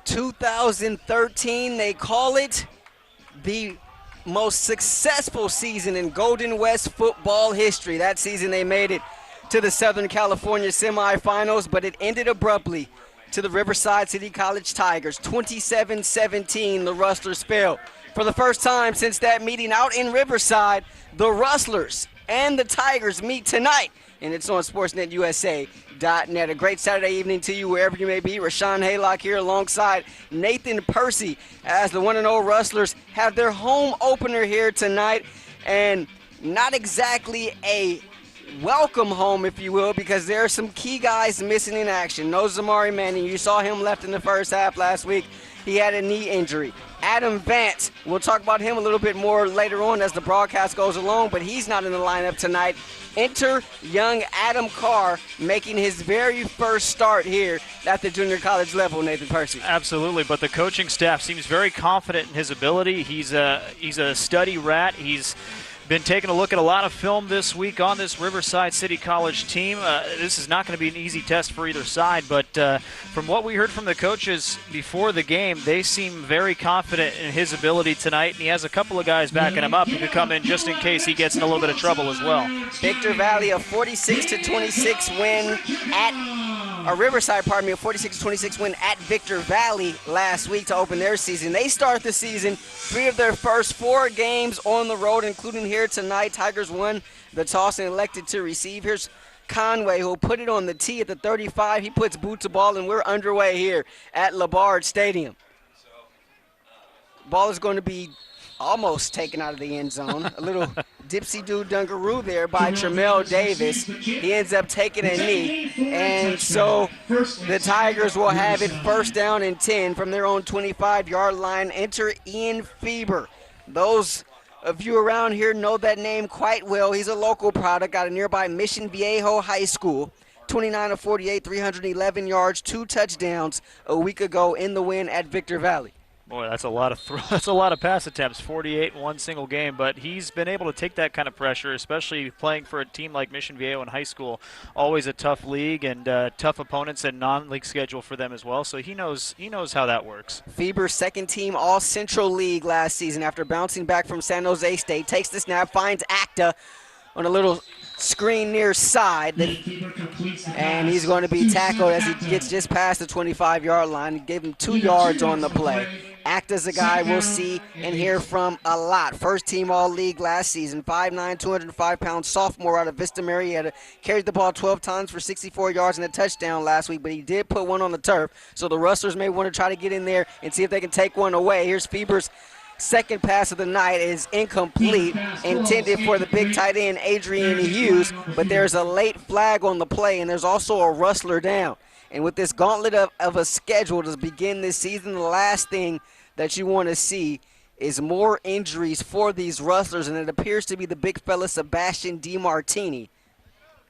2013, they call it the most successful season in Golden West football history. That season they made it to the Southern California semifinals, but it ended abruptly to the Riverside City College Tigers. 27-17, the Rustlers fell. For the first time since that meeting out in Riverside, the Rustlers and the Tigers meet tonight, and it's on SportsNetUSA.net. A great Saturday evening to you wherever you may be. Rahshaun Haylock here alongside Nathan Percy as the 1-0 Rustlers have their home opener here tonight, and not exactly a welcome home, if you will, because there are some key guys missing in action. No Zamari Manning. You saw him left in the first half last week. He had a knee injury. Adam Vance, we'll talk about him a little bit more later on as the broadcast goes along, but he's not in the lineup tonight. Enter young Adam Carr, making his very first start here at the junior college level, Nathan Percy. Absolutely, but the coaching staff seems very confident in his ability. He's a study rat. He's been taking a look at a lot of film this week on this Riverside City College team. This is not going to be an easy test for either side, but from what we heard from the coaches before the game, they seem very confident in his ability tonight, and he has a couple of guys backing him up who could come in just in case he gets in a little bit of trouble as well. Victor Valley, a 46-26 win Riverside, a 46-26 win at Victor Valley last week to open their season. They start the season 3 of their first 4 games on the road, including here tonight. Tigers won the toss and elected to receive. Here's Conway, who'll put it on the tee at the 35. He puts boot to ball, and we're underway here at LeBard Stadium. Ball is going to be almost taken out of the end zone. A little dipsy-doo dungaroo there by Tremel Davis. He ends up taking a knee, and so the Tigers will have it first down and 10 from their own 25-yard line. Enter Ian Feber. Those of you around here know that name quite well. He's a local product out of nearby Mission Viejo High School. 29 of 48, 311 yards, 2 touchdowns a week ago in the win at Victor Valley. Boy, that's a lot of pass attempts, 48 in one single game, but he's been able to take that kind of pressure, especially playing for a team like Mission Viejo in high school. Always a tough league and tough opponents and non-league schedule for them as well, so he knows how that works. Feber, second team All-Central League last season after bouncing back from San Jose State. Takes the snap, finds Acta on a little screen near side, and he's going to be tackled as he gets just past the 25-yard line. He gave him 2 yards on the play. Acta's a guy we'll see and hear from a lot. First team All-League last season, 5'9", 205-pound sophomore out of Vista Marietta. Carried the ball 12 times for 64 yards and a touchdown last week, but he did put one on the turf, so the Rustlers may want to try to get in there and see if they can take one away. Here's Feber's second pass of the night is incomplete, intended for the big tight end, Adrian Hughes, but there's a late flag on the play, and there's also a Rustler down. And with this gauntlet of a schedule to begin this season, the last thing that you want to see is more injuries for these Rustlers, and it appears to be the big fella Sebastian DiMartini.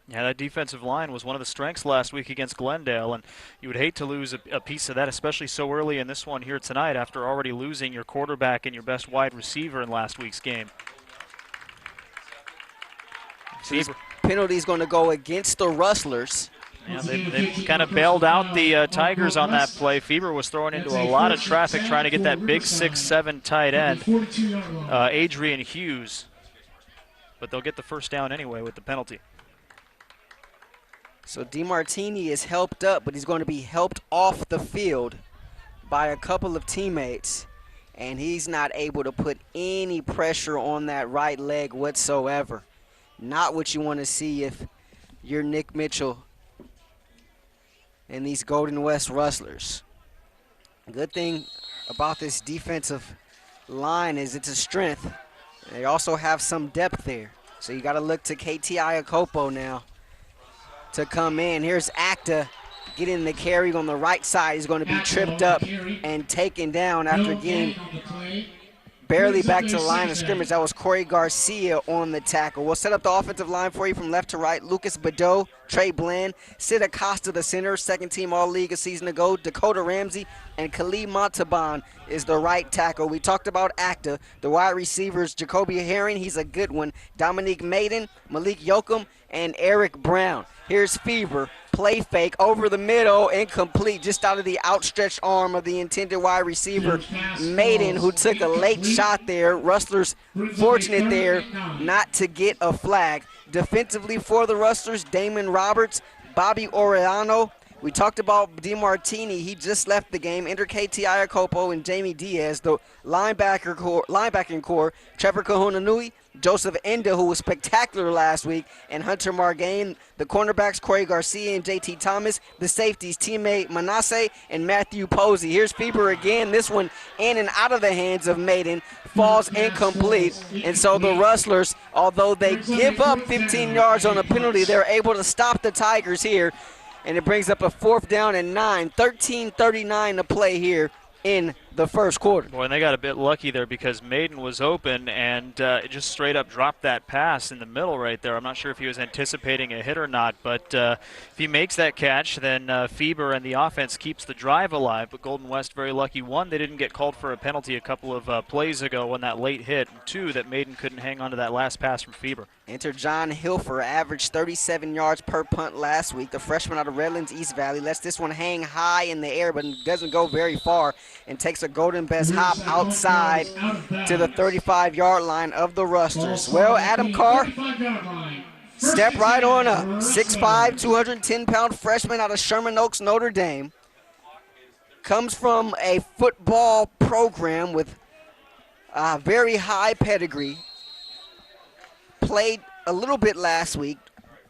Yeah, that defensive line was one of the strengths last week against Glendale, and you would hate to lose a piece of that, especially so early in this one here tonight after already losing your quarterback and your best wide receiver in last week's game. This penalty is going to go against the Rustlers. Yeah, they've kind of bailed out the Tigers on that play. Feber was throwing into a lot of traffic trying to get that big 6'7" tight end, Adrian Hughes. But they'll get the first down anyway with the penalty. So DiMartini is helped up, but he's going to be helped off the field by a couple of teammates, and he's not able to put any pressure on that right leg whatsoever. Not what you want to see if you're Nick Mitchell and these Golden West Rustlers. Good thing about this defensive line is it's a strength. They also have some depth there. So you got to look to KT Iacopo now to come in. Here's Acta getting the carry on the right side. He's going to be tripped up and taken down after getting barely back to the line of scrimmage. That was Corey Garcia on the tackle. We'll set up the offensive line for you from left to right. Lucas Badeau, Trey Bland. Sid Costa, the center, second-team All-League a season ago. Dakota Ramsey and Khalid Montalban is the right tackle. We talked about Acta. The wide receivers, Jacoby Herring, he's a good one. Dominique Maiden, Malik Yoakum, and Eric Brown. Here's Fever. Play fake over the middle, incomplete, just out of the outstretched arm of the intended wide receiver, Maiden, who took a late shot there. Rustlers fortunate there not to get a flag. Defensively for the Rustlers, Damon Roberts, Bobby Orellano. We talked about DeMartini. He just left the game. Enter KT Iacopo and Jamie Diaz. The linebacking core, Trevor Kahunanui, Joseph Enda, who was spectacular last week, and Hunter Margain. The cornerbacks, Corey Garcia and JT Thomas. The safeties, teammate Manasseh and Matthew Posey. Here's Feber again. This one in and out of the hands of Maiden. Falls incomplete. And so the Rustlers, although they give up 15 yards on a penalty, they're able to stop the Tigers here. And it brings up a 4th down and 9. 13:39 to play here in the first quarter. Boy, and they got a bit lucky there because Maiden was open and it just straight up dropped that pass in the middle right there. I'm not sure if he was anticipating a hit or not, but if he makes that catch, then Feber and the offense keeps the drive alive. But Golden West very lucky. 1, they didn't get called for a penalty a couple of plays ago when that late hit. And 2, that Maiden couldn't hang on to that last pass from Feber. Enter John Hilfer, averaged 37 yards per punt last week. The freshman out of Redlands East Valley lets this one hang high in the air, but doesn't go very far and takes a Golden Best hop outside to the 35-yard line of the Rustlers. Well, Adam Carr, step right on up. 6'5", 210-pound freshman out of Sherman Oaks, Notre Dame. Comes from a football program with a very high pedigree. Played a little bit last week,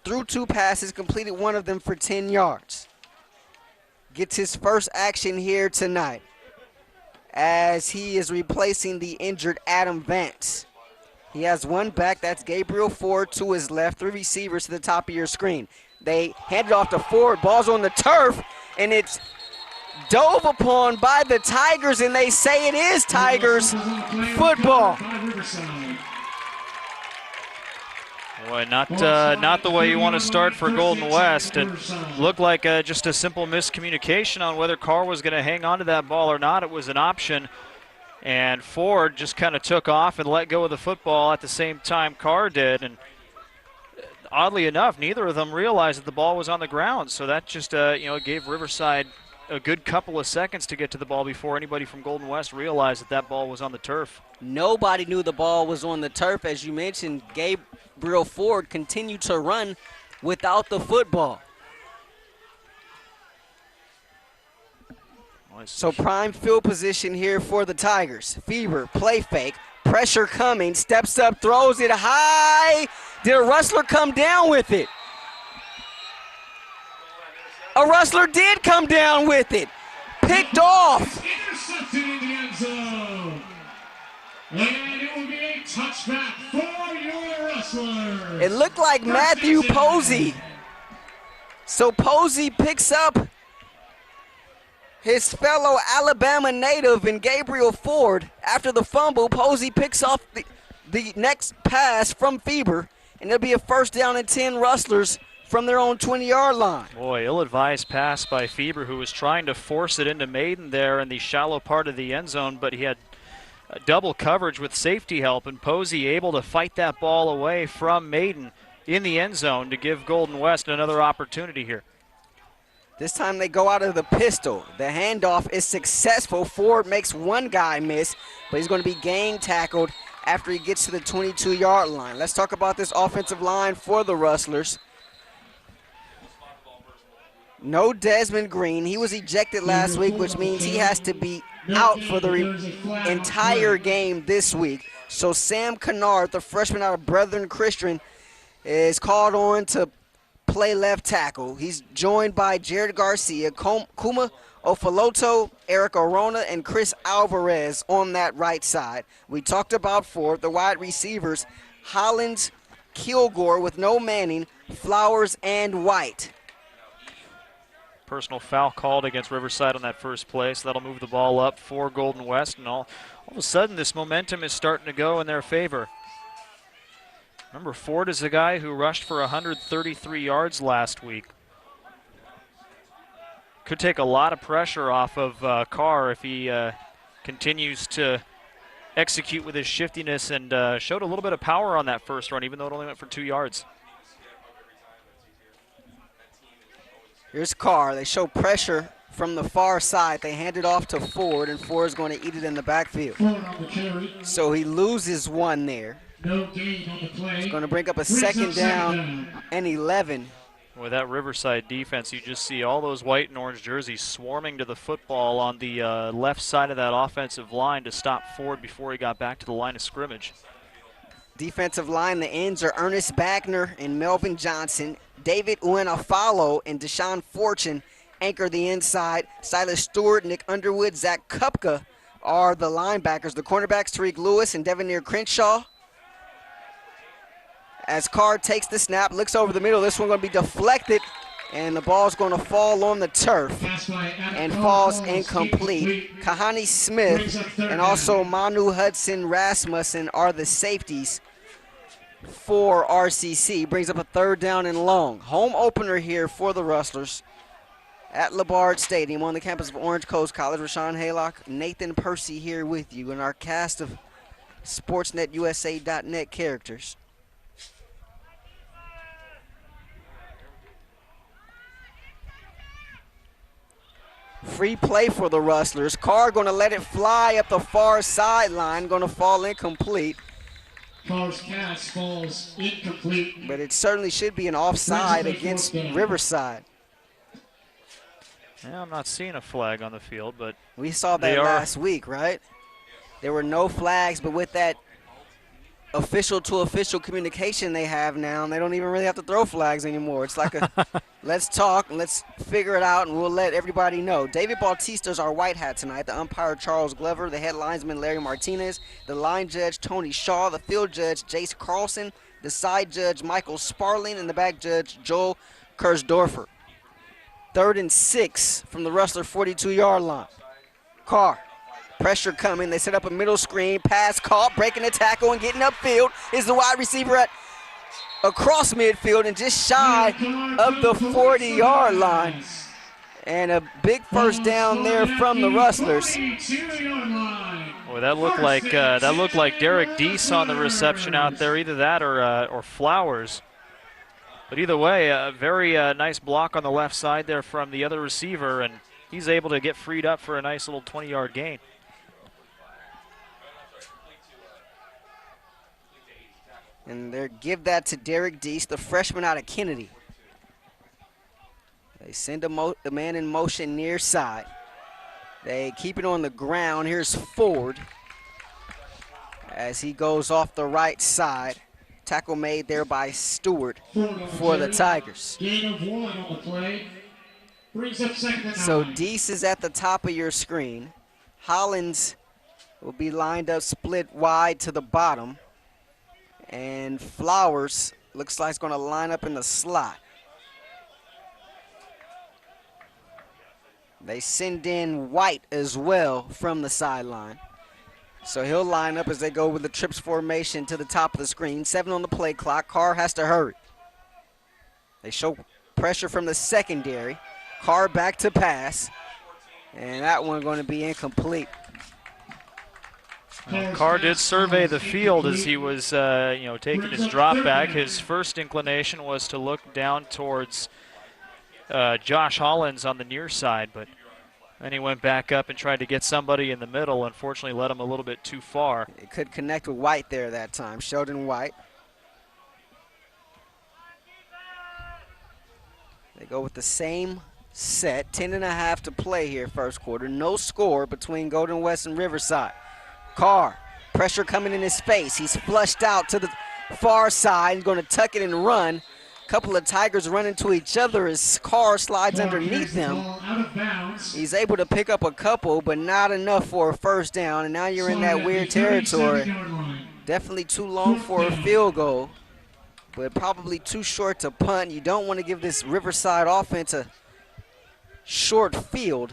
threw 2 passes, completed one of them for 10 yards. Gets his first action here tonight as he is replacing the injured Adam Vance. He has one back, that's Gabriel Ford to his left, 3 receivers to the top of your screen. They hand it off to Ford, ball's on the turf, and it's dove upon by the Tigers, and they say it is Tigers football. Boy, not the way you want to start for Golden West. It looked like just a simple miscommunication on whether Carr was going to hang on to that ball or not. It was an option, and Ford just kind of took off and let go of the football at the same time Carr did. And oddly enough, neither of them realized that the ball was on the ground. So that just gave Riverside a good couple of seconds to get to the ball before anybody from Golden West realized that that ball was on the turf. Nobody knew the ball was on the turf. As you mentioned, Gabriel Ford continued to run without the football. So prime field position here for the Tigers. Fever, play fake, pressure coming, steps up, throws it high. Did a Rustler come down with it? A Rustler did come down with it. Picked off. Intercepted in the end zone. And it will be a touchback for your Rustlers. It looked like Matthew Posey. So Posey picks up his fellow Alabama native in Gabriel Ford. After the fumble, Posey picks off the next pass from Feber, and it'll be a 1st down and 10 Rustlers from their own 20-yard line. Boy, ill-advised pass by Feber, who was trying to force it into Maiden there in the shallow part of the end zone, but he had double coverage with safety help, and Posey able to fight that ball away from Maiden in the end zone to give Golden West another opportunity here. This time they go out of the pistol. The handoff is successful. Ford makes one guy miss, but he's going to be gang tackled after he gets to the 22-yard line. Let's talk about this offensive line for the Rustlers. No Desmond Green. He was ejected last week, which means he has to be out for the entire game this week. So Sam Kennard, the freshman out of Brethren Christian, is called on to play left tackle. He's joined by Jared Garcia, Kuma Ofaloto, Eric Arona, and Chris Alvarez on that right side. We talked about Ford, the wide receivers, Hollins, Kilgore with no Manning, Flowers, and White. Personal foul called against Riverside on that first play, so that'll move the ball up for Golden West, and all of a sudden this momentum is starting to go in their favor. Remember, Ford is a guy who rushed for 133 yards last week. Could take a lot of pressure off of Carr if he continues to execute with his shiftiness, and showed a little bit of power on that first run, even though it only went for 2 yards. Here's Carr. They show pressure from the far side. They hand it off to Ford, and Ford is going to eat it in the backfield. So he loses one there. No gain on the play. It's going to bring up a second down and 11. With that Riverside defense, you just see all those white and orange jerseys swarming to the football on the left side of that offensive line to stop Ford before he got back to the line of scrimmage. Defensive line, the ends are Ernest Bagner and Melvin Johnson. David Uenafalo and Deshaun Fortune anchor the inside. Silas Stewart, Nick Underwood, Zach Kupka are the linebackers. The cornerbacks, Tariq Lewis and Devoneer Crenshaw. As Carr takes the snap, looks over the middle. This one going to be deflected, and the ball's going to fall on the turf and falls incomplete. Kahani Smith and also Manu Hudson Rasmussen are the safeties for RCC. Brings up a third down and long. Home opener here for the Rustlers at LeBard Stadium on the campus of Orange Coast College. Rahshaun, Haylock, Nathan Percy here with you in our cast of SportsNetUSA.net characters. Free play for the Rustlers. Carr going to let it fly up the far sideline, going to fall incomplete. Carr's pass falls incomplete. But it certainly should be an offside against Riverside. Yeah, I'm not seeing a flag on the field, but we saw that last week, right? There were no flags, but with that official-to-official communication they have now, they don't even really have to throw flags anymore. It's like a let's talk and let's figure it out, and we'll let everybody know. David Bautista's our white hat tonight. The umpire, Charles Glover. The head linesman, Larry Martinez. The line judge, Tony Shaw. The field judge, Jace Carlson. The side judge, Michael Sparling. And the back judge, Joel Kursdorfer. 3rd and 6 from the Rustler 42-yard line. Carr. Pressure coming. They set up a middle screen. Pass caught. Breaking the tackle and getting upfield is the wide receiver at across midfield and just shy of the 40-yard line. And a big first down there from the Rustlers. Boy, that looked like Derek Deese on the reception out there. Either that or Flowers. But either way, a very nice block on the left side there from the other receiver, and he's able to get freed up for a nice little 20-yard gain. And they give that to Derek Deese, the freshman out of Kennedy. They send the man in motion near side. They keep it on the ground. Here's Ford as he goes off the right side. Tackle made there by Stewart for the Tigers. Gain of 1 on the play. Brings up 2nd and 9. So Deese is at the top of your screen. Hollins will be lined up split wide to the bottom. And Flowers looks like it's going to line up in the slot. They send in White as well from the sideline. So he'll line up as they go with the trips formation to the top of the screen. 7 on the play clock. Carr has to hurry. They show pressure from the secondary. Carr back to pass. And that one going to be incomplete. Carr did survey the field as he was taking his drop back. His first inclination was to look down towards Josh Hollins on the near side, but then he went back up and tried to get somebody in the middle. Unfortunately, led him a little bit too far. It could connect with White there that time, Sheldon White. They go with the same set, 10.5 to play here first quarter. No score between Golden West and Riverside. Carr, pressure coming in his face. He's flushed out to the far side. He's going to tuck it and run. A couple of Tigers run into each other as Carr slides underneath them. He's able to pick up a couple, but not enough for a first down. And now you're in that weird territory. Definitely too long for a field goal, but probably too short to punt. You don't want to give this Riverside offense a short field,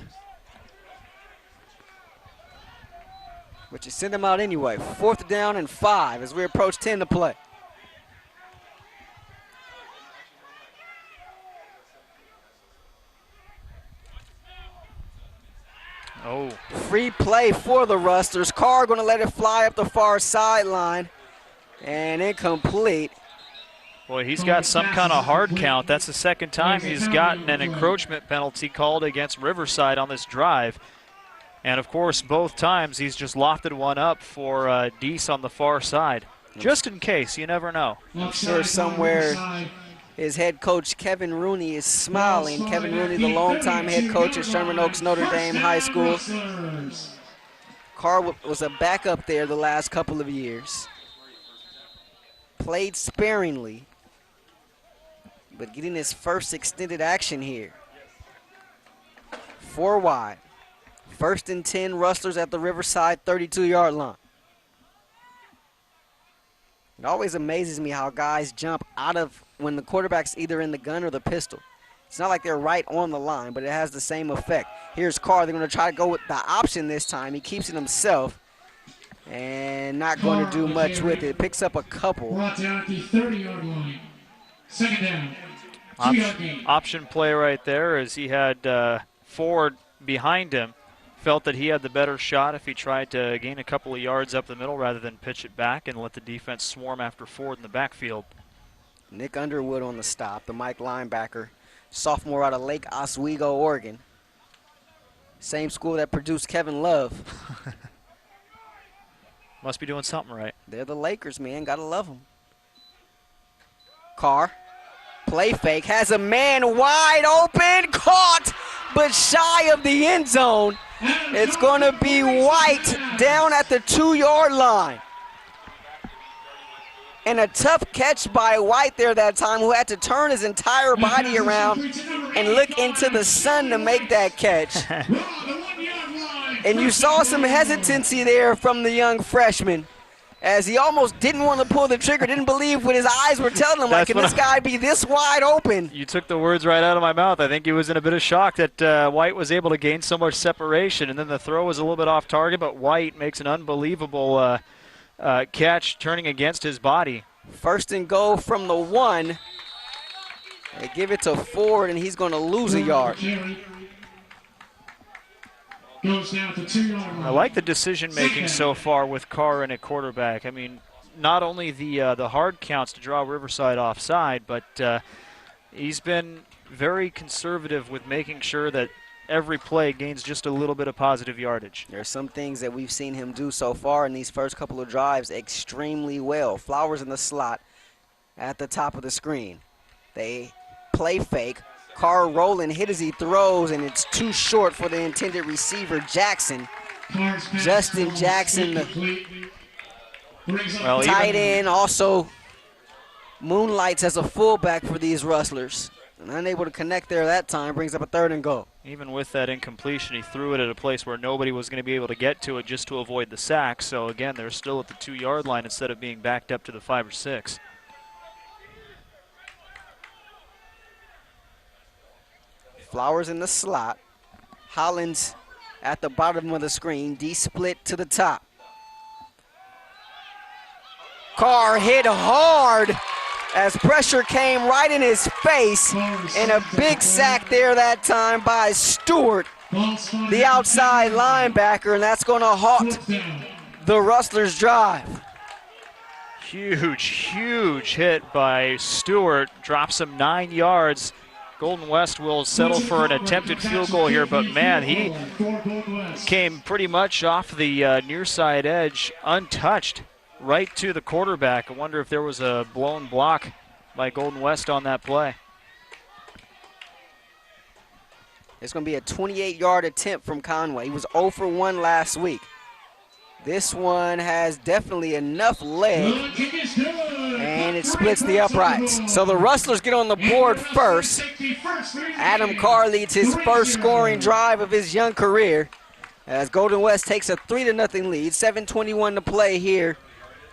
but you send them out anyway. 4th down and 5 as we approach 10 to play. Free play for the Rustlers. Carr going to let it fly up the far sideline. And incomplete. Boy, he's got some kind of hard count. That's the second time he's gotten an encroachment penalty called against Riverside on this drive. And, of course, both times he's just lofted one up for Deese on the far side. Just in case, you never know. I'm sure somewhere his head coach, Kevin Rooney, is smiling. Kevin Rooney, the longtime head coach at Sherman Oaks Notre Dame High School. Carr was a backup there the last couple of years. Played sparingly, but getting his first extended action here. 4 wide. 1st and 10, Rustlers at the Riverside 32-yard line. It always amazes me how guys jump out of when the quarterback's either in the gun or the pistol. It's not like they're right on the line, but it has the same effect. Here's Carr. They're going to try to go with the option this time. He keeps it himself and not going to do much with it. Picks up a couple. Brought down at the 30-yard line. 2nd down. 2-yard gain. Option play right there as he had Ford behind him. Felt that he had the better shot if he tried to gain a couple of yards up the middle rather than pitch it back and let the defense swarm after Ford in the backfield. Nick Underwood on the stop, the Mike linebacker, sophomore out of Lake Oswego, Oregon. Same school that produced Kevin Love. Must be doing something right. They're the Lakers, man. Gotta love them. Carr, play fake, has a man wide open, caught, but shy of the end zone. It's going to be White down at the 2-yard line. And a tough catch by White there that time, who had to turn his entire body around and look into the sun to make that catch. And you saw some hesitancy there from the young freshman, as he almost didn't want to pull the trigger, didn't believe what his eyes were telling him. Like, can this guy be this wide open? You took the words right out of my mouth. I think he was in a bit of shock that White was able to gain so much separation, and then the throw was a little bit off target, but White makes an unbelievable catch turning against his body. 1st and goal from the 1. They give it to Ford, and he's going to lose a yard. Goes down to 2-yard line. I like the decision-making so far with Carr and a quarterback. I mean, not only the hard counts to draw Riverside offside, but he's been very conservative with making sure that every play gains just a little bit of positive yardage. There are some things that we've seen him do so far in these first couple of drives extremely well. Flowers in the slot at the top of the screen. They play fake. Carr rolling, hit as he throws, and it's too short for the intended receiver, Jackson. Justin Jackson, the tight end, also moonlights as a fullback for these Rustlers. And unable to connect there that time, brings up a 3rd and goal. Even with that incompletion, he threw it at a place where nobody was going to be able to get to it just to avoid the sack. So, again, they're still at the 2-yard line instead of being backed up to the 5 or 6. Flowers in the slot. Hollins at the bottom of the screen. D split to the top. Carr hit hard as pressure came right in his face, and a big sack there that time by Stewart, the outside linebacker, and that's going to halt the Rustlers' drive. Huge hit by Stewart. Drops him 9 yards. Golden West will settle for an attempted field goal here, but man, he came pretty much off the near side edge untouched right to the quarterback. I wonder if there was a blown block by Golden West on that play. It's going to be a 28-yard attempt from Conway. He was 0 for 1 last week. This one has definitely enough leg, and it splits the uprights. So the Rustlers get on the board first. Adam Carr leads his first scoring drive of his young career as Golden West takes a 3-0 lead. 7:21 to play here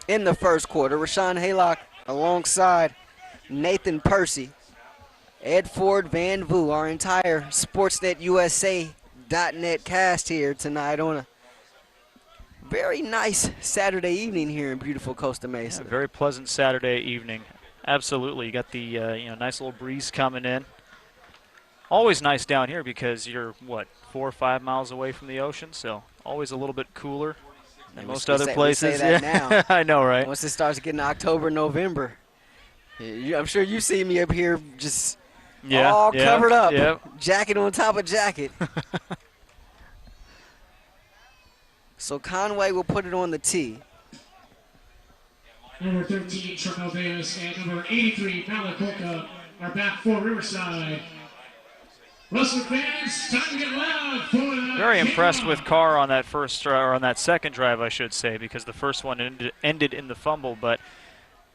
in the first quarter. Rahshaun Haylock alongside Nathan Percy, Ed Ford, Van Vu, our entire SportsNetUSA.net cast here tonight on a very nice Saturday evening here in beautiful Costa Mesa. Yeah, very pleasant Saturday evening. Absolutely. You got the nice little breeze coming in. Always nice down here because you're, what, 4 or 5 miles away from the ocean, so always a little bit cooler than most other places. We say that now. I know, right? Once it starts getting October, November, I'm sure you see me up here just all covered up, jacket on top of jacket. So Conway will put it on the tee. Number 13, Charles Davis, and number 83, Malacoca are back for Riverside. Rustler fans, time to get loud for the Very impressed with Carr on that first, or on that second drive, I should say, because the first one ended in the fumble. But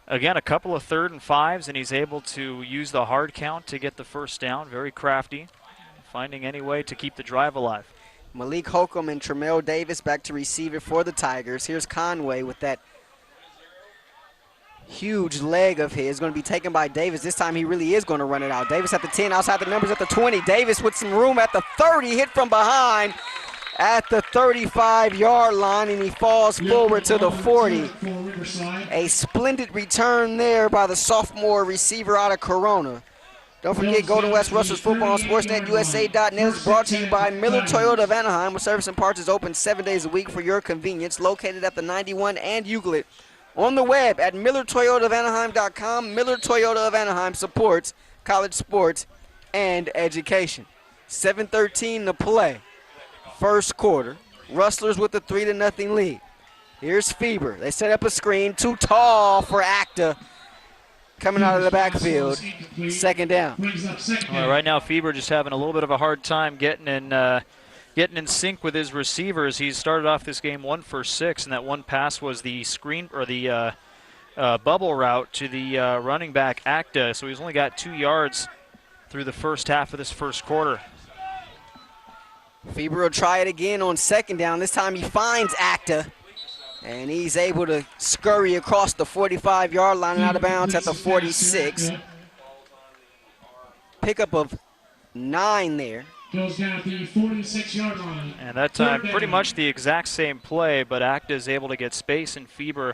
again, a couple of 3rd and 5s, and he's able to use the hard count to get the first down. Very crafty, finding any way to keep the drive alive. Malik Holcomb and Tremel Davis back to receive it for the Tigers. Here's Conway with that huge leg of his, going to be taken by Davis. This time he really is going to run it out. Davis at the 10, outside the numbers at the 20. Davis with some room at the 30, hit from behind at the 35-yard line, and he falls forward to the 40. A splendid return there by the sophomore receiver out of Corona. Don't forget, Golden West Rustlers football on SportsNetUSA.net is brought to you by Miller Toyota of Anaheim, where service and parts is open 7 days a week for your convenience, located at the 91 and Euclid. On the web at MillerToyotaofAnaheim.com. Miller Toyota of Anaheim supports college sports and education. 7:13 to play. First quarter. Rustlers with a 3-0 lead. Here's Feber. They set up a screen. Too tall for Acta. Coming out of the backfield. Second down. Well, right now, Feber just having a little bit of a hard time getting in sync with his receivers. He started off this game 1 for 6, and that one pass was the screen or the bubble route to the running back Acta. So he's only got 2 yards through the first half of this first quarter. Feber will try it again on second down. This time he finds Acta, and he's able to scurry across the 45-yard line and out of bounds at the 46. Pickup of 9 there. Goes down at the 46-yard line. And that time, pretty much the exact same play, but Acta is able to get space, and Feber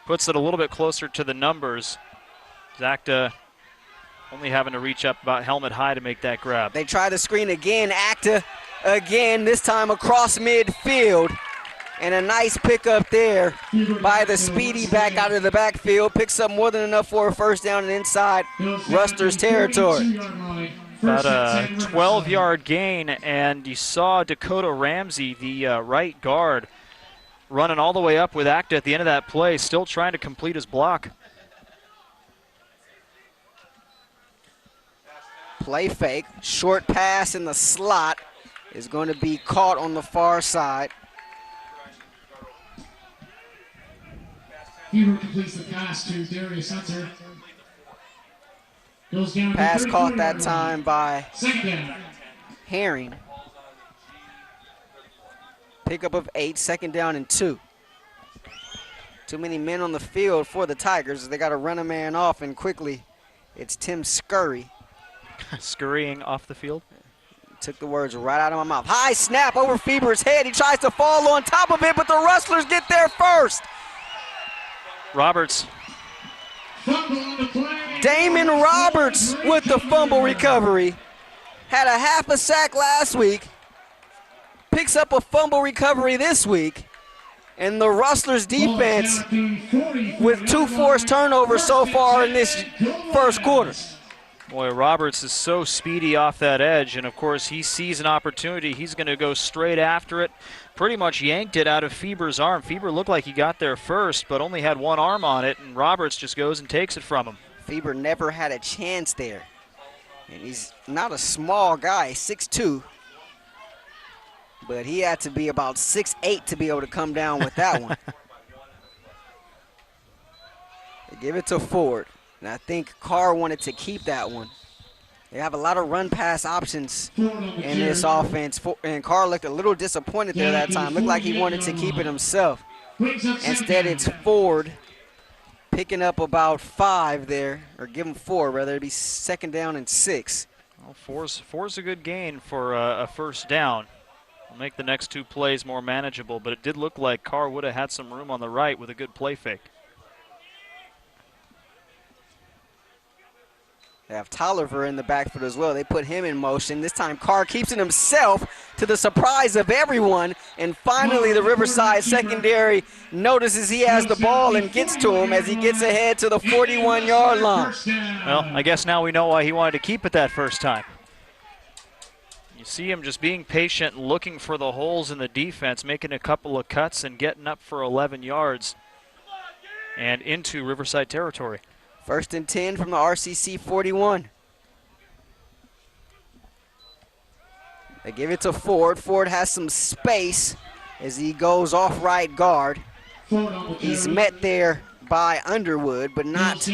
puts it a little bit closer to the numbers. Acta only having to reach up about helmet high to make that grab. They try the screen again. Acta again, this time across midfield. And a nice pickup there by the speedy back out of the backfield. Picks up more than enough for a first down and inside Rustlers territory. About a 12-yard gain, and you saw Dakota Ramsey, the right guard, running all the way up with Acta at the end of that play, still trying to complete his block. Play fake, short pass in the slot is going to be caught on the far side. Fever completes the pass to Darius Hunter. Goes down Pass caught that time by second down. Herring. Pickup of 8, second down and 2. Too many men on the field for the Tigers. They got to run a man off, and quickly it's Tim Scurry. Scurrying off the field. Took the words right out of my mouth. High snap over Feber's head. He tries to fall on top of it, but the Rustlers get there first. Roberts. Damon Roberts with the fumble recovery. Had a half a sack last week. Picks up a fumble recovery this week. And the Rustlers defense with 2 forced turnovers so far in this first quarter. Boy, Roberts is so speedy off that edge, and of course he sees an opportunity. He's going to go straight after it. Pretty much yanked it out of Feber's arm. Feber looked like he got there first, but only had one arm on it, and Roberts just goes and takes it from him. Feber never had a chance there. And he's not a small guy, 6'2". But he had to be about 6'8" to be able to come down with that one. They give it to Ford. And I think Carr wanted to keep that one. They have a lot of run-pass options in this offense. And Carr looked a little disappointed there that time. Looked like he wanted to keep it himself. Instead, it's Ford picking up about 5 there, or give him 4, rather. It'd be second down and 6. Well, four's a good gain for a first down. Will make the next 2 plays more manageable, but it did look like Carr would have had some room on the right with a good play fake. They have Tolliver in the backfield as well. They put him in motion. This time Carr keeps it himself to the surprise of everyone. And finally the Riverside secondary notices he has the ball and gets to him as he gets ahead to the 41-yard line. Well, I guess now we know why he wanted to keep it that first time. You see him just being patient and looking for the holes in the defense, making a couple of cuts and getting up for 11 yards and into Riverside territory. 1st and 10 from the RCC 41. They give it to Ford. Ford has some space as he goes off right guard. He's met there by Underwood, but not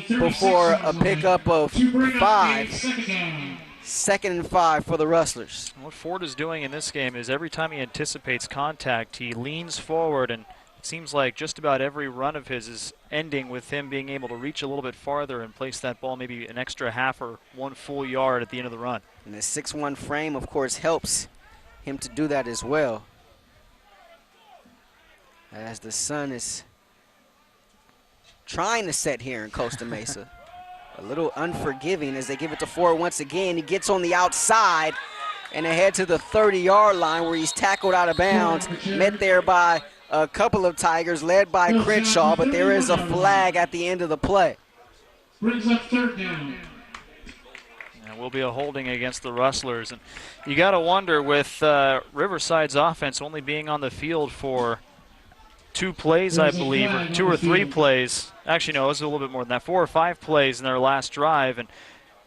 before a pickup of 5. 2nd and 5 for the Rustlers. What Ford is doing in this game is every time he anticipates contact, he leans forward, and it seems like just about every run of his is ending with him being able to reach a little bit farther and place that ball maybe an extra half or 1 full yard at the end of the run. And the 6'1" frame, of course, helps him to do that as well. As the sun is trying to set here in Costa Mesa. A little unforgiving as they give it to Ford once again. He gets on the outside and ahead to the 30-yard line where he's tackled out of bounds, met there by a couple of Tigers led by Crenshaw, but there is a flag at the end of the play. Brings up 3rd down. And will be a holding against the Rustlers. And you got to wonder with Riverside's offense only being on the field for 2 plays, I believe, or 2 or 3 plays. Actually, no, it was a little bit more than that. 4 or 5 plays in their last drive. And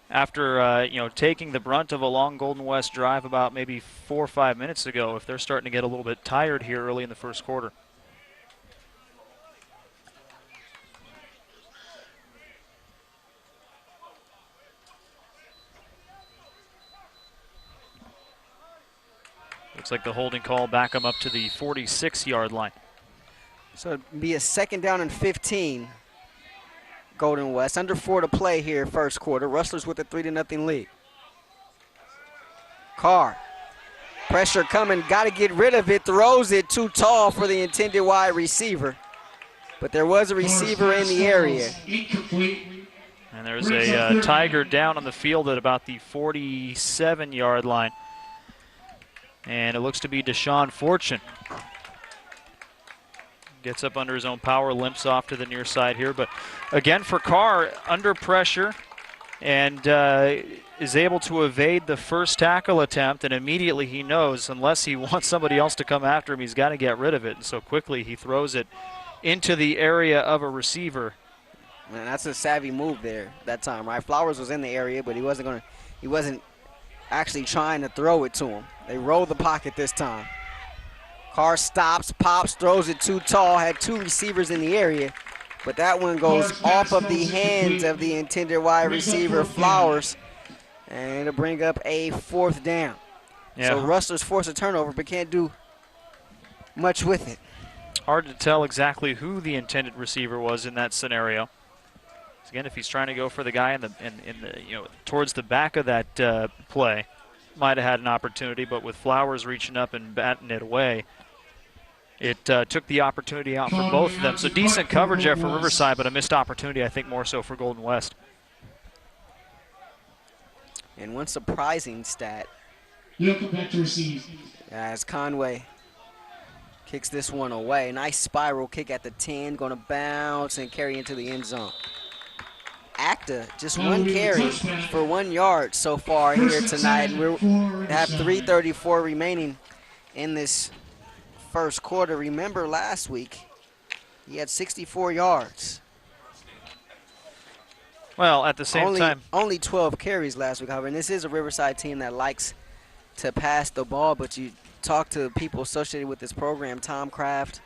after taking the brunt of a long Golden West drive about maybe 4 or 5 minutes ago, if they're starting to get a little bit tired here early in the first quarter. Looks like the holding call back him up to the 46-yard line. So it'd be a 2nd down and 15. Golden West, under 4 to play here first quarter. Rustlers with a 3-0 lead. Carr, pressure coming, got to get rid of it, throws it too tall for the intended wide receiver. But there was a receiver in the area. And there's a Tiger down on the field at about the 47-yard line. And it looks to be Deshaun Fortune. Gets up under his own power, limps off to the near side here. But again, for Carr, under pressure and is able to evade the first tackle attempt. And immediately he knows, unless he wants somebody else to come after him, he's got to get rid of it. And so quickly he throws it into the area of a receiver. Man, that's a savvy move there that time, right? Flowers was in the area, but he wasn't actually trying to throw it to him. They rolled the pocket this time. Carr stops, pops, throws it too tall, had 2 receivers in the area, but that one goes off of the hands of the intended wide receiver, Flowers, and it'll bring up a 4th down. Yeah. So Rustlers force a turnover, but can't do much with it. Hard to tell exactly who the intended receiver was in that scenario. Again, if he's trying to go for the guy in the towards the back of that play, might have had an opportunity, but with Flowers reaching up and batting it away, it took the opportunity out for both of them. So decent coverage there for Riverside, but a missed opportunity, I think, more so for Golden West. And one surprising stat, as Conway kicks this one away. Nice spiral kick at the 10, going to bounce and carry into the end zone. Acta, just 1 carry for 1 yard so far here tonight. We have 3:34 remaining in this first quarter. Remember last week, he had 64 yards. Well, at the same time. Only 12 carries last week, however, and this is a Riverside team that likes to pass the ball, but you talk to people associated with this program, Tom Kraft,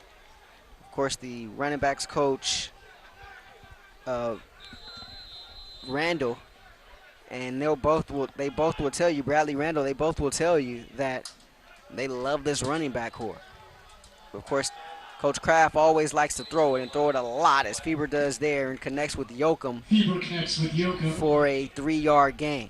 of course, the running backs coach, Randall, and they both will tell you, Bradley Randall, they both will tell you that they love this running back core. Of course, Coach Kraft always likes to throw it and throw it a lot, as Feber does there, and connects with Yoakum for a 3-yard gain.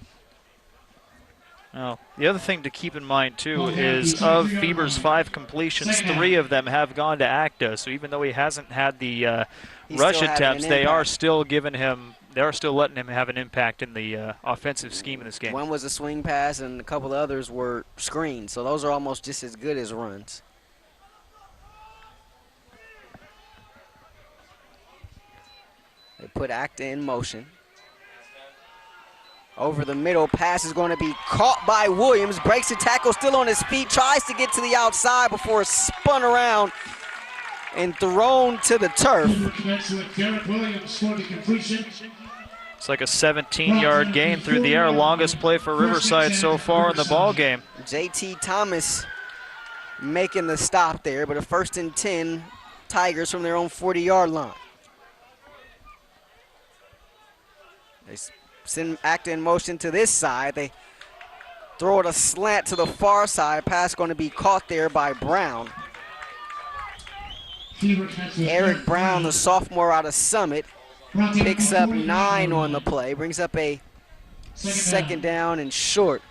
Well, the other thing to keep in mind, too, is of Feber's 5 completions, 3 of them have gone to Acta. So even though he hasn't had the rush attempts, they are still giving him they're still letting him have an impact in the offensive scheme in this game. One was a swing pass, and a couple of others were screens. So those are almost just as good as runs. They put Acta in motion. Over the middle, pass is going to be caught by Williams. Breaks the tackle, still on his feet. Tries to get to the outside before it's spun around and thrown to the turf. It's like a 17-yard gain through the air, longest play for Riverside so far in the ball game. JT Thomas making the stop there, but a 1st and 10, Tigers from their own 40-yard line. They send Acta in motion to this side. They throw it a slant to the far side. Pass going to be caught there by Brown. Eric Brown, the sophomore out of Summit, picks up 9 on the play, brings up a second down and short.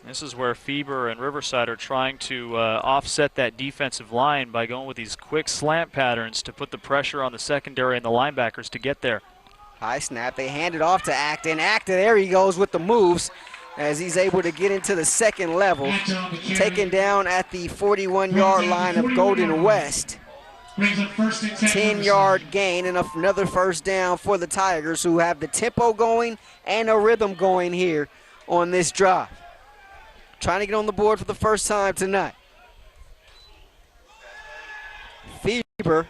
This is where Feber and Riverside are trying to offset that defensive line by going with these quick slant patterns to put the pressure on the secondary and the linebackers to get there. High snap, they hand it off to Acta, and Acta, there he goes with the moves as he's able to get into the second level. Taken down at the 41-yard line of Golden West. 10-yard gain and another first down for the Tigers, who have the tempo going and a rhythm going here on this drive. Trying to get on the board for the first time tonight. Feber,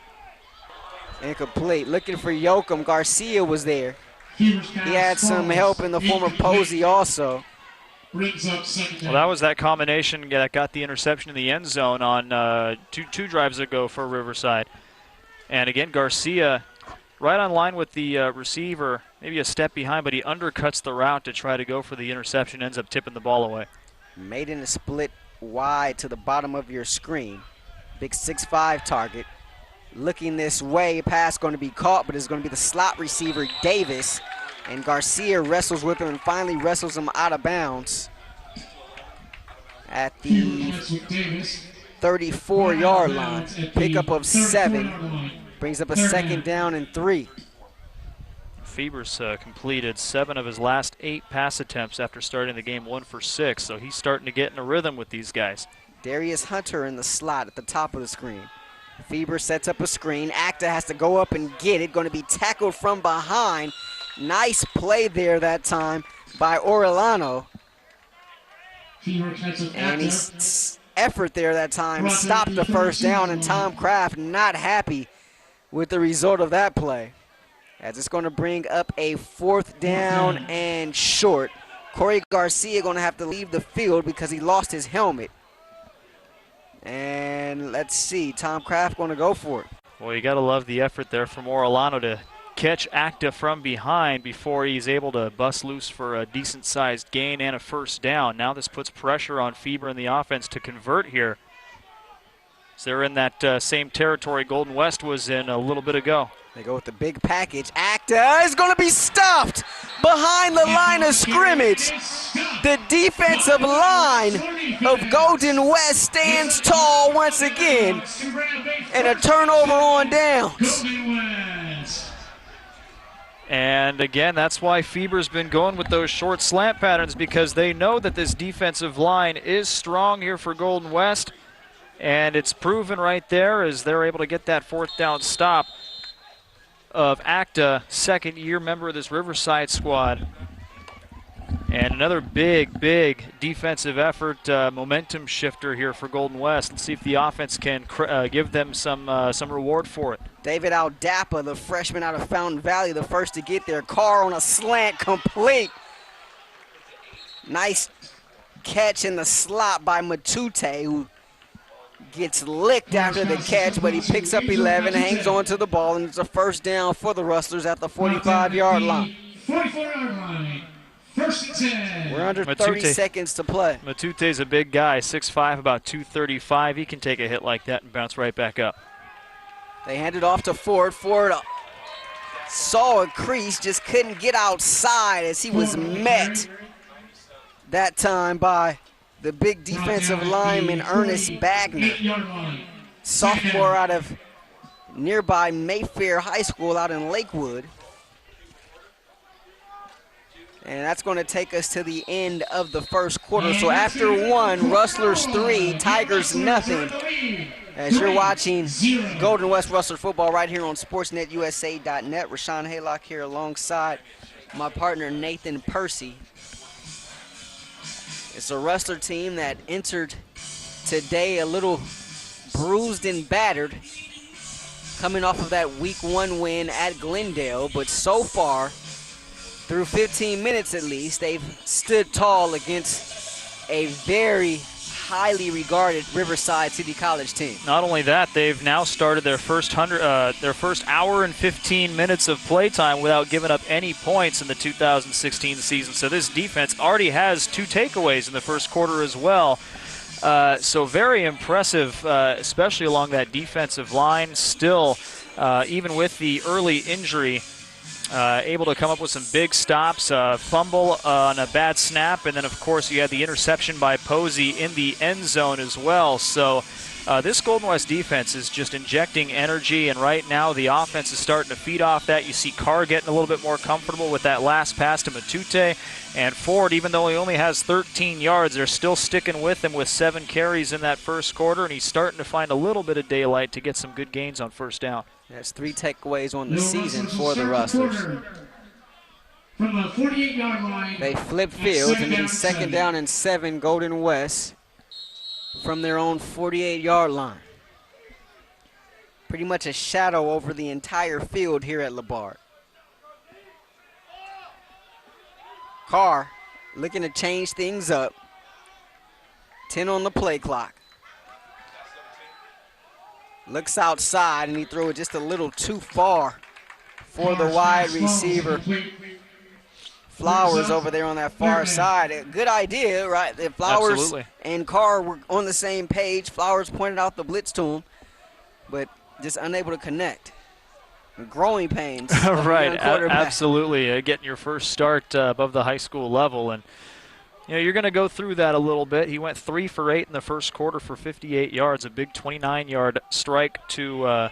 incomplete. Looking for Yoakum. Garcia was there. He had some help in the form of Posey also. Well, that was that combination that got the interception in the end zone on two drives ago for Riverside. And again, Garcia right on line with the receiver, maybe a step behind, but he undercuts the route to try to go for the interception, ends up tipping the ball away. Made in a split wide to the bottom of your screen. Big 6'5" target. Looking this way, pass going to be caught, but it's going to be the slot receiver, Davis. And Garcia wrestles with him and finally wrestles him out of bounds at the 34-yard line. Pickup of 7. Brings up a second down and 3. Feber's completed 7 of his last 8 pass attempts after starting the game 1 for 6, so he's starting to get in a rhythm with these guys. Darius Hunter in the slot at the top of the screen. Feber sets up a screen. Acta has to go up and get it. Going to be tackled from behind. Nice play there that time by Orellano. And his effort there that time stopped the first down, and Tom Kraft not happy with the result of that play, as it's going to bring up a 4th down and short. Corey Garcia going to have to leave the field because he lost his helmet. And let's see, Tom Kraft going to go for it. Well, you got to love the effort there from Orellano to catch Acta from behind before he's able to bust loose for a decent-sized gain and a first down. Now this puts pressure on Feber and the offense to convert here. So they're in that same territory Golden West was in a little bit ago. They go with the big package. Acta is going to be stopped behind the line of scrimmage. The defensive line of Golden West stands tall once again. And a turnover on downs. And again, that's why Feber's been going with those short slant patterns, because they know that this defensive line is strong here for Golden West. And it's proven right there as they're able to get that 4th down stop of Acta, second-year member of this Riverside squad. And another big, big defensive effort, momentum shifter here for Golden West. Let's see if the offense can give them some reward for it. David Aldapa, the freshman out of Fountain Valley, the first to get there. Carr on a slant, complete. Nice catch in the slot by Matute, who gets licked after the catch, but he picks up 11, hangs on to the ball, and it's a first down for the Rustlers at the 45-yard line. 44-yard line. First and 10. We're under 30 seconds to play. Matute's a big guy, 6'5", about 235. He can take a hit like that and bounce right back up. They hand it off to Ford. Ford saw a crease, just couldn't get outside as he was met that time by the big defensive lineman, Ernest Bagner, sophomore out of nearby Mayfair High School out in Lakewood. And that's going to take us to the end of the first quarter. So after 1, Rustlers 3, Tigers nothing. As you're watching Golden West Rustlers football right here on SportsNetUSA.net. Rahshaun Haylock here alongside my partner Nathan Percy. It's a Rustler team that entered today a little bruised and battered, coming off of that Week 1 win at Glendale, but so far, through 15 minutes at least, they've stood tall against a very highly regarded Riverside City College team. Not only that, they've now started their first hour and 15 minutes of playtime without giving up any points in the 2016 season. So this defense already has 2 takeaways in the first quarter as well. So very impressive, especially along that defensive line. Still, even with the early injury, able to come up with some big stops, fumble on a bad snap, and then, of course, you had the interception by Posey in the end zone as well. So this Golden West defense is just injecting energy, and right now the offense is starting to feed off that. You see Carr getting a little bit more comfortable with that last pass to Matute, and Ford, even though he only has 13 yards, they're still sticking with him with 7 carries in that first quarter, and he's starting to find a little bit of daylight to get some good gains on first down. That's 3 takeaways on the season for the Rustlers. From the 48-yard line. They flip fields, and then second down and 7, Golden West from their own 48-yard line. Pretty much a shadow over the entire field here at LeBard. Carr looking to change things up. 10 on the play clock. Looks outside, and he threw it just a little too far for the wide receiver. Flowers over there on that far side. A good idea, right? If Flowers Absolutely. and Carr were on the same page, Flowers pointed out the blitz to him, but just unable to connect. Growing pains. Right, absolutely. Getting your first start above the high school level, and you're going to go through that a little bit. He went 3 for 8 in the first quarter for 58 yards, a big 29-yard strike to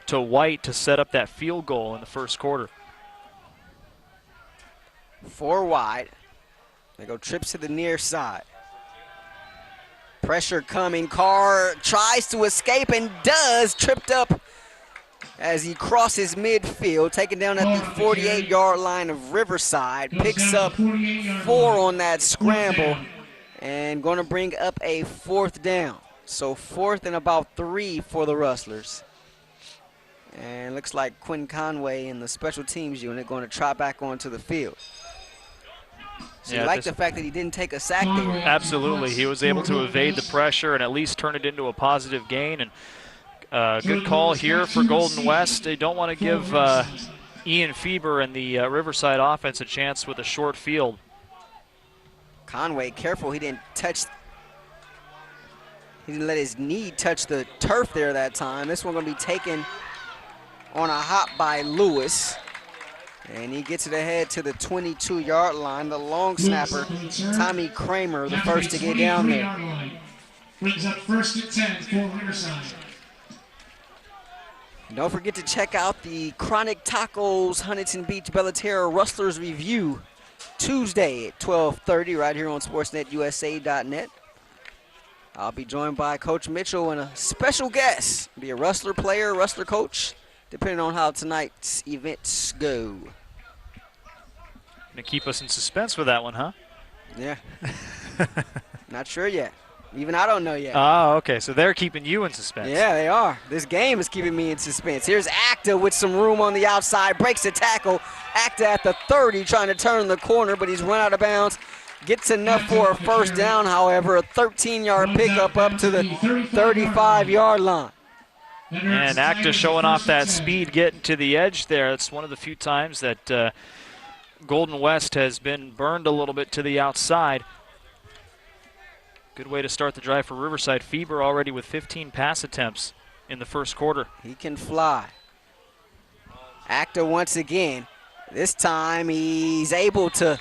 White to set up that field goal in the first quarter. 4 wide. They go trips to the near side. Pressure coming. Carr tries to escape and does. Tripped up as he crosses midfield, taken down at the 48-yard line of Riverside. Picks up 4 on that scramble and going to bring up a 4th down. So 4th and about 3 for the Rustlers. And looks like Quinn Conway in the special teams unit going to trot back onto the field. So you like the fact that he didn't take a sack there. Absolutely. He was able to evade the pressure and at least turn it into a positive gain. And good call here for Golden West. They don't want to give Ian Feber and the Riverside offense a chance with a short field. Conway, careful. He didn't let his knee touch the turf there that time. This one going to be taken on a hop by Lewis. And he gets it ahead to the 22-yard line. The long snapper, Tommy Kramer, the first to get down there. Brings up 1st and 10 for Riverside. Don't forget to check out the Chronic Tacos Huntington Beach Bellaterra Rustlers Review Tuesday at 12:30 right here on SportsNetUSA.net. I'll be joined by Coach Mitchell and a special guest. Be a Rustler player, Rustler coach, depending on how tonight's events go. Gonna keep us in suspense with that one, huh? Yeah. Not sure yet. Even I don't know yet. Oh, okay. So they're keeping you in suspense. Yeah, they are. This game is keeping me in suspense. Here's Acta with some room on the outside. Breaks the tackle. Acta at the 30 trying to turn the corner, but he's run out of bounds. Gets enough for a first down, however. A 13-yard pickup up to the 35-yard line. And Acta showing off that speed getting to the edge there. It's one of the few times that Golden West has been burned a little bit to the outside. Good way to start the drive for Riverside. Feber already with 15 pass attempts in the first quarter. He can fly. Acta once again. This time he's able to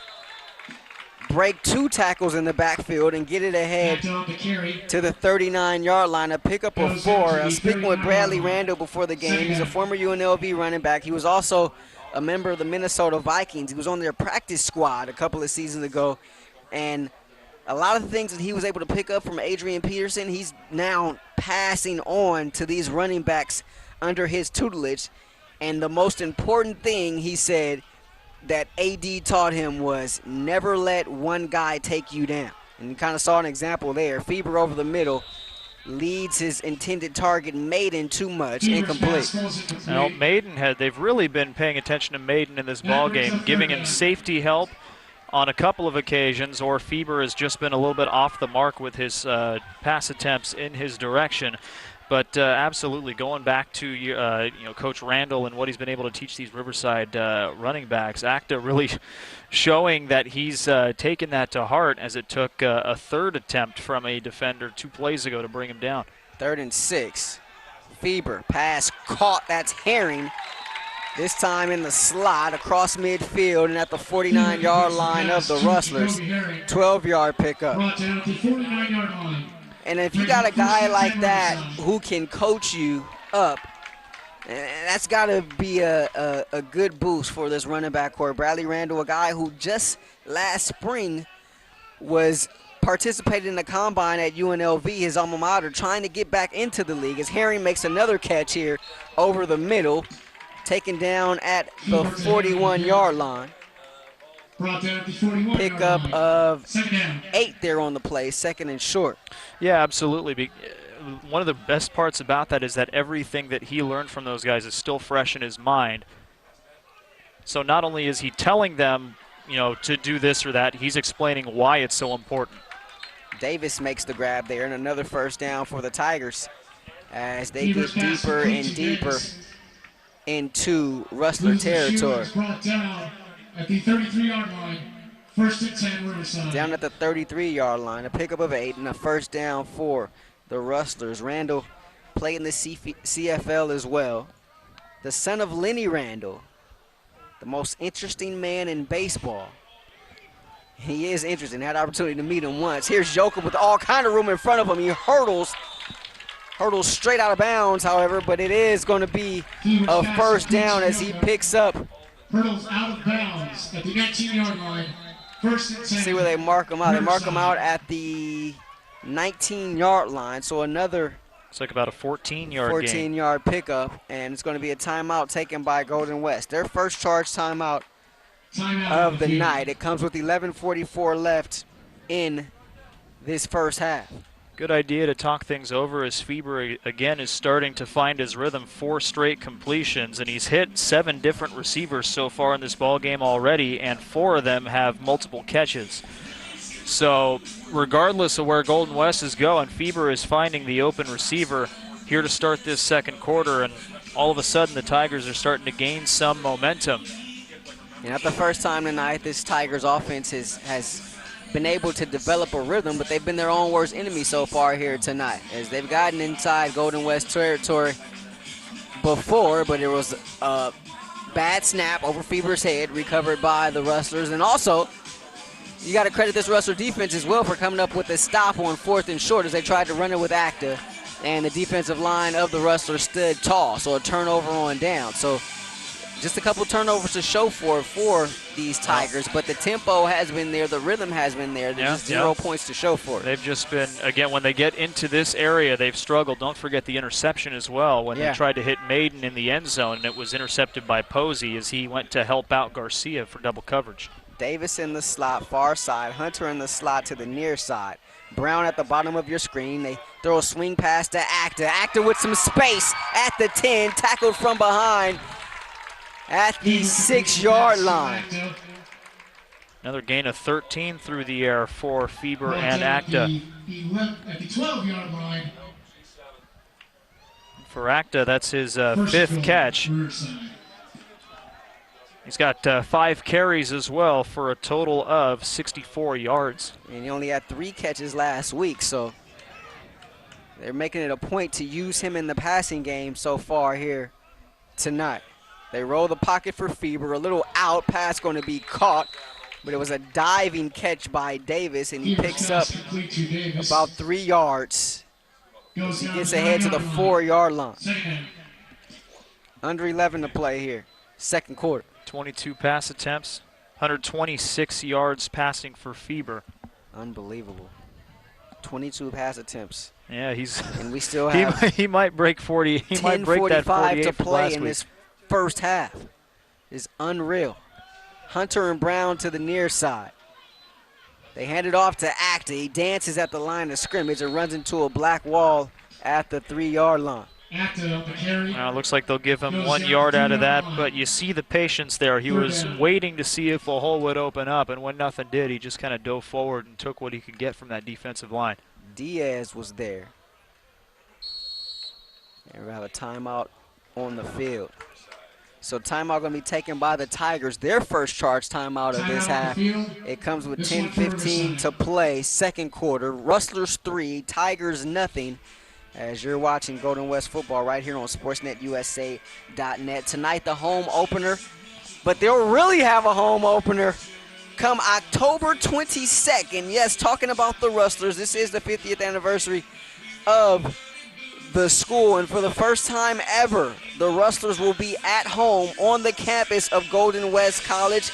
break 2 tackles in the backfield and get it ahead to the 39-yard line. A pickup of 4. I was speaking with Bradley Randall before the game. He's a former UNLV running back. He was also a member of the Minnesota Vikings. He was on their practice squad a couple of seasons ago, and a lot of the things that he was able to pick up from Adrian Peterson, he's now passing on to these running backs under his tutelage. And the most important thing he said that AD taught him was never let one guy take you down. And you kind of saw an example there. Feber over the middle leads his intended target, Maiden, too much, incomplete. Now, they've really been paying attention to Maiden in this ball game, giving him safety help on a couple of occasions, or Feber has just been a little bit off the mark with his pass attempts in his direction. But absolutely, going back to Coach Randall and what he's been able to teach these Riverside running backs, Acta really showing that he's taken that to heart, as it took a third attempt from a defender 2 plays ago to bring him down. 3rd and 6. Feber, pass caught. That's Herring. This time in the slot across midfield and at the 49-yard line of the Rustlers. 12-yard pickup. Brought down at the 49-yard line. And if you got a guy like that who can coach you up, that's got to be a good boost for this running back core. Bradley Randall, a guy who just last spring was participated in the combine at UNLV, his alma mater, trying to get back into the league, as Herring makes another catch here over the middle, taken down at the 41-yard line. Brought down at the 41-yard Pickup line. of Second down. 8 there on the play, 2nd and short. Yeah, absolutely. One of the best parts about that is that everything that he learned from those guys is still fresh in his mind. So not only is he telling them, to do this or that, he's explaining why it's so important. Davis makes the grab there, and another first down for the Tigers as they get deeper and deeper into Rustler territory. Brought down at the 33-yard line. 1st and 10, Riverside. Down at the 33-yard line, a pickup of 8 and a first down for the Rustlers. Randall played in the CFL as well. The son of Lenny Randall, the most interesting man in baseball. He is interesting. Had the opportunity to meet him once. Here's Joker with all kind of room in front of him. He hurdles straight out of bounds, however, but it is going to be a first down as he picks up. Hurdles out of bounds at the 19-yard line. 1st and 10. See where they mark him out. They mark him out at the 19-yard line, so another It's like about a 14-yard gain. 14-yard pickup, and it's going to be a timeout taken by Golden West. Their first charge timeout of the night. It comes with 11:44 left in this first half. Good idea to talk things over, as Feber again is starting to find his rhythm. 4 straight completions, and he's hit 7 different receivers so far in this ball game already, and 4 of them have multiple catches. So regardless of where Golden West is going, Feber is finding the open receiver here to start this second quarter, and all of a sudden the Tigers are starting to gain some momentum. Not the first time tonight this Tigers offense has been able to develop a rhythm, but they've been their own worst enemy so far here tonight, as they've gotten inside Golden West territory before, but it was a bad snap over Feber's head, recovered by the Rustlers. And also, you got to credit this Rustler defense as well for coming up with a stop on 4th and short as they tried to run it with Acta, and the defensive line of the Rustlers stood tall, so a turnover on down. So just a couple turnovers to show for these Tigers, but the tempo has been there, the rhythm has been there. There's just 0 points to show for it. They've just been, again, when they get into this area, they've struggled. Don't forget the interception as well when they tried to hit Maiden in the end zone, and it was intercepted by Posey as he went to help out Garcia for double coverage. Davis in the slot, far side. Hunter in the slot to the near side. Brown at the bottom of your screen. They throw a swing pass to Acta. Acta with some space at the 10, tackled from behind at the 6-yard line. Another gain of 13 through the air for Feber and Acta. At the 12-yard line. For Acta, that's his 5th catch. He's got 5 carries as well for a total of 64 yards. And he only had 3 catches last week, so they're making it a point to use him in the passing game so far here tonight. They roll the pocket for Feber. A little out pass going to be caught, but it was a diving catch by Davis, and he picks up about 3 yards. He gets ahead to the 4-yard line. Under 11 to play here. second quarter. 22 pass attempts, 126 yards passing for Feber. Unbelievable. 22 pass attempts. Yeah, and we still have he might break 40. He might break that 48 to from play last in week. this first half. Is unreal. Hunter and Brown to the near side. They hand it off to Acta. He dances at the line of scrimmage and runs into a black wall at the 3-yard line. Acta up the carry. It looks like they'll give him 1 yard out of that, but you see the patience there. He was waiting to see if a hole would open up, and when nothing did, he just kind of dove forward and took what he could get from that defensive line. Diaz was there. And we're going to have a timeout on the field. So timeout going to be taken by the Tigers. Their first charge timeout of this half. It comes with 10:15 to play, second quarter. Rustlers 3, Tigers nothing. As you're watching Golden West football right here on SportsNetUSA.net. Tonight the home opener, but they'll really have a home opener come October 22nd. Yes, talking about the Rustlers. This is the 50th anniversary of the school, and for the first time ever, the Rustlers will be at home on the campus of Golden West College.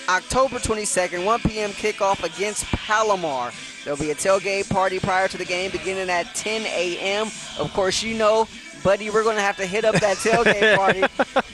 October 22nd, 1 p.m. kickoff against Palomar. There'll be a tailgate party prior to the game beginning at 10 a.m. Of course, you know, buddy, we're going to have to hit up that tailgate party,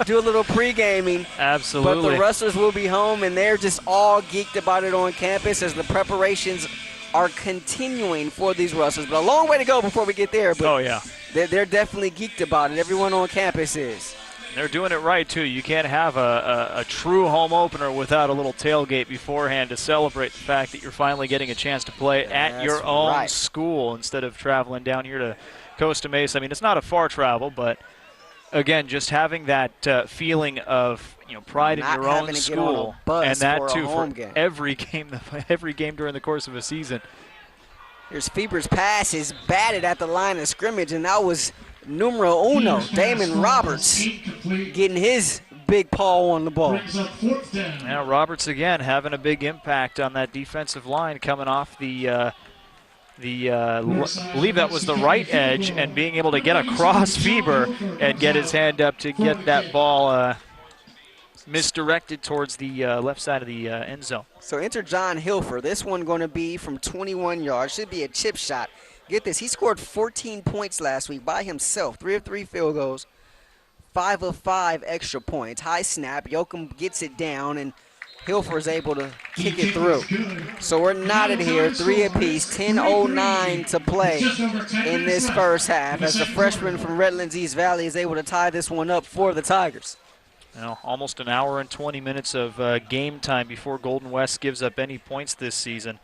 do a little pre-gaming. Absolutely. But the Rustlers will be home, and they're just all geeked about it on campus as the preparations are continuing for these Rustlers. But a long way to go before we get there. But oh, yeah. They're definitely geeked about it. Everyone on campus is. They're doing it right, too. You can't have a true home opener without a little tailgate beforehand to celebrate the fact that you're finally getting a chance to play at your own school instead of traveling down here to Costa Mesa. I mean, it's not a far travel, but, again, just having that feeling of pride in your own school, and that, too, for every game during the course of a season. Here's Feber's pass is batted at the line of scrimmage, and that was numero uno, Damon Roberts, getting his big paw on the ball. Now Roberts again having a big impact on that defensive line, coming off I believe that was the right edge, and being able to get across Feber and get his hand up to get that ball misdirected towards the left side of the end zone. So enter John Hilfer. This one going to be from 21 yards. Should be a chip shot. Get this, he scored 14 points last week by himself. 3 of 3 field goals, 5 of 5 extra points. High snap, Yoakum gets it down, and Hilfer is able to kick it through. So we're knotted here, 3 apiece, 10:09 to play in this first half as the freshman from Redlands East Valley is able to tie this one up for the Tigers. Almost an hour and 20 minutes of game time before Golden West gives up any points this season.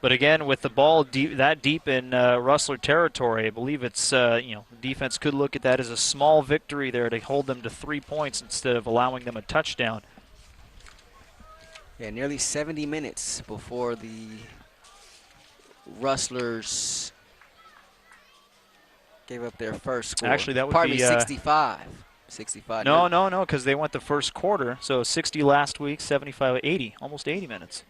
But again, with the ball that deep in Rustler territory, I believe it's, defense could look at that as a small victory there to hold them to 3 points instead of allowing them a touchdown. Yeah, nearly 70 minutes before the Rustlers gave up their first score. Actually, that would be 65. 65. No, because they went the first quarter. So 60 last week, 75, 80, almost 80 minutes.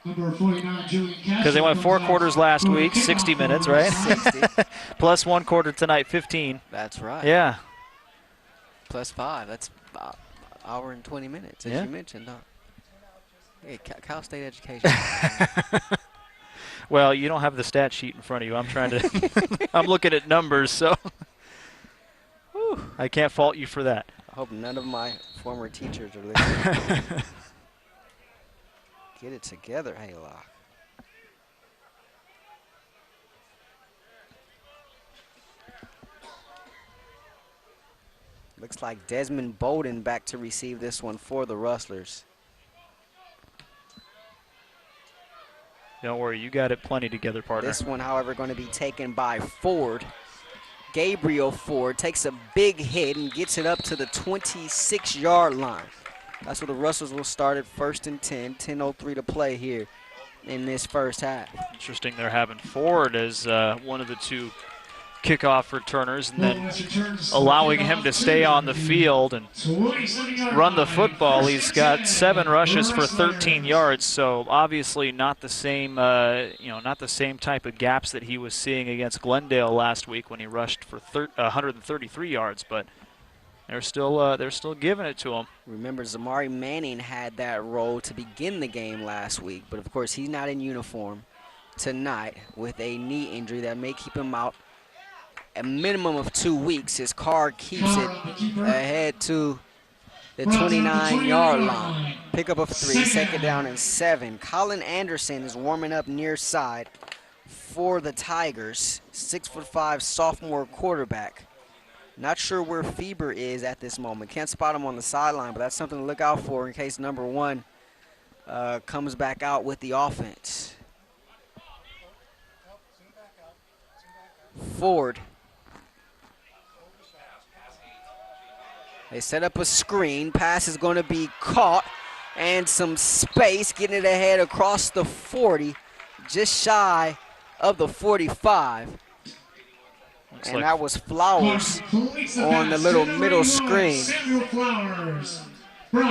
Because they went 4 quarters last week, 60 minutes, right? 60. Plus 1 quarter tonight, 15. That's right. Yeah. Plus 5. That's about an hour and 20 minutes, as you mentioned. Hey, Cal State education. Well, you don't have the stat sheet in front of you. I'm trying to. I'm looking at numbers, so I can't fault you for that. I hope none of my former teachers are listening. Get it together, Haylock. Looks like Desmond Bowden back to receive this one for the Rustlers. Don't worry, you got it plenty together, partner. This one, however, going to be taken by Ford. Gabriel Ford takes a big hit and gets it up to the 26-yard line. That's where the Rustlers will start at 1st and 10. 10:03 to play here in this first half. Interesting they're having Ford as one of the 2 kickoff returners, and then allowing him to stay on the field and run the football. He's got 7 rushes for 13 yards, so obviously not the same, not the same type of gaps that he was seeing against Glendale last week when he rushed for 133 yards. But They're still giving it to him. Remember, Zamari Manning had that role to begin the game last week, but of course he's not in uniform tonight with a knee injury that may keep him out a minimum of 2 weeks. His card keeps it ahead to the 29-yard line. Pickup of 3, second down and 7. Colin Anderson is warming up near side for the Tigers. 6'5" sophomore quarterback. Not sure where Feber is at this moment. Can't spot him on the sideline, but that's something to look out for in case number 1 comes back out with the offense. Ford. They set up a screen. Pass is going to be caught. And some space, getting it ahead across the 40, just shy of the 45. And that was Flowers on the little middle screen.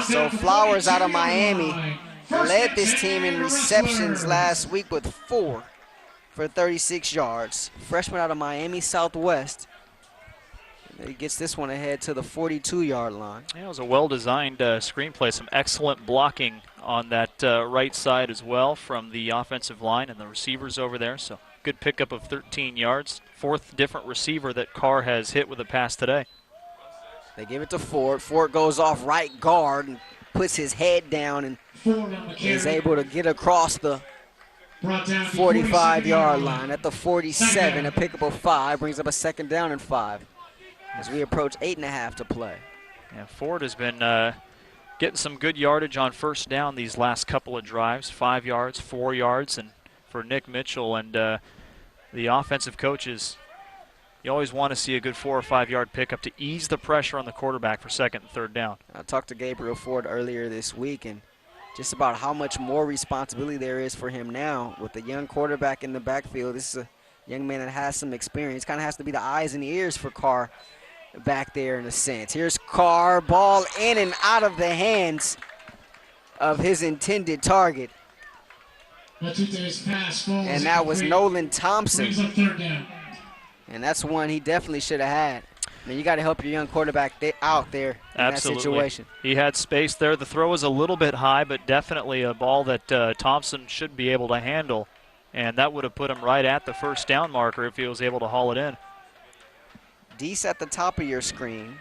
So Flowers out of Miami led this team in receptions last week with 4 for 36 yards. Freshman out of Miami Southwest. He gets this one ahead to the 42-yard line. Yeah, it was a well-designed screenplay. Some excellent blocking on that right side as well from the offensive line and the receivers over there. So good pickup of 13 yards. 4th different receiver that Carr has hit with a pass today. They give it to Ford. Ford goes off right guard and puts his head down and is able to get across the 45-yard line at the 47. A pickup of 5 brings up a second down and 5 as we approach 8.5 to play. Yeah, Ford has been getting some good yardage on first down these last couple of drives. 5 yards, 4 yards, and for Nick Mitchell and the offensive coaches, you always want to see a good 4 or 5 yard pickup to ease the pressure on the quarterback for second and third down. I talked to Gabriel Ford earlier this week and just about how much more responsibility there is for him now with the young quarterback in the backfield. This is a young man that has some experience. Kind of has to be the eyes and ears for Carr back there in a sense. Here's Carr, ball in and out of the hands of his intended target. And that was Nolan Thompson. And that's one he definitely should have had. I mean, you got to help your young quarterback out there in Absolutely. that situation. He had space there. The throw was a little bit high, but definitely a ball that Thompson should be able to handle. And that would have put him right at the first down marker if he was able to haul it in. Deese at the top of your screen.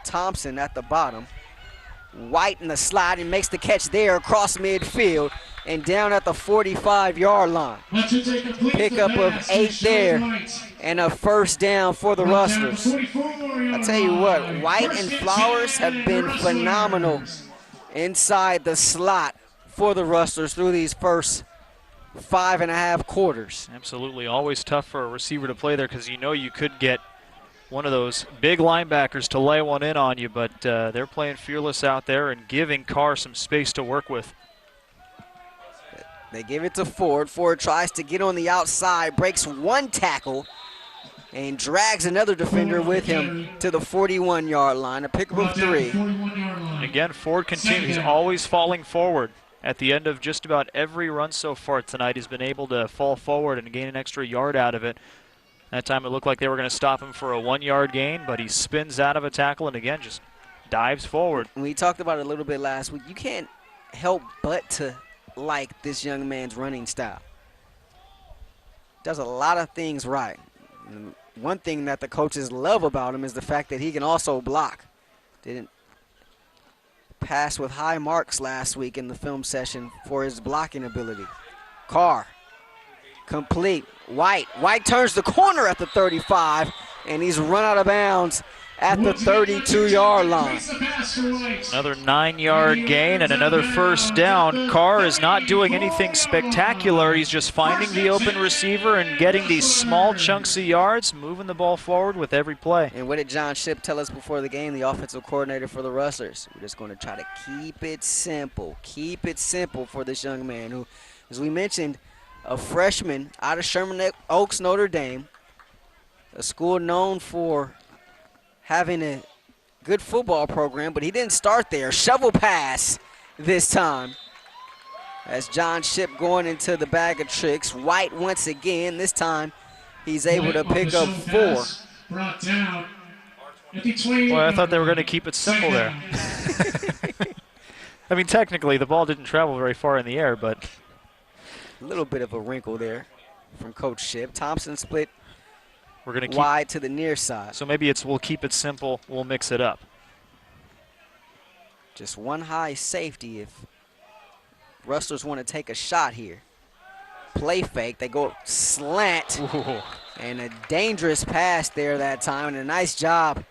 Thompson at the bottom. White in the slide and makes the catch there across midfield and down at the 45-yard line. Pickup of 8 there and a first down for the Rustlers. I tell you what, White and Flowers have been phenomenal inside the slot for the Rustlers through these first 5.5 quarters. Absolutely. Always tough for a receiver to play there because you know you could get one of those big linebackers to lay one in on you, but they're playing fearless out there and giving Carr some space to work with. They give it to Ford. Ford tries to get on the outside, breaks one tackle, and drags another defender with him to the 41-yard line. A pickup of 3. Again, Ford continues. He's always falling forward. At the end of just about every run so far tonight, he's been able to fall forward and gain an extra yard out of it. That time it looked like they were going to stop him for a 1-yard gain, but he spins out of a tackle and again just dives forward. We talked about it a little bit last week. You can't help but to like this young man's running style. Does a lot of things right. And one thing that the coaches love about him is the fact that he can also block. Didn't pass with high marks last week in the film session for his blocking ability. Carr, complete. White turns the corner at the 35, and he's run out of bounds at the 32-yard line. Another 9-yard gain and another first down. Carr is not doing anything spectacular. He's just finding the open receiver and getting these small chunks of yards, moving the ball forward with every play. And what did John Shipp tell us before the game, the offensive coordinator for the Rustlers? We're just going to try to keep it simple for this young man who, as we mentioned, a freshman out of Sherman Oaks, Notre Dame, a school known for having a good football program, but he didn't start there. Shovel pass this time. As John Ship going into the bag of tricks. White once again. This time he's able to pick up 4. Brought down at the 20. Well, I thought they were going to keep it simple there. I mean, technically, the ball didn't travel very far in the air, but a little bit of a wrinkle there from Coach Ship. Thompson split we're going to wide to the near side. So maybe it's we'll keep it simple, we'll mix it up. Just one high safety if Rustlers want to take a shot here. Play fake, they go slant. Ooh. And a dangerous pass there that time, and a nice job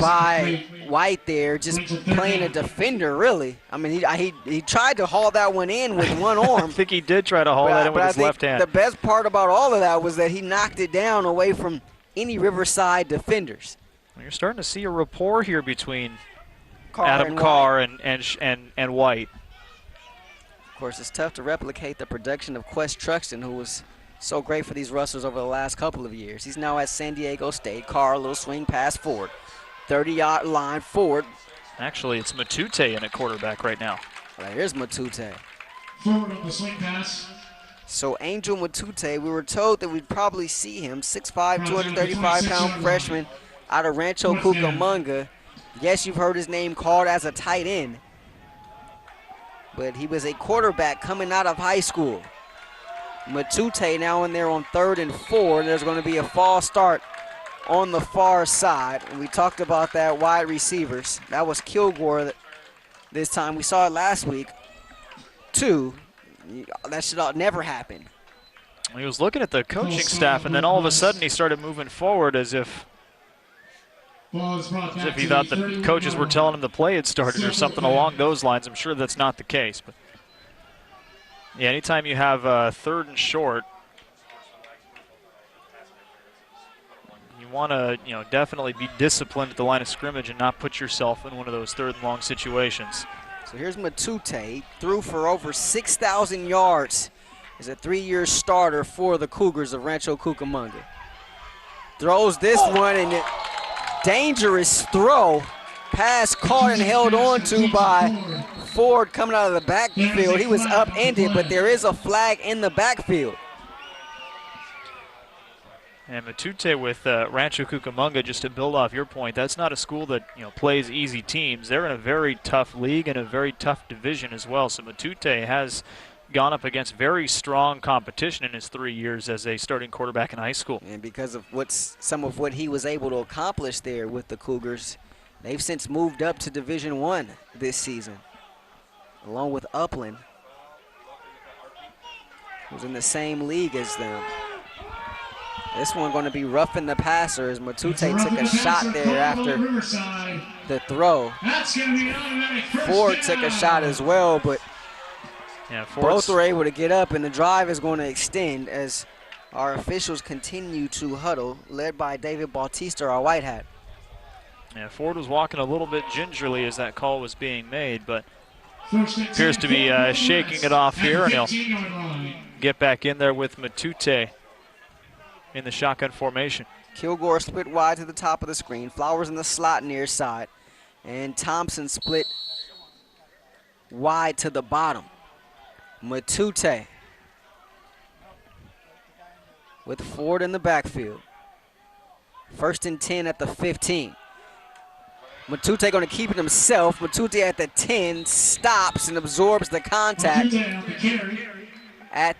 by White there, just playing a defender, really. I mean, he tried to haul that one in with one arm. I think he did try to haul that in with his left hand. The best part about all of that was that he knocked it down away from any Riverside defenders. Well, you're starting to see a rapport here between Adam Carr and White. Of course, it's tough to replicate the production of Quest Truxton, who was so great for these Rustlers over the last couple of years. He's now at San Diego State. Carr, a little swing pass forward. 30-yard line forward. Actually, it's Matute in at quarterback right now. Well, here's Matute. Forward of the swing pass. So Angel Matute, we were told that we'd probably see him, 6'5", 235-pound freshman out of Rancho Cucamonga. Yes, you've heard his name called as a tight end, but he was a quarterback coming out of high school. Matute now in there on 3rd and 4. There's going to be a false start on the far side. And we talked about that wide receivers. That was Kilgore this time. We saw it last week, too. That should never happen. He was looking at the coaching staff, and then all of a sudden he started moving forward as if he thought the coaches were telling him the play had started or something along those lines. I'm sure that's not the case. But yeah, anytime you have 3rd and short, you want to definitely be disciplined at the line of scrimmage and not put yourself in one of those 3rd and long situations. So here's Matute, threw for over 6,000 yards as a 3-year starter for the Cougars of Rancho Cucamonga. Throws this one, and dangerous throw. Pass caught and held on to by Ford coming out of the backfield. He was upended, but there is a flag in the backfield. And Matute with Rancho Cucamonga, just to build off your point, that's not a school that plays easy teams. They're in a very tough league and a very tough division as well. So Matute has gone up against very strong competition in his 3 years as a starting quarterback in high school. And because of some of what he was able to accomplish there with the Cougars, they've since moved up to Division I this season, along with Upland, who's in the same league as them. This one going to be roughing the passer as Matute took a shot there after the throw. Ford took a shot as well, but yeah, both were able to get up, and the drive is going to extend as our officials continue to huddle, led by David Bautista, our white hat. Yeah, Ford was walking a little bit gingerly as that call was being made, but appears to be shaking it off here, and he'll get back in there with Matute in the shotgun formation. Kilgore split wide to the top of the screen. Flowers in the slot near side. And Thompson split wide to the bottom. Matute with Ford in the backfield. 1st and 10 at the 15. Matute going to keep it himself. Matute at the 10 stops and absorbs the contact.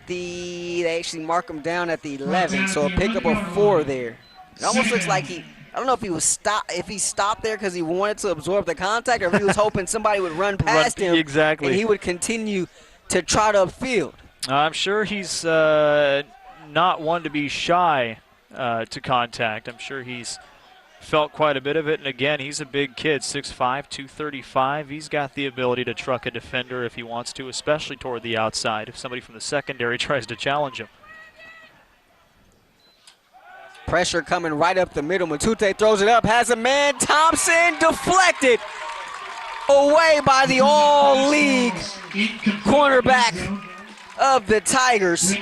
They actually mark him down at the 11, so a pickup of 4 there. It almost looks like I don't know if he stopped there because he wanted to absorb the contact, or if he was hoping somebody would run past him. Exactly. And he would continue to trot upfield. I'm sure he's not one to be shy to contact. I'm sure he's felt quite a bit of it. And again, he's a big kid, 6'5", 235. He's got the ability to truck a defender if he wants to, especially toward the outside if somebody from the secondary tries to challenge him. Pressure coming right up the middle. Matute throws it up, has a man. Thompson deflected away by the all-league cornerback of the Tigers,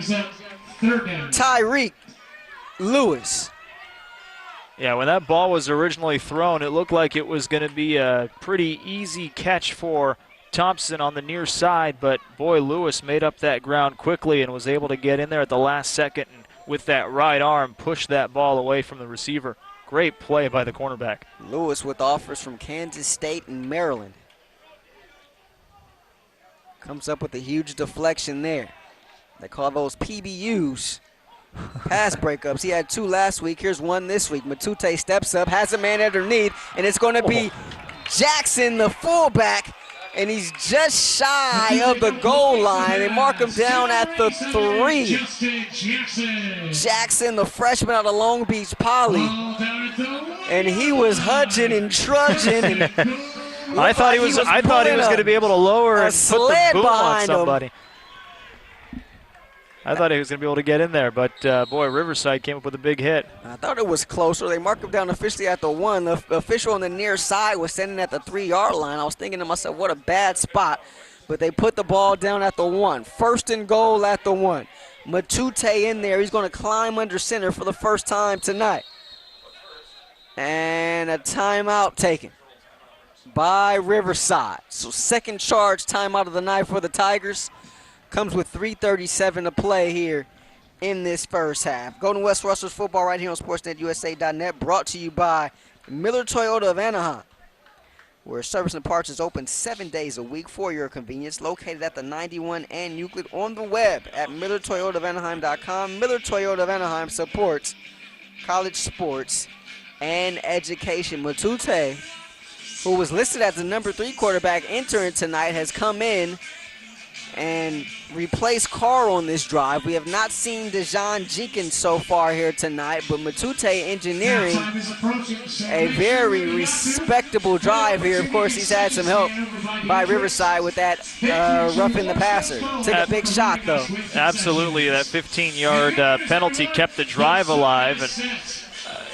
Tyreek Lewis. Yeah, when that ball was originally thrown, it looked like it was going to be a pretty easy catch for Thompson on the near side, but boy, Lewis made up that ground quickly and was able to get in there at the last second and with that right arm push that ball away from the receiver. Great play by the cornerback. Lewis with offers from Kansas State and Maryland. Comes up with a huge deflection there. They call those PBUs, pass breakups. He had 2 last week. Here's 1 this week. Matute steps up, has a man underneath, and it's going to be Jackson, the fullback, and he's just shy of the goal line. They mark him down at the 3. Jackson, the freshman out of Long Beach Poly, and he was hudging and trudging. And I thought he was going to be able to lower and put the boom on somebody. I thought he was going to be able to get in there, but boy, Riverside came up with a big hit. I thought it was closer. They marked him down officially at the 1. The official on the near side was standing at the 3-yard line. I was thinking to myself, what a bad spot. But they put the ball down at the 1. First and goal at the 1. Matute in there. He's going to climb under center for the first time tonight. And a timeout taken by Riverside. So second charge timeout of the night for the Tigers. Comes with 3:37 to play here in this first half. Golden West Rustlers football right here on SportsNetUSA.net, brought to you by Miller Toyota of Anaheim, where service and parts is open 7 days a week for your convenience. Located at the 91 and Euclid, on the web at MillerToyotaofAnaheim.com. Miller Toyota of Anaheim supports college sports and education. Matute, who was listed as the number 3 quarterback entering tonight, has come in and replace Carr on this drive. We have not seen Dejon Jenkins so far here tonight, but Matute engineering a very respectable drive here. Of course, he's had some help by Riverside with that roughing the passer. Took a big shot, though. Absolutely. That 15-yard penalty kept the drive alive.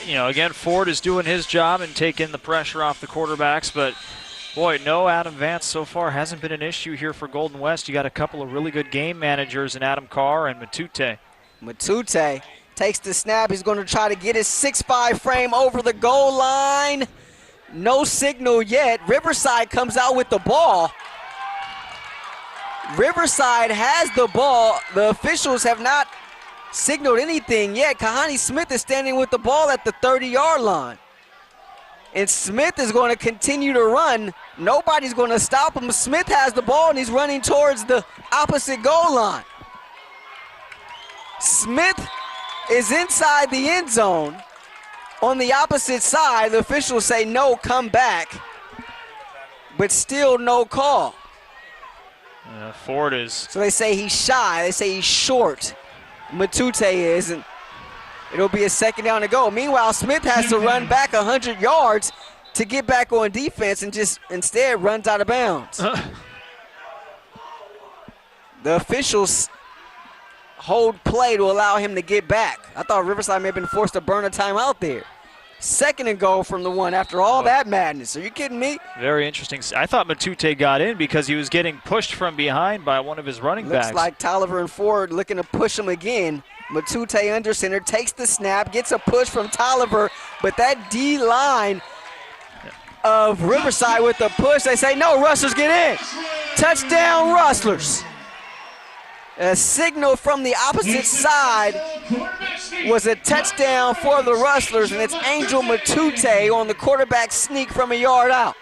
And, again, Ford is doing his job and taking the pressure off the quarterbacks, but boy, no Adam Vance so far hasn't been an issue here for Golden West. You got a couple of really good game managers in Adam Carr and Matute. Matute takes the snap. He's going to try to get his 6'5" frame over the goal line. No signal yet. Riverside comes out with the ball. Riverside has the ball. The officials have not signaled anything yet. Kahani Smith is standing with the ball at the 30-yard line. And Smith is going to continue to run. Nobody's going to stop him. Smith has the ball, and he's running towards the opposite goal line. Smith is inside the end zone. On the opposite side, the officials say no, come back. But still no call. Ford is. So they say he's shy. They say he's short. Matute is. And it'll be a second down to go. Meanwhile, Smith has to run back 100 yards to get back on defense and just instead runs out of bounds. The officials hold play to allow him to get back. I thought Riverside may have been forced to burn a timeout there. Second and goal from the 1 after all that madness. Are you kidding me? Very interesting. I thought Matute got in because he was getting pushed from behind by one of his running backs. Looks like Tolliver and Ford looking to push him again. Matute under center, takes the snap, gets a push from Tolliver, but that D-line of Riverside with the push, they say, no, Rustlers get in. Touchdown, Rustlers. A signal from the opposite side was a touchdown for the Rustlers, and it's Angel Matute on the quarterback sneak from a yard out.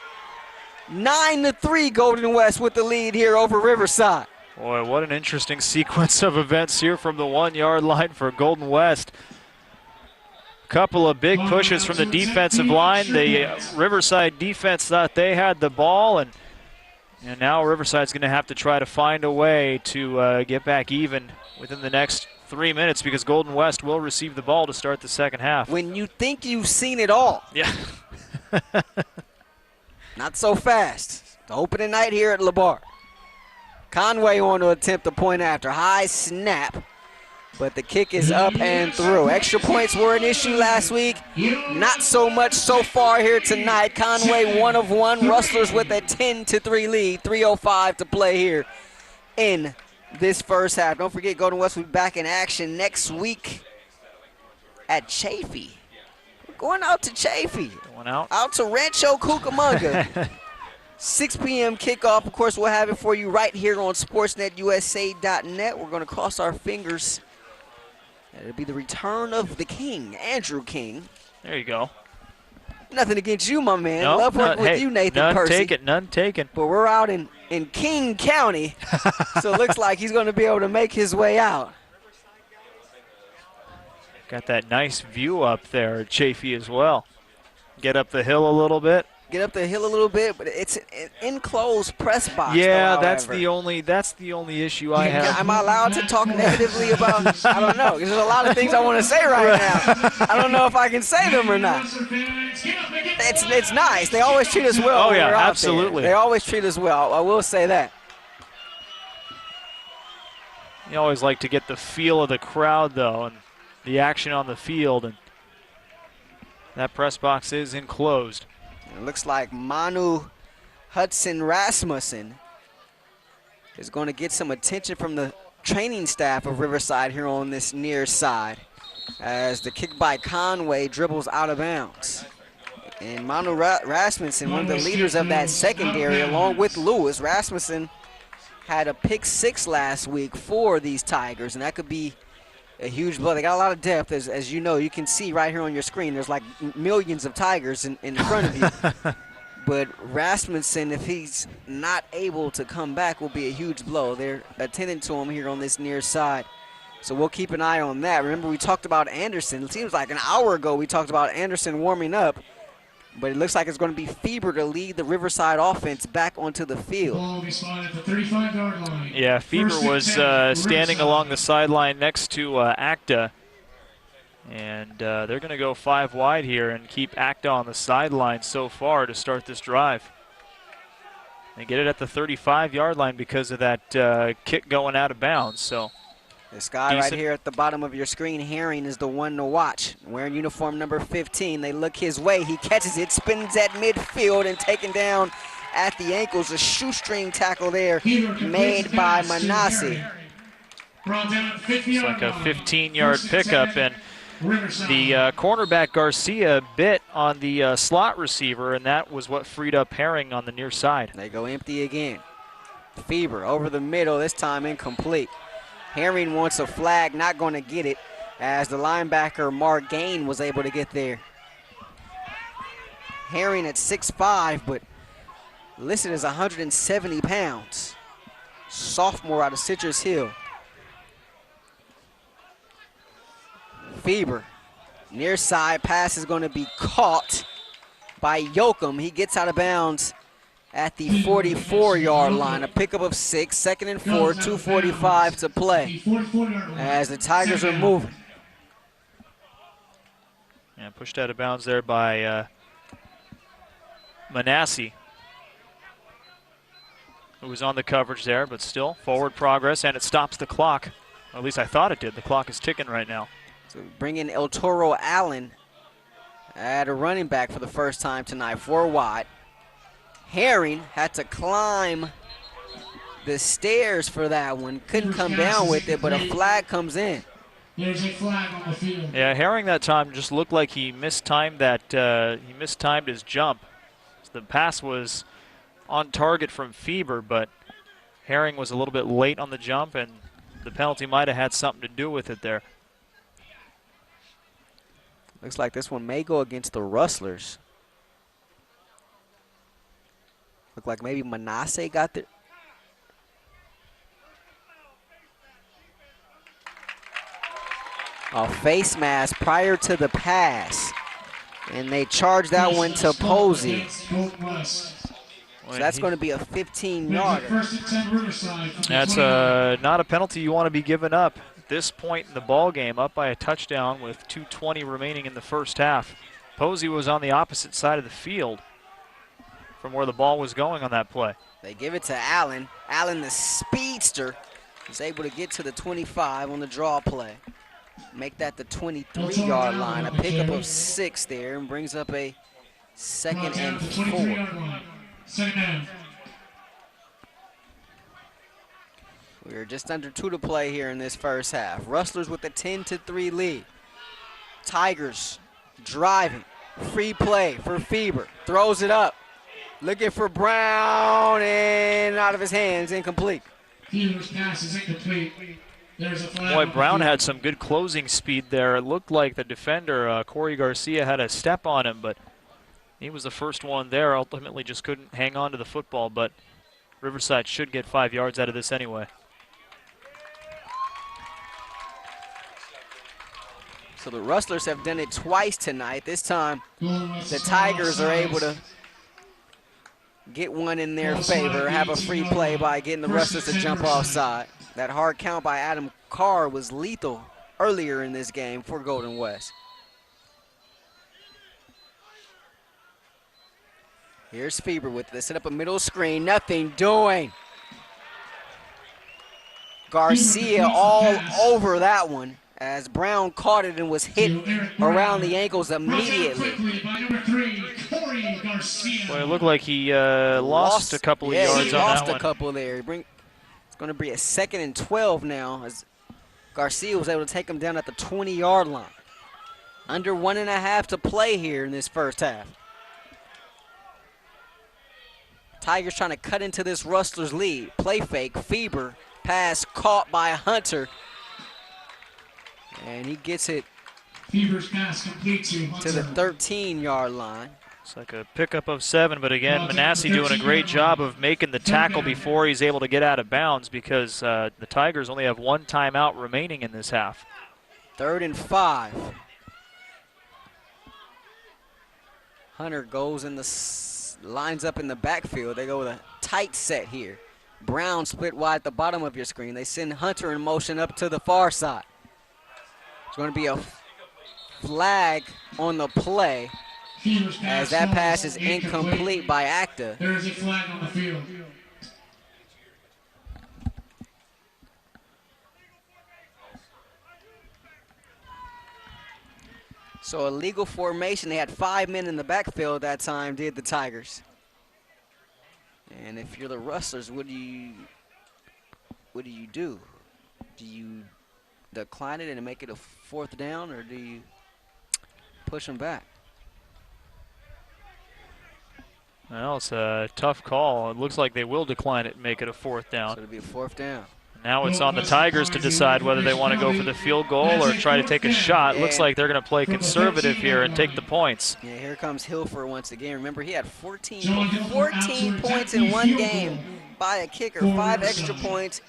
9-3 Golden West with the lead here over Riverside. Boy, what an interesting sequence of events here from the 1-yard line for Golden West. Couple of big pushes from the defensive line. The Riverside defense thought they had the ball, and now Riverside's going to have to try to find a way to get back even within the next 3 minutes because Golden West will receive the ball to start the second half. When you think you've seen it all. Yeah. Not so fast. The opening night here at LeBard. Conway on to attempt the point after. High snap, but the kick is up and through. Extra points were an issue last week. Not so much so far here tonight. Conway 1 of 1. Rustlers with a 10-3 lead. 3:05 to play here in this first half. Don't forget, Golden West will be back in action next week at Chaffee. We're going out to Chaffee. Going out to Rancho Cucamonga. 6 p.m. kickoff. Of course, we'll have it for you right here on sportsnetusa.net. We're going to cross our fingers. It'll be the return of the King, Andrew King. There you go. Nothing against you, my man. No, Love working with hey, you, Nathan none Percy. taken, none taken. But we're out in King County, so it looks like he's going to be able to make his way out. Got that nice view up there, Chafee, as well. Get up the hill a little bit. Get up the hill a little bit, but it's an enclosed press box. Yeah, though, that's the only issue I have. Am I allowed to talk negatively about? I don't know. 'Cause there's a lot of things I want to say right now. I don't know if I can say them or not. It's nice. They always treat us well. Oh when yeah, we're out absolutely. there. They always treat us well. I will say that. You always like to get the feel of the crowd, though, and the action on the field. And that press box is enclosed. It looks like Manu Hudson Rasmussen is going to get some attention from the training staff of Riverside here on this near side as the kick by Conway dribbles out of bounds. And Manu Rasmussen, one of the leaders of that secondary, along with Lewis. Rasmussen had a pick 6 last week for these Tigers, and that could be a huge blow. They got a lot of depth, as you know. You can see right here on your screen, there's like millions of Tigers in front of you. But Rasmussen, if he's not able to come back, will be a huge blow. They're attending to him here on this near side. So we'll keep an eye on that. Remember, we talked about Anderson. It seems like an hour ago we talked about Anderson warming up. But it looks like it's going to be Feber to lead the Riverside offense back onto the field. Ball will be spotted at the 35-yard line. Yeah, Feber was standing along the sideline next to Acta. And they're going to go 5 wide here and keep Acta on the sideline so far to start this drive. They get it at the 35-yard line because of that kick going out of bounds. So this guy right here at the bottom of your screen, Herring, is the one to watch. Wearing uniform number 15. They look his way. He catches it, spins at midfield, and taken down at the ankles. A shoestring tackle there made by Manassi. It's like a 15-yard pickup, and the cornerback Garcia bit on the slot receiver, and that was what freed up Herring on the near side. They go empty again. Feber over the middle, this time incomplete. Herring wants a flag, not going to get it, as the linebacker Mark Gain was able to get there. Herring at 6'5", but listed as 170 pounds. Sophomore out of Citrus Hill. Feber, near side pass is going to be caught by Yoakum. He gets out of bounds at the 44-yard line. A pickup of 6, 2nd and 4, 2:45 to play as the Tigers are moving. And pushed out of bounds there by Manassi, who was on the coverage there, but still forward progress, and it stops the clock. Or at least I thought it did. The clock is ticking right now. So bring in El Toro Allen at a running back for the first time tonight, 4 wide. Herring had to climb the stairs for that one. Couldn't come down with it, but a flag comes in. There's a flag on the field. Yeah, Herring that time just looked like he mistimed his jump. The pass was on target from Feber, but Herring was a little bit late on the jump, and the penalty might have had something to do with it there. Looks like this one may go against the Rustlers. Look like maybe Manasseh got there. A face mask prior to the pass. And they charge that one to Posey. So that's going to be a 15-yarder. That's not a penalty you want to be giving up at this point in the ball game, up by a touchdown with 2:20 remaining in the first half. Posey was on the opposite side of the field from where the ball was going on that play. They give it to Allen. Allen, the speedster, is able to get to the 25 on the draw play. Make that the 23-yard line. A pickup of 6 there and brings up a 2nd and 4. We're just under 2 to play here in this first half. Rustlers with a 10-3 lead. Tigers driving. Free play for Feber. Throws it up. Looking for Brown, and out of his hands, incomplete. Fever's pass is incomplete. There's a flag. Boy, Brown had some good closing speed there. It looked like the defender, Corey Garcia, had a step on him, but he was the first one there. Ultimately just couldn't hang on to the football, but Riverside should get 5 yards out of this anyway. So the Rustlers have done it twice tonight. This time, the Tigers are able to get one in their favor, have a free play by getting the Rustlers to jump offside. That hard count by Adam Carr was lethal earlier in this game for Golden West. Here's Feber with it. Set up a middle screen, nothing doing. Garcia all over that one as Brown caught it and was hit around the ankles immediately. Boy, it looked like he lost a couple of yards on that one. Yeah, he lost a couple there. It's going to be a 2nd and 12 now as Garcia was able to take him down at the 20-yard line. Under 1.5 to play here in this first half. Tigers trying to cut into this Rustlers lead. Play fake, Feber, pass caught by Hunter. And he gets it Fever's pass complete to the 13-yard line. It's like a pickup of 7, but again, Manassi doing a great job of making the tackle before he's able to get out of bounds because the Tigers only have 1 timeout remaining in this half. 3rd and 5. Hunter goes in lines up in the backfield. They go with a tight set here. Brown split wide at the bottom of your screen. They send Hunter in motion up to the far side. It's going to be a flag on the play as that pass is incomplete by Acta. There is a flag on the field. So illegal formation. They had 5 men in the backfield that time, did the Tigers. And if you're the Rustlers, what do you do? Do you decline it and make it a 4th down, or do you push them back? Well, it's a tough call. It looks like they will decline it and make it a 4th down. So it'll be a 4th down. Now it's on the Tigers to decide whether they want to go for the field goal or try to take a shot. Looks like they're going to play conservative here and take the points. Yeah, here comes Hilfer once again. Remember, he had 14 points in one game by a kicker, 5 extra points,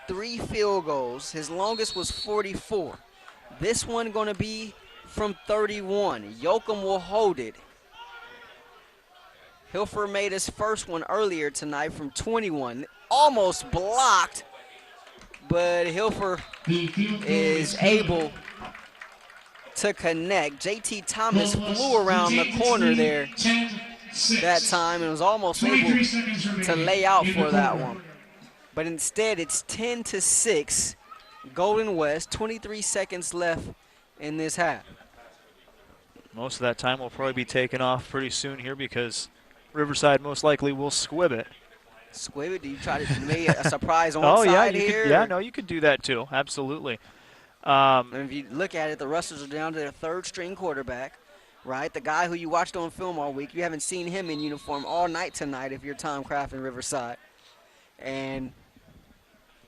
3 field goals. His longest was 44. This one going to be from 31. Yoakum will hold it. Hilfer made his first one earlier tonight from 21. Almost blocked, but Hilfer is able to connect. JT Thomas flew around the corner there that time and was almost able to lay out for that one. But instead, it's 10-6, Golden West, 23 seconds left in this half. Most of that time will probably be taken off pretty soon here because Riverside most likely will squib it. Squib it? Do you try to make a surprise onside here? Yeah, no, you could do that too. Absolutely. And if you look at it, the Rustlers are down to their 3rd-string quarterback, right? The guy who you watched on film all week. You haven't seen him in uniform all night tonight if you're Tom Kraft in Riverside. And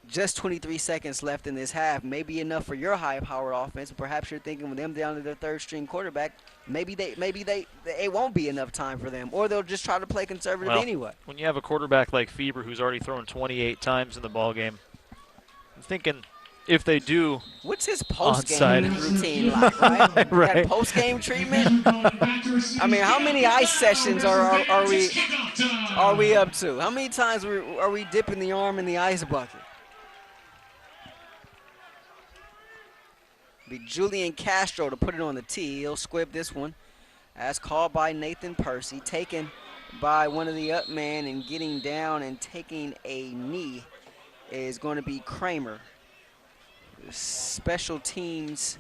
just 23 seconds left in this half, maybe enough for your high-powered offense. Perhaps you're thinking with them down to their 3rd-string quarterback, maybe it won't be enough time for them, or they'll just try to play conservative anyway. When you have a quarterback like Feber who's already thrown 28 times in the ballgame, I'm thinking if they do, what's his post-game routine like, right? Right. That post-game treatment. I mean, how many ice sessions are we up to? How many times are we dipping the arm in the ice bucket? Be Julian Castro to put it on the tee. He'll squib this one. As called by Nathan Percy, taken by one of the up men and getting down and taking a knee is going to be Kramer. Special teams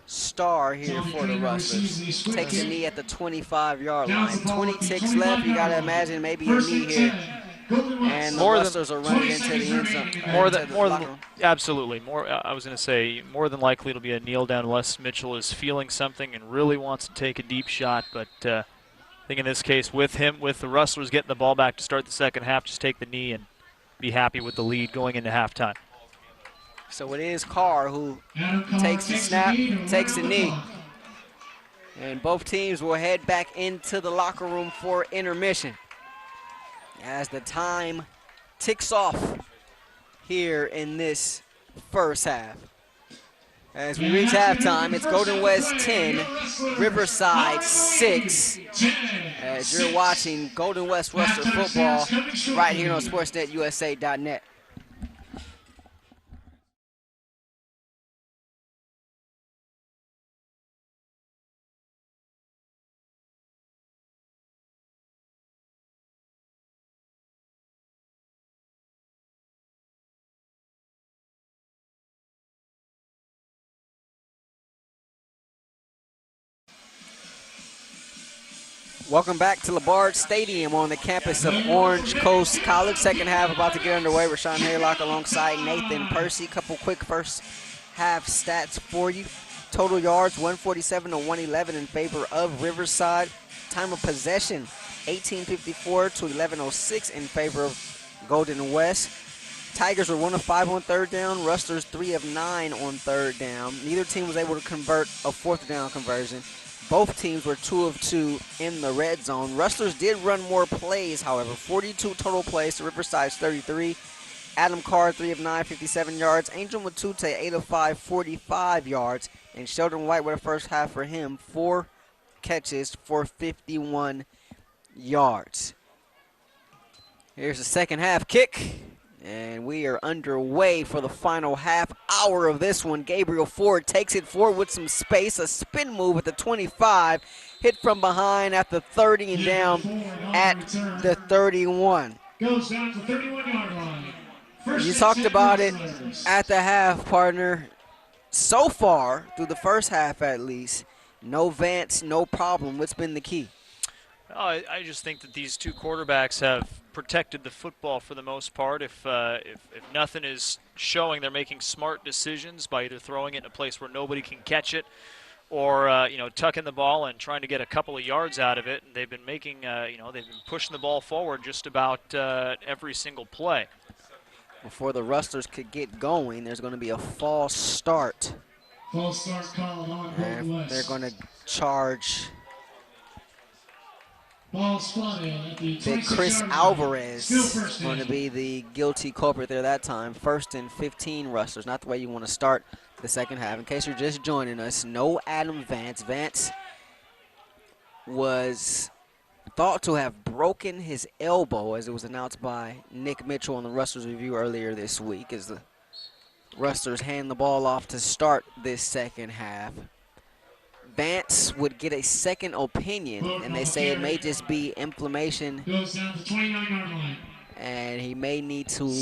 star here for the Rustlers. Takes a knee at the 25-yard line. 26 left. You got to imagine maybe a knee here. And the Rustlers are running into the end zone. Absolutely. I was going to say, more than likely it'll be a kneel down unless Mitchell is feeling something and really wants to take a deep shot. But I think in this case with the Rustlers getting the ball back to start the second half, just take the knee and be happy with the lead going into halftime. So it is Carr who takes the snap, takes the knee. And both teams will head back into the locker room for intermission as the time ticks off here in this first half. As we reach halftime, it's Golden West 10, Riverside 6. As you're watching Golden West Rustlers football right here on SportsNetUSA.net. Welcome back to LeBard Stadium on the campus of Orange Coast College. Second half about to get underway. Rahshaun Haylock alongside Nathan Percy. Couple quick first half stats for you. Total yards, 147 to 111 in favor of Riverside. Time of possession, 1854 to 1106 in favor of Golden West. Tigers were 1 of 5 on third down. Rustlers 3 of 9 on third down. Neither team was able to convert a fourth down conversion. Both teams were 2 of 2 in the red zone. Rustlers did run more plays, however. 42 total plays to Riverside's 33. Adam Carr, 3 of 9, 57 yards. Angel Matute, 8 of 5, 45 yards. And Sheldon White with a first half for him, 4 catches for 51 yards. Here's the second half kick. And we are underway for the final half hour of this one. Gabriel Ford takes it forward with some space. A spin move at the 25. Hit from behind at the 30 and down at the 31. Goes down to the 31-yard line. You talked about it at the half, partner. So far, through the first half at least, no Vance, no problem. What's been the key? I just think that these two quarterbacks have protected the football for the most part. If nothing is showing, they're making smart decisions by either throwing it in a place where nobody can catch it, or tucking the ball and trying to get a couple of yards out of it. And they've been making, they've been pushing the ball forward just about every single play. Before the Rustlers could get going, there's going to be a false start. False start called on Golden West. They're going to charge. Ball spotted at the That Chris Alvarez is going to be the guilty culprit there that time. 1st and 15 Rustlers, not the way you want to start the second half. In case you're just joining us, no Adam Vance. Vance was thought to have broken his elbow, as it was announced by Nick Mitchell on the Rustlers Review earlier this week, as the Rustlers hand the ball off to start this second half. Vance would get a second opinion, and they say it may just be inflammation. Goes down to 29-yard line. And he may need to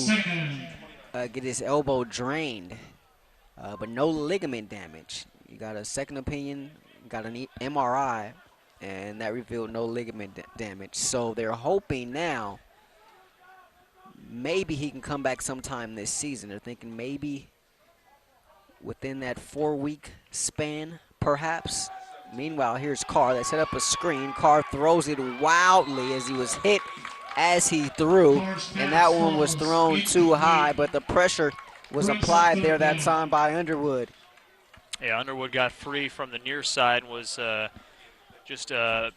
get his elbow drained, but no ligament damage. You got a second opinion, got an MRI, and that revealed no ligament damage. So they're hoping now maybe he can come back sometime this season. They're thinking maybe within that 4-week span, perhaps. Meanwhile, here's Carr. They set up a screen. Carr throws it wildly as he was hit as he threw, and that one was thrown too high, but the pressure was applied there that time by Underwood. Yeah, Underwood got free from the near side and was just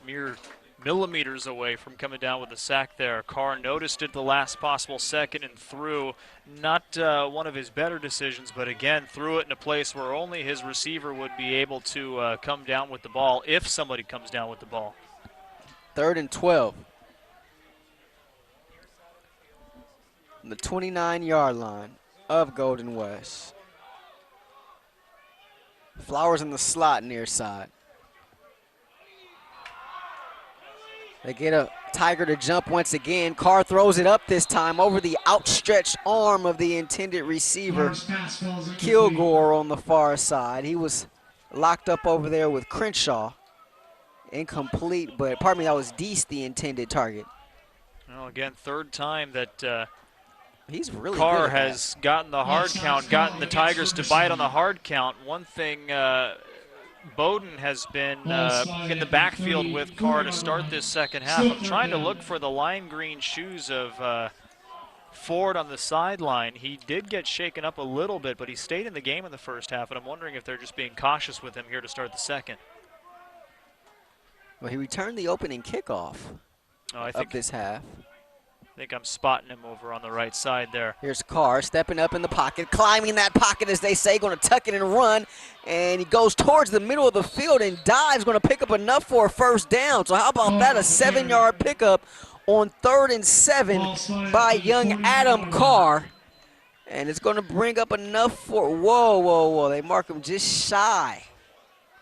mere millimeters away from coming down with a sack there. Carr noticed it the last possible second and threw. Not one of his better decisions, but again, threw it in a place where only his receiver would be able to come down with the ball if somebody comes down with the ball. 3rd and 12. The 29-yard line of Golden West. Flowers in the slot near side. They get a Tiger to jump once again. Carr throws it up this time over the outstretched arm of the intended receiver. Kilgore on the far side. He was locked up over there with Crenshaw. Incomplete, but pardon me, that was Deese, the intended target. Well, again, third time that he's really Carr good has gotten the hard count, gotten the Tigers to bite on the hard count. One thing Bowden has been in the backfield with Carr to start this second half. I'm trying to look for the lime green shoes of Ford on the sideline. He did get shaken up a little bit, but he stayed in the game in the first half, and I'm wondering if they're just being cautious with him here to start the second. Well, he returned the opening kickoff of this half. I think I'm spotting him over on the right side there. Here's Carr stepping up in the pocket, climbing that pocket, as they say, going to tuck it and run. And he goes towards the middle of the field and dives, going to pick up enough for a first down. So how about that, a 7-yard pickup on 3rd and 7 by young Adam Carr. And it's going to bring up enough for, whoa. They mark him just shy.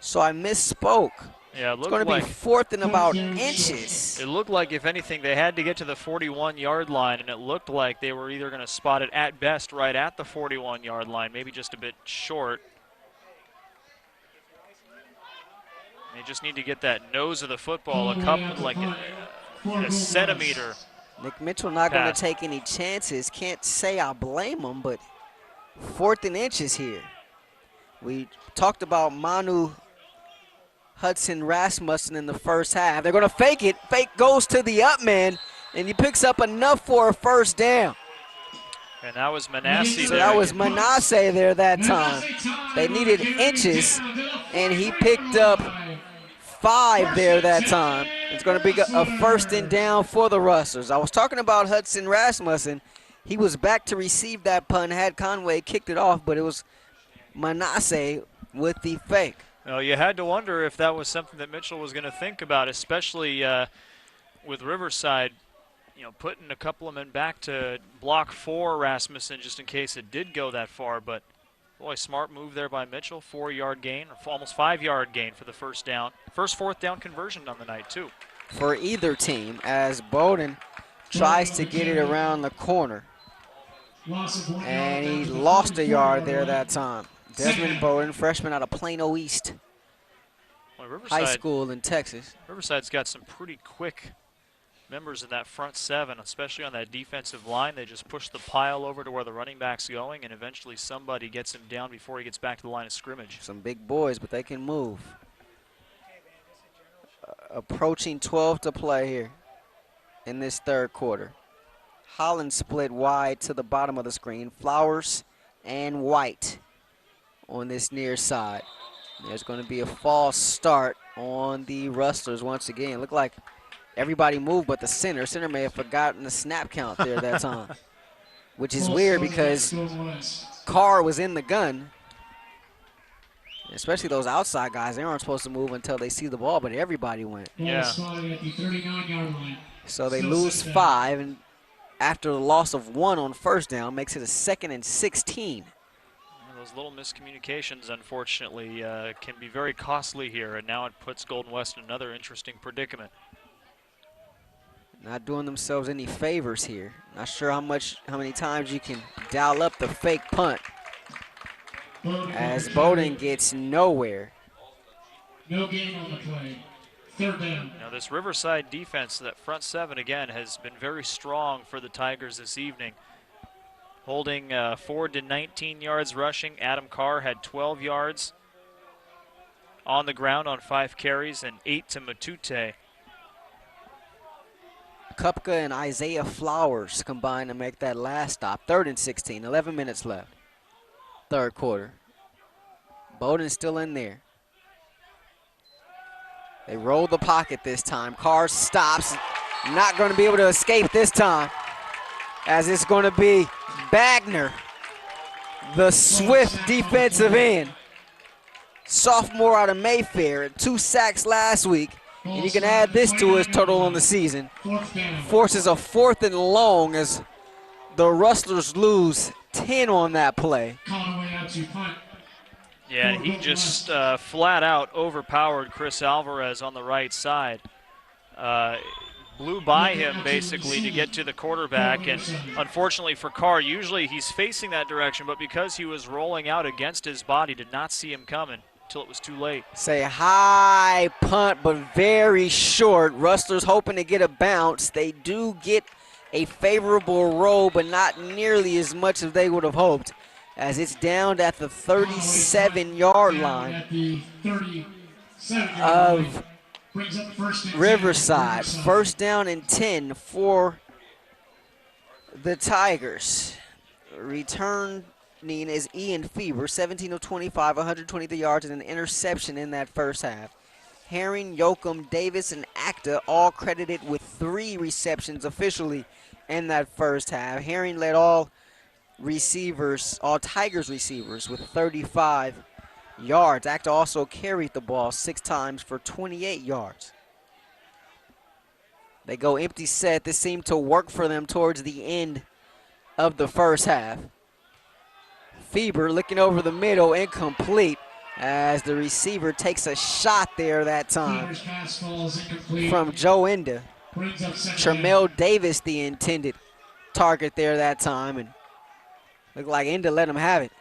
So I misspoke. Yeah, it's going to be 4th and about inches. It looked like, if anything, they had to get to the 41-yard line, and it looked like they were either going to spot it at best right at the 41-yard line, maybe just a bit short. They just need to get that nose of the football a couple, like a centimeter. Nick Mitchell not going to take any chances. Can't say I blame him, but 4th and inches here. We talked about Manu Hudson Rasmussen in the first half. They're going to fake it. Fake goes to the up man, and he picks up enough for a first down. And that was Manasseh so there. That was Manasseh there that time. They needed inches, and he picked up 5 there that time. It's going to be a 1st and down for the Rustlers. I was talking about Hudson Rasmussen. He was back to receive that punt, had Conway kicked it off, but it was Manasseh with the fake. Well, you had to wonder if that was something that Mitchell was going to think about, especially with Riverside, putting a couple of men back to block 4 Rasmussen just in case it did go that far. But, boy, smart move there by Mitchell. 4-yard gain, or almost 5-yard gain for the first down. First 4th down conversion on the night, too. For either team, as Bowden tries to get it around the corner. And he lost a yard there that time. Desmond Bowden, freshman out of Plano East High School in Texas. Riverside's got some pretty quick members in that front 7, especially on that defensive line. They just push the pile over to where the running back's going, and eventually somebody gets him down before he gets back to the line of scrimmage. Some big boys, but they can move. Approaching 12 to play here in this 3rd quarter. Holland split wide to the bottom of the screen. Flowers and White on this near side. There's going to be a false start on the Rustlers once again. Looked like everybody moved but the center. Center may have forgotten the snap count there that time, which is weird because Carr was in the gun. Especially those outside guys, they aren't supposed to move until they see the ball, but everybody went. Yeah. So they lose 5, and after the loss of 1 on first down, makes it a 2nd and 16. Those little miscommunications, unfortunately, can be very costly here, and now it puts Golden West in another interesting predicament. Not doing themselves any favors here. Not sure how many times you can dial up the fake punt, as Bowden gets nowhere. No gain on the play. 3rd down. Now this Riverside defense, that front 7 again, has been very strong for the Tigers this evening. Holding Ford to 19 yards rushing. Adam Carr had 12 yards on the ground on 5 carries, and 8 to Matute. Kupka and Isaiah Flowers combined to make that last stop. 3rd and 16, 11 minutes left. 3rd quarter. Bowden's still in there. They roll the pocket this time. Carr stops. Not going to be able to escape this time, as it's going to be Bagner, the swift defensive end. Sophomore out of Mayfair, 2 sacks last week. And you can add this to his total on the season. Forces a 4th and long as the Rustlers lose 10 on that play. Yeah, he just flat out overpowered Chris Alvarez on the right side. Blew by him basically to get to the quarterback, and unfortunately for Carr, usually he's facing that direction, but because he was rolling out against his body, did not see him coming until it was too late. Say high punt, but very short. Rustlers hoping to get a bounce. They do get a favorable roll, but not nearly as much as they would have hoped. as it's down at the 37-yard line At the 37-yard of line. Brings up first and 10 Riverside. First down and 10 for the Tigers. Returning is Ian Fever, 17 of 25, 123 yards and an interception in that first half. Herring, Yoakum, Davis, and Acta all credited with 3 receptions officially in that first half. Herring led all Tigers receivers with 35 yards. Acta also carried the ball 6 times for 28 yards. They go empty set. This seemed to work for them towards the end of the first half. Feber looking over the middle, incomplete, as the receiver takes a shot there that time from Joe Enda. Tremel Davis, the intended target there that time, and looked like Enda let him have it.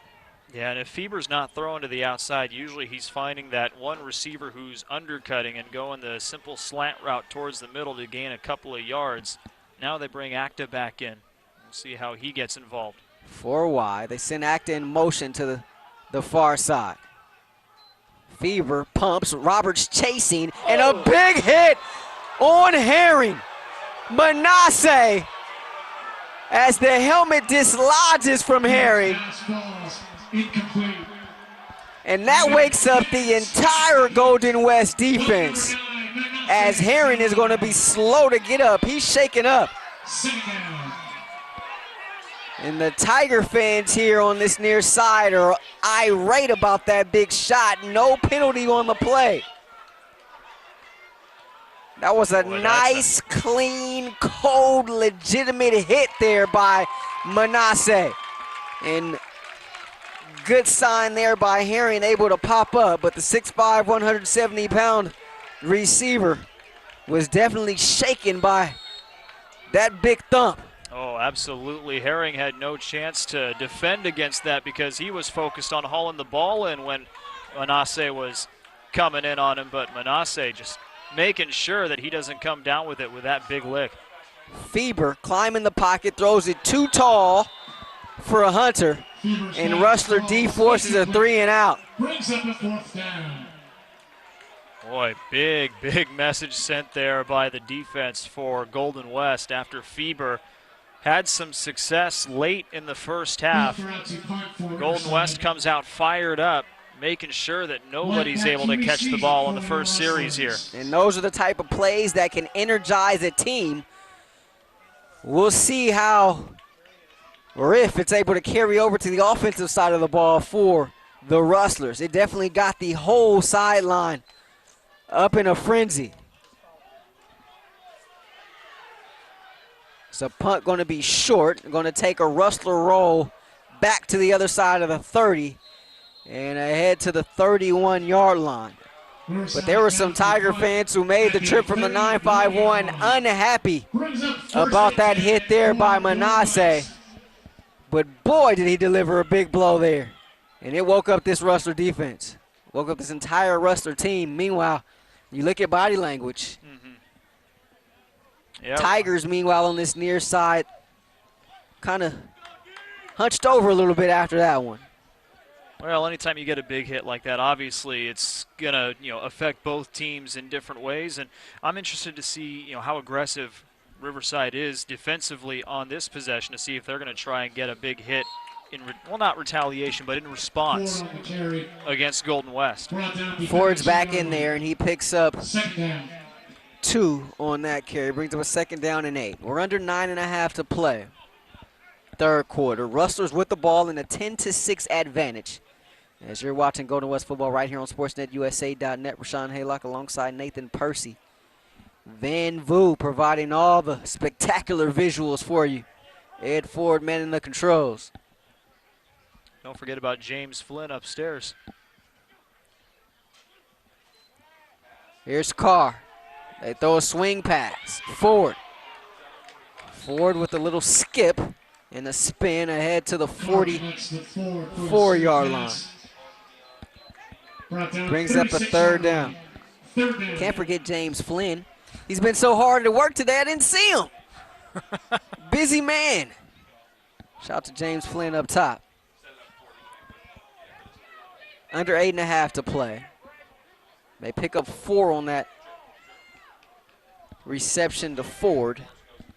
Yeah, and if Feber's not throwing to the outside, usually he's finding that one receiver who's undercutting and going the simple slant route towards the middle to gain a couple of yards. Now they bring Acta back in. We'll see how he gets involved. 4 wide. They send Acta in motion to the far side. Fever pumps. Roberts chasing, and a big hit on Herring. Manasseh, as the helmet dislodges from Herring. And that wakes up the entire Golden West defense, as Herring is going to be slow to get up. He's shaking up. And the Tiger fans here on this near side are irate about that big shot. No penalty on the play. That was a nice, clean, cold, legitimate hit there by Manasseh. And good sign there by Herring, able to pop up. But the 6'5", 170-pound receiver was definitely shaken by that big thump. Oh, absolutely. Herring had no chance to defend against that because he was focused on hauling the ball in when Manasseh was coming in on him. But Manasseh just making sure that he doesn't come down with it with that big lick. Feber climbing the pocket, throws it too tall for a Hunter, and Rustler D forces a 3 and out. Brings up a 4th down. Boy, big message sent there by the defense for Golden West after Feber had some success late in the first half. Golden West comes out fired up, making sure that nobody's able to catch the ball in the first series here. And those are the type of plays that can energize a team. We'll see how, or if it's able to carry over to the offensive side of the ball for the Rustlers. It definitely got the whole sideline up in a frenzy. So punt going to be short. Going to take a Rustler roll back to the other side of the 30 and ahead to the 31-yard line. But there were some Tiger fans who made the trip from the 951 unhappy about that hit there by Manasseh. But boy, did he deliver a big blow there. And it woke up this Rustler defense. Woke up this entire Rustler team. Meanwhile, you look at body language. Yep. Tigers, meanwhile, on this near side, kind of hunched over a little bit after that one. Well, anytime you get a big hit like that, obviously it's going to, affect both teams in different ways. And I'm interested to see, how aggressive Riverside is defensively on this possession to see if they're going to try and get a big hit in, not retaliation, but in response against Golden West. Ford's back in there, and he picks up 2 on that carry. Brings up a 2nd down and 8. We're under 9.5 to play. Third quarter. Rustlers with the ball in a 10-6 advantage. As you're watching Golden West football right here on SportsNetUSA.net, Rahshaun Haylock alongside Nathan Percy. Van Vu providing all the spectacular visuals for you. Ed Ford manning the controls. Don't forget about James Flynn upstairs. Here's Carr. They throw a swing pass. Ford. Ford with a little skip and a spin ahead to the 44-yard line. Brings up a 3rd down. Can't forget James Flynn. He's been so hard to work today, I didn't see him. Busy man. Shout out to James Flynn up top. Under 8.5 to play. They pick up 4 on that reception to Ford.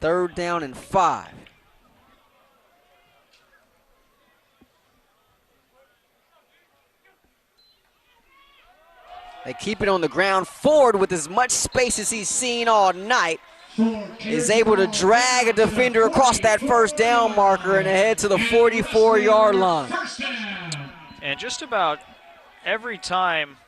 3rd down and 5. They keep it on the ground. Ford, with as much space as he's seen all night, is able to drag a defender across that 1st down marker and ahead to the 44-yard line. And just about every time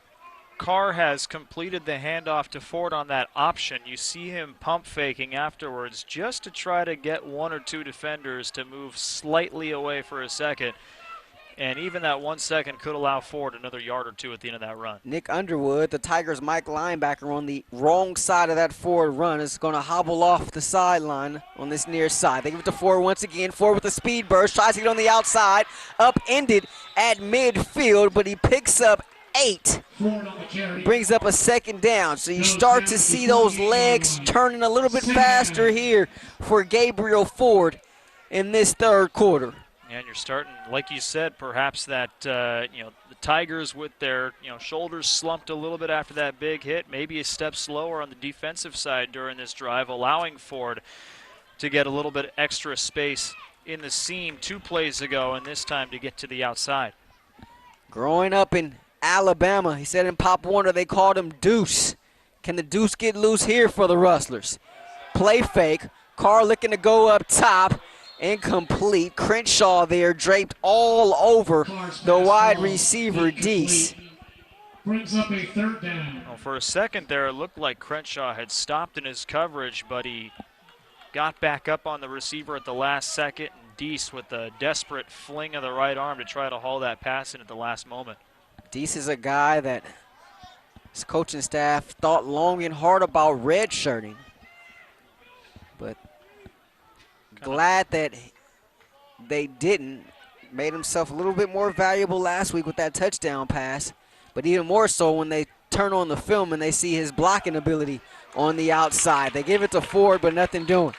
Carr has completed the handoff to Ford on that option, you see him pump faking afterwards just to try to get 1 or 2 defenders to move slightly away for a second. And even that 1 second could allow Ford another yard or 2 at the end of that run. Nick Underwood, the Tigers' Mike linebacker, on the wrong side of that Ford run, is going to hobble off the sideline on this near side. They give it to Ford once again. Ford with a speed burst, tries to get on the outside, upended at midfield, but he picks up 8. Brings up a 2nd down. So you start to see those legs turning a little bit faster here for Gabriel Ford in this 3rd quarter. And you're starting, like you said, perhaps that, the Tigers with their, shoulders slumped a little bit after that big hit, maybe a step slower on the defensive side during this drive, allowing Ford to get a little bit extra space in the seam 2 plays ago, and this time to get to the outside. Growing up in Alabama, he said in Pop Warner they called him Deuce. Can the Deuce get loose here for the Rustlers? Play fake. Carr looking to go up top. Incomplete. Crenshaw there draped all over the wide receiver, Deese. Brings up a 3rd down. Well, for a second there, it looked like Crenshaw had stopped in his coverage, but he got back up on the receiver at the last second, and Deese with a desperate fling of the right arm to try to haul that pass in at the last moment. Deese is a guy that his coaching staff thought long and hard about redshirting, but glad that they didn't. Made himself a little bit more valuable last week with that touchdown pass, but even more so when they turn on the film and they see his blocking ability on the outside. They give it to Ford, but nothing doing.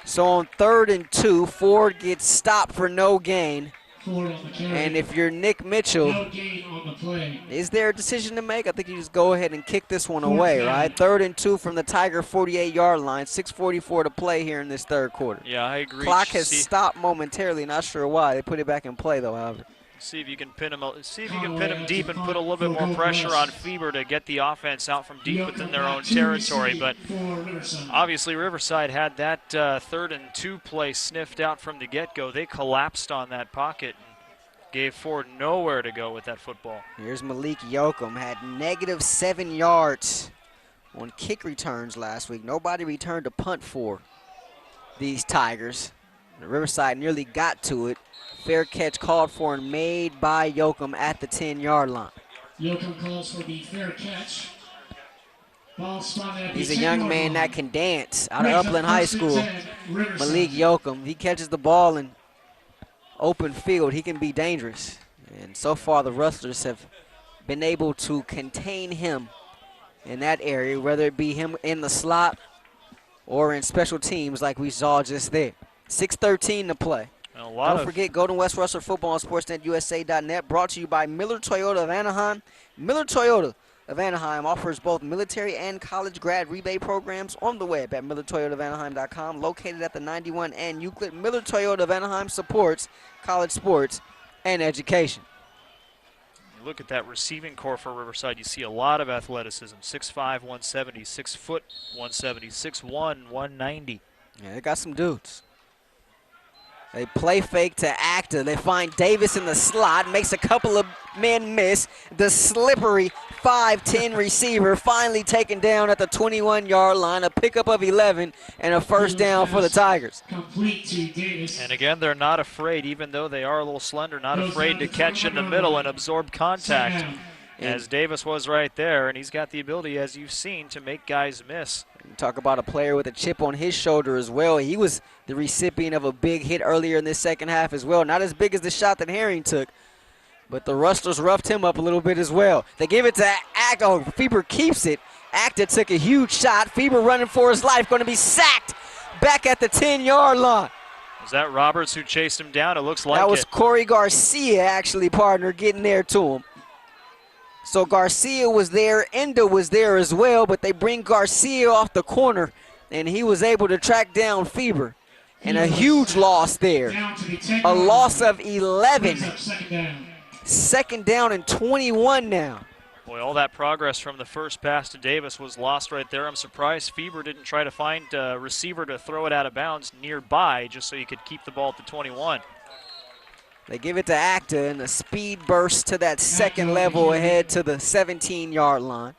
So on 3rd and 2, Ford gets stopped for no gain. And if you're Nick Mitchell, is there a decision to make? I think you just go ahead and kick this one away, right? 3rd and 2 from the Tiger 48-yard line. 6:44 to play here in this 3rd quarter. Yeah, I agree. Clock has stopped momentarily. Not sure why. They put it back in play, though, however. See if you can pin him. See if you can pin him deep and put a little bit more pressure on Feber to get the offense out from deep within their own territory. But obviously, Riverside had that 3rd and 2 play sniffed out from the get-go. They collapsed on that pocket and gave Ford nowhere to go with that football. Here's Malik Yoakum, had -7 yards on kick returns last week. Nobody returned a punt for these Tigers. Riverside nearly got to it. Fair catch called for and made by Yoakum at the 10-yard line. Yoakum calls for the fair catch. Ball spotted at the He's a 10-yard young man line. that can dance out of Upland High School. Malik Yoakum, he catches the ball in open field. He can be dangerous. And so far the Rustlers have been able to contain him in that area, whether it be him in the slot or in special teams like we saw just there. 6:13 to play. Don't forget, Golden West Rustler Football on SportsNetUSA.net, brought to you by Miller Toyota of Anaheim. Miller Toyota of Anaheim offers both military and college grad rebate programs on the web at MillerToyotaofAnaheim.com. Located at the 91 and Euclid, Miller Toyota of Anaheim supports college sports and education. You look at that receiving core for Riverside, you see a lot of athleticism. 6'5", 170, 6 foot, 170, 6'1", 190. Yeah, they got some dudes. They play fake to Acta. They find Davis in the slot, makes a couple of men miss. The slippery 5'10" receiver finally taken down at the 21-yard line. A pickup of 11 and a 1st down for the Tigers. Complete to Davis. And again, they're not afraid, even though they are a little slender, not afraid to catch in the middle and absorb contact, as Davis was right there, and he's got the ability, as you've seen, to make guys miss. Talk about a player with a chip on his shoulder as well. He was the recipient of a big hit earlier in this second half as well. Not as big as the shot that Herring took, but the Rustlers roughed him up a little bit as well. They give it to Acta. Oh, Feber keeps it. Acta took a huge shot. Feber running for his life, going to be sacked back at the 10-yard line. Was that Roberts who chased him down? It looks like that was it. Corey Garcia, actually, partner, getting there to him. So Garcia was there, Enda was there as well, but they bring Garcia off the corner, and he was able to track down Feber. And a huge loss there. A loss of 11. Second down and 21 now. Boy, all that progress from the first pass to Davis was lost right there. I'm surprised Feber didn't try to find a receiver to throw it out of bounds nearby just so he could keep the ball at the 21. They give it to Acta and a speed burst to that second level ahead to the 17-yard line.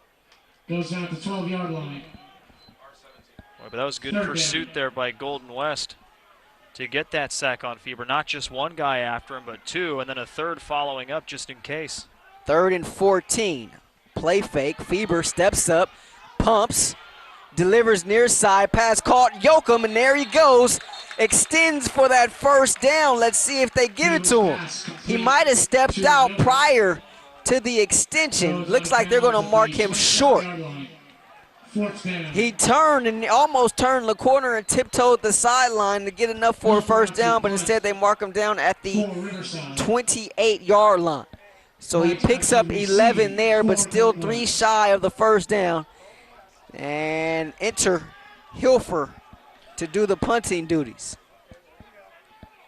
Goes down to the 12-yard line. Boy, but that was good pursuit there by Golden West to get that sack on Feber. Not just one guy after him, but two, and then a third following up just in case. 3rd and 14. Play fake. Feber steps up, pumps, delivers near side. Pass caught. Yoakum, and there he goes. Extends for that first down. Let's see if they give it to him. He might have stepped out prior to the extension. Looks like they're going to mark him short. He turned and almost turned the corner and tiptoed the sideline to get enough for a first down, but instead they mark him down at the 28-yard line. So he picks up 11 there, but still 3 shy of the first down. And enter Hilfer to do the punting duties.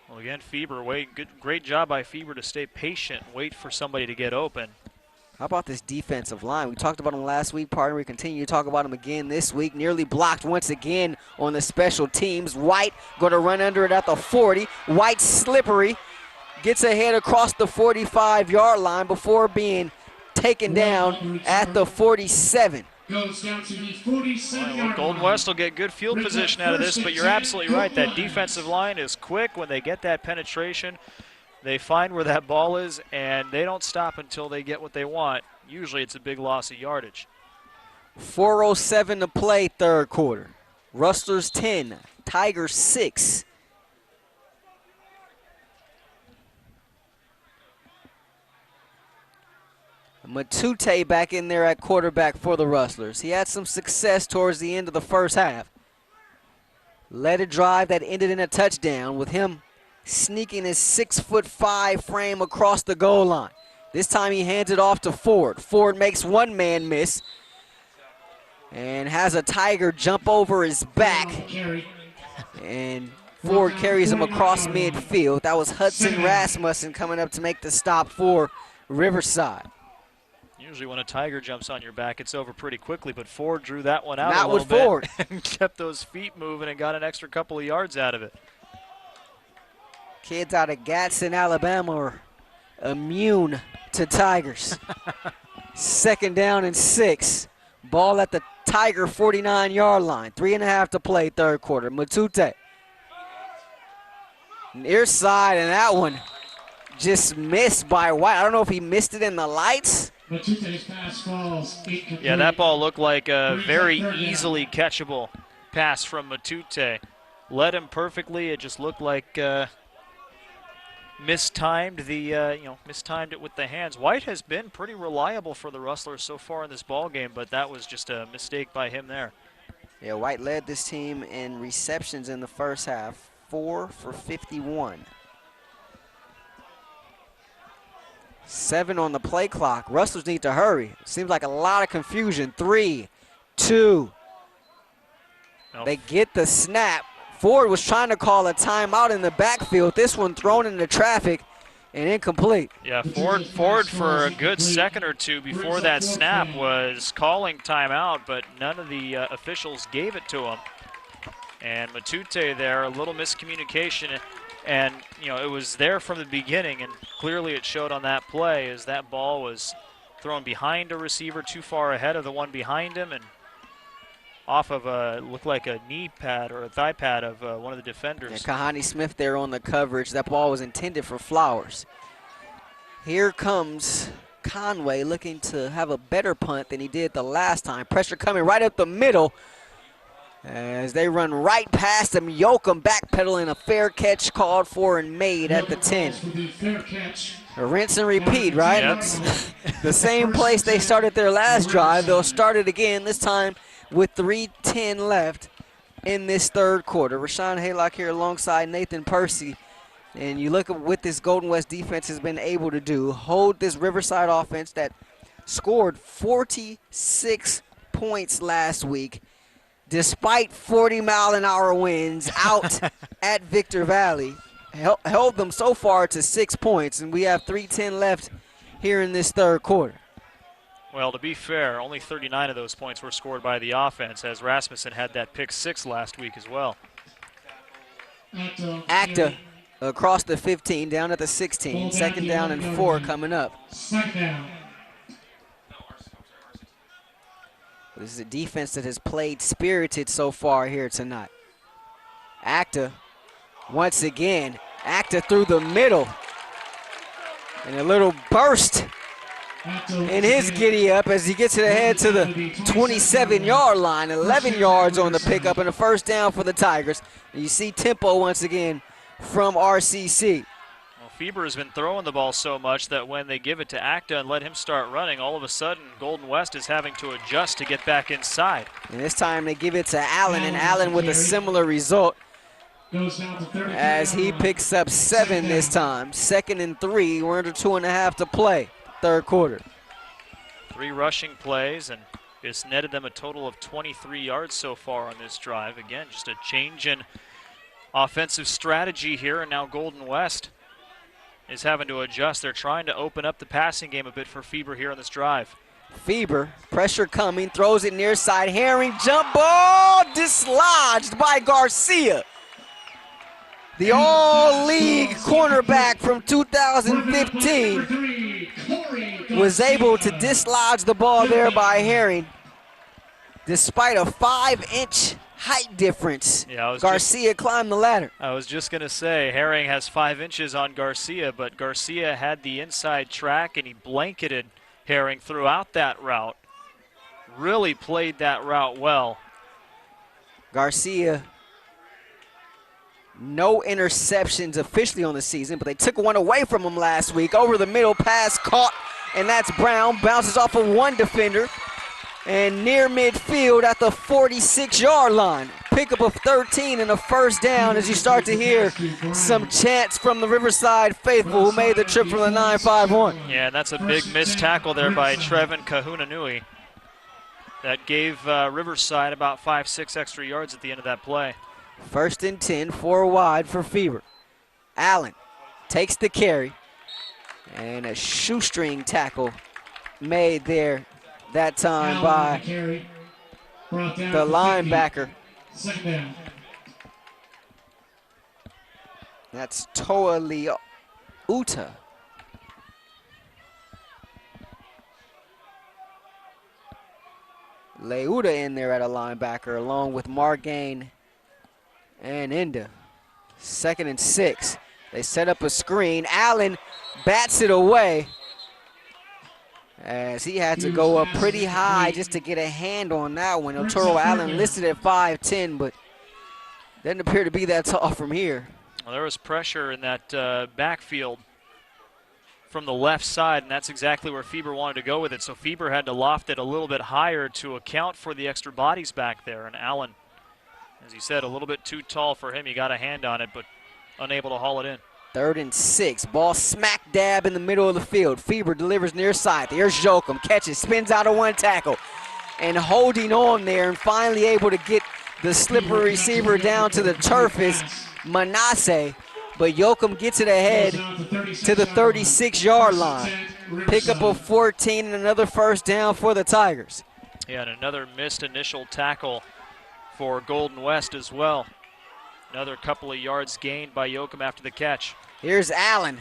Well, again, Feber, great job by Feber to stay patient and wait for somebody to get open. How about this defensive line? We talked about them last week, partner. We continue to talk about them again this week. Nearly blocked once again on the special teams. White going to run under it at the 40. White slippery. Gets ahead across the 45-yard line before being taken down at the 47. Goes down to the 47-yard well, Golden West will get good field position out of this, but you're absolutely right. That defensive line is quick. When they get that penetration, they find where that ball is, and they don't stop until they get what they want. Usually it's a big loss of yardage. 4:07 to play, third quarter. Rustlers 10, Tigers 6. Matute back in there at quarterback for the Rustlers. He had some success towards the end of the first half. Led a drive that ended in a touchdown with him sneaking his 6'5" frame across the goal line. This time he hands it off to Ford. Ford makes one man miss and has a Tiger jump over his back. And Ford carries him across midfield. That was Hudson Rasmussen coming up to make the stop for Riverside. Usually when a Tiger jumps on your back, it's over pretty quickly, but Ford drew that one out Not a little with Ford. bit and kept those feet moving and got an extra couple of yards out of it. Kids out of Gadsden, Alabama are immune to Tigers. 2nd down and 6. Ball at the Tiger 49-yard line. 3.5 to play, third quarter. Matute. Near side, and that one just missed by White. I don't know if he missed it in the lights. Matute's pass falls. Yeah, that ball looked like a very easily catchable pass from Matute. Led him perfectly. It just looked like mistimed it with the hands. White has been pretty reliable for the Rustlers so far in this ball game, but that was just a mistake by him there. Yeah, White led this team in receptions in the first half, 4 for 51. 7 on the play clock. Rustlers need to hurry. Seems like a lot of confusion. 3, 2. No. They get the snap. Ford was trying to call a timeout in the backfield. This one thrown into traffic and incomplete. Yeah, Ford for a good second or two before that snap was calling timeout, but none of the officials gave it to him. And Matute there, a little miscommunication. And, it was there from the beginning, and clearly it showed on that play as that ball was thrown behind a receiver too far ahead of the one behind him and off of looked like a knee pad or a thigh pad of one of the defenders. And Kahani Smith there on the coverage. That ball was intended for Flowers. Here comes Conway looking to have a better punt than he did the last time. Pressure coming right up the middle. As they run right past him, Yoakum backpedaling, a fair catch called for and made at the 10. A rinse and repeat, right? Yep. The same place they started their last drive. They'll start it again, this time with 3:10 left. in this third quarter. Rahshaun Haylock here alongside Nathan Percy. And you look at what this Golden West defense has been able to do. Hold this Riverside offense that scored 46 points last week, despite 40-mile-an-hour winds out at Victor Valley. Held them so far to 6 points, and we have 3:10 left here in this third quarter. Well, to be fair, only 39 of those points were scored by the offense, as Rasmussen had that pick 6 last week as well. Acta across the 15, down at the 16. Second down and 4 coming up. Second down. This is a defense that has played spirited so far here tonight. Acta, once again, Acta through the middle. And a little burst in his giddy up as he gets it ahead to the 27-yard line. 11 yards on the pickup and a first down for the Tigers. And you see tempo once again from RCC. Well, Feber has been throwing the ball so much that when they give it to Acta and let him start running, all of a sudden Golden West is having to adjust to get back inside. And this time they give it to Allen, and Allen with a similar result as he picks up 7 this time. 2nd and 3. We're under 2.5 to play. Third quarter. 3 rushing plays, and it's netted them a total of 23 yards so far on this drive. Again, just a change in offensive strategy here, and now Golden West is having to adjust. They're trying to open up the passing game a bit for Feber here on this drive. Feber, pressure coming, throws it near side. Herring, jump ball, dislodged by Garcia. The all-league cornerback from 2015 was able to dislodge the ball there by Herring, despite a 5-inch height difference. Yeah, Garcia climbed the ladder. I was just going to say, Herring has 5 inches on Garcia, but Garcia had the inside track, and he blanketed Herring throughout that route. Really played that route well. Garcia, no interceptions officially on the season, but they took one away from him last week. Over the middle, pass caught, and that's Brown. Bounces off of one defender. And near midfield at the 46-yard line. Pickup of 13 and a first down as you start to hear some chants from the Riverside faithful who made the trip from the 9-5-1. Yeah, that's a big missed tackle there by Trevin Kahunanui. That gave Riverside about 5-6 extra yards at the end of that play. 1st and 10, 4 wide for Feber. Allen takes the carry. And a shoestring tackle made there that time by the linebacker. That's Toa Leuta. Leuta in there at a linebacker along with Margain and Inda. 2nd and 6. They set up a screen. Allen bats it away, as he had to go up pretty high just to get a hand on that one. Oturo Allen listed at 5'10", but doesn't appear to be that tall from here. Well, there was pressure in that backfield from the left side, and that's exactly where Feber wanted to go with it. So Feber had to loft it a little bit higher to account for the extra bodies back there. And Allen, as he said, a little bit too tall for him. He got a hand on it, but unable to haul it in. 3rd and 6. Ball smack dab in the middle of the field. Feber delivers near side. There's Jokum. Catches, spins out of one tackle. And holding on there and finally able to get the slippery receiver down to the turf is Manasseh. But Jokum gets it ahead to the 36-yard line. Pickup of 14 and another first down for the Tigers. Yeah, and another missed initial tackle for Golden West as well. Another couple of yards gained by Jokum after the catch. Here's Allen,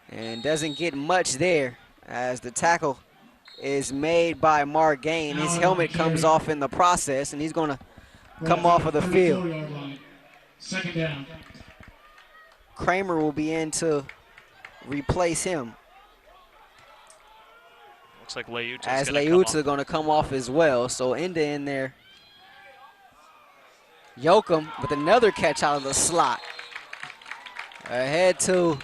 and doesn't get much there as the tackle is made by Margain. His helmet comes off in the process, and he's going to come off of the field. 2nd down. Kramer will be in to replace him. Looks like Leuta as Leuta going to come off as well. So Inda in there. Jokum with another catch out of the slot. Ahead to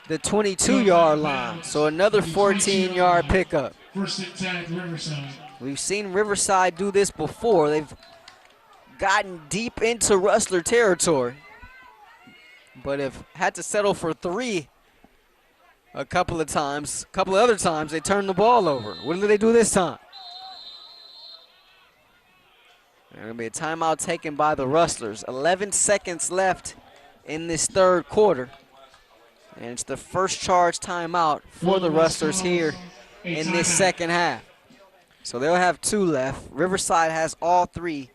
the 22-yard line. So another 14-yard pickup. 1st and 10, Riverside. We've seen Riverside do this before. They've gotten deep into Rustler territory, but have had to settle for 3 a couple of times. A couple of other times they turned the ball over. What did they do this time? There's going to be a timeout taken by the Rustlers. 11 seconds left in this third quarter. And it's the first charge timeout for the Rustlers here in this second half. So they'll have 2 left. Riverside has all 3,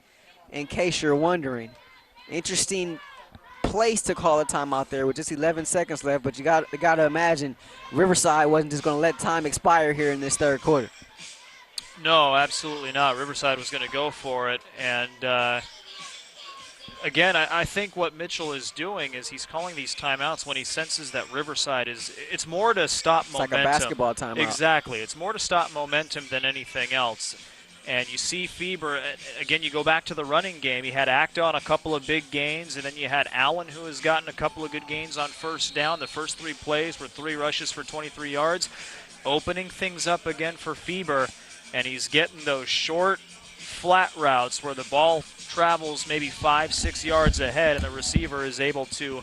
in case you're wondering. Interesting place to call a timeout there with just 11 seconds left, but you got to imagine Riverside wasn't just going to let time expire here in this third quarter. No, absolutely not. Riverside was going to go for it. And, again, I think what Mitchell is doing is he's calling these timeouts when he senses that Riverside it's more to stop momentum. It's like a basketball timeout. Exactly. It's more to stop momentum than anything else. And you see Feber, again, you go back to the running game. You had Acta on a couple of big gains, and then you had Allen, who has gotten a couple of good gains on first down. The first 3 plays were 3 rushes for 23 yards, opening things up again for Feber. And he's getting those short, flat routes where the ball travels maybe 5-6 yards ahead, and the receiver is able to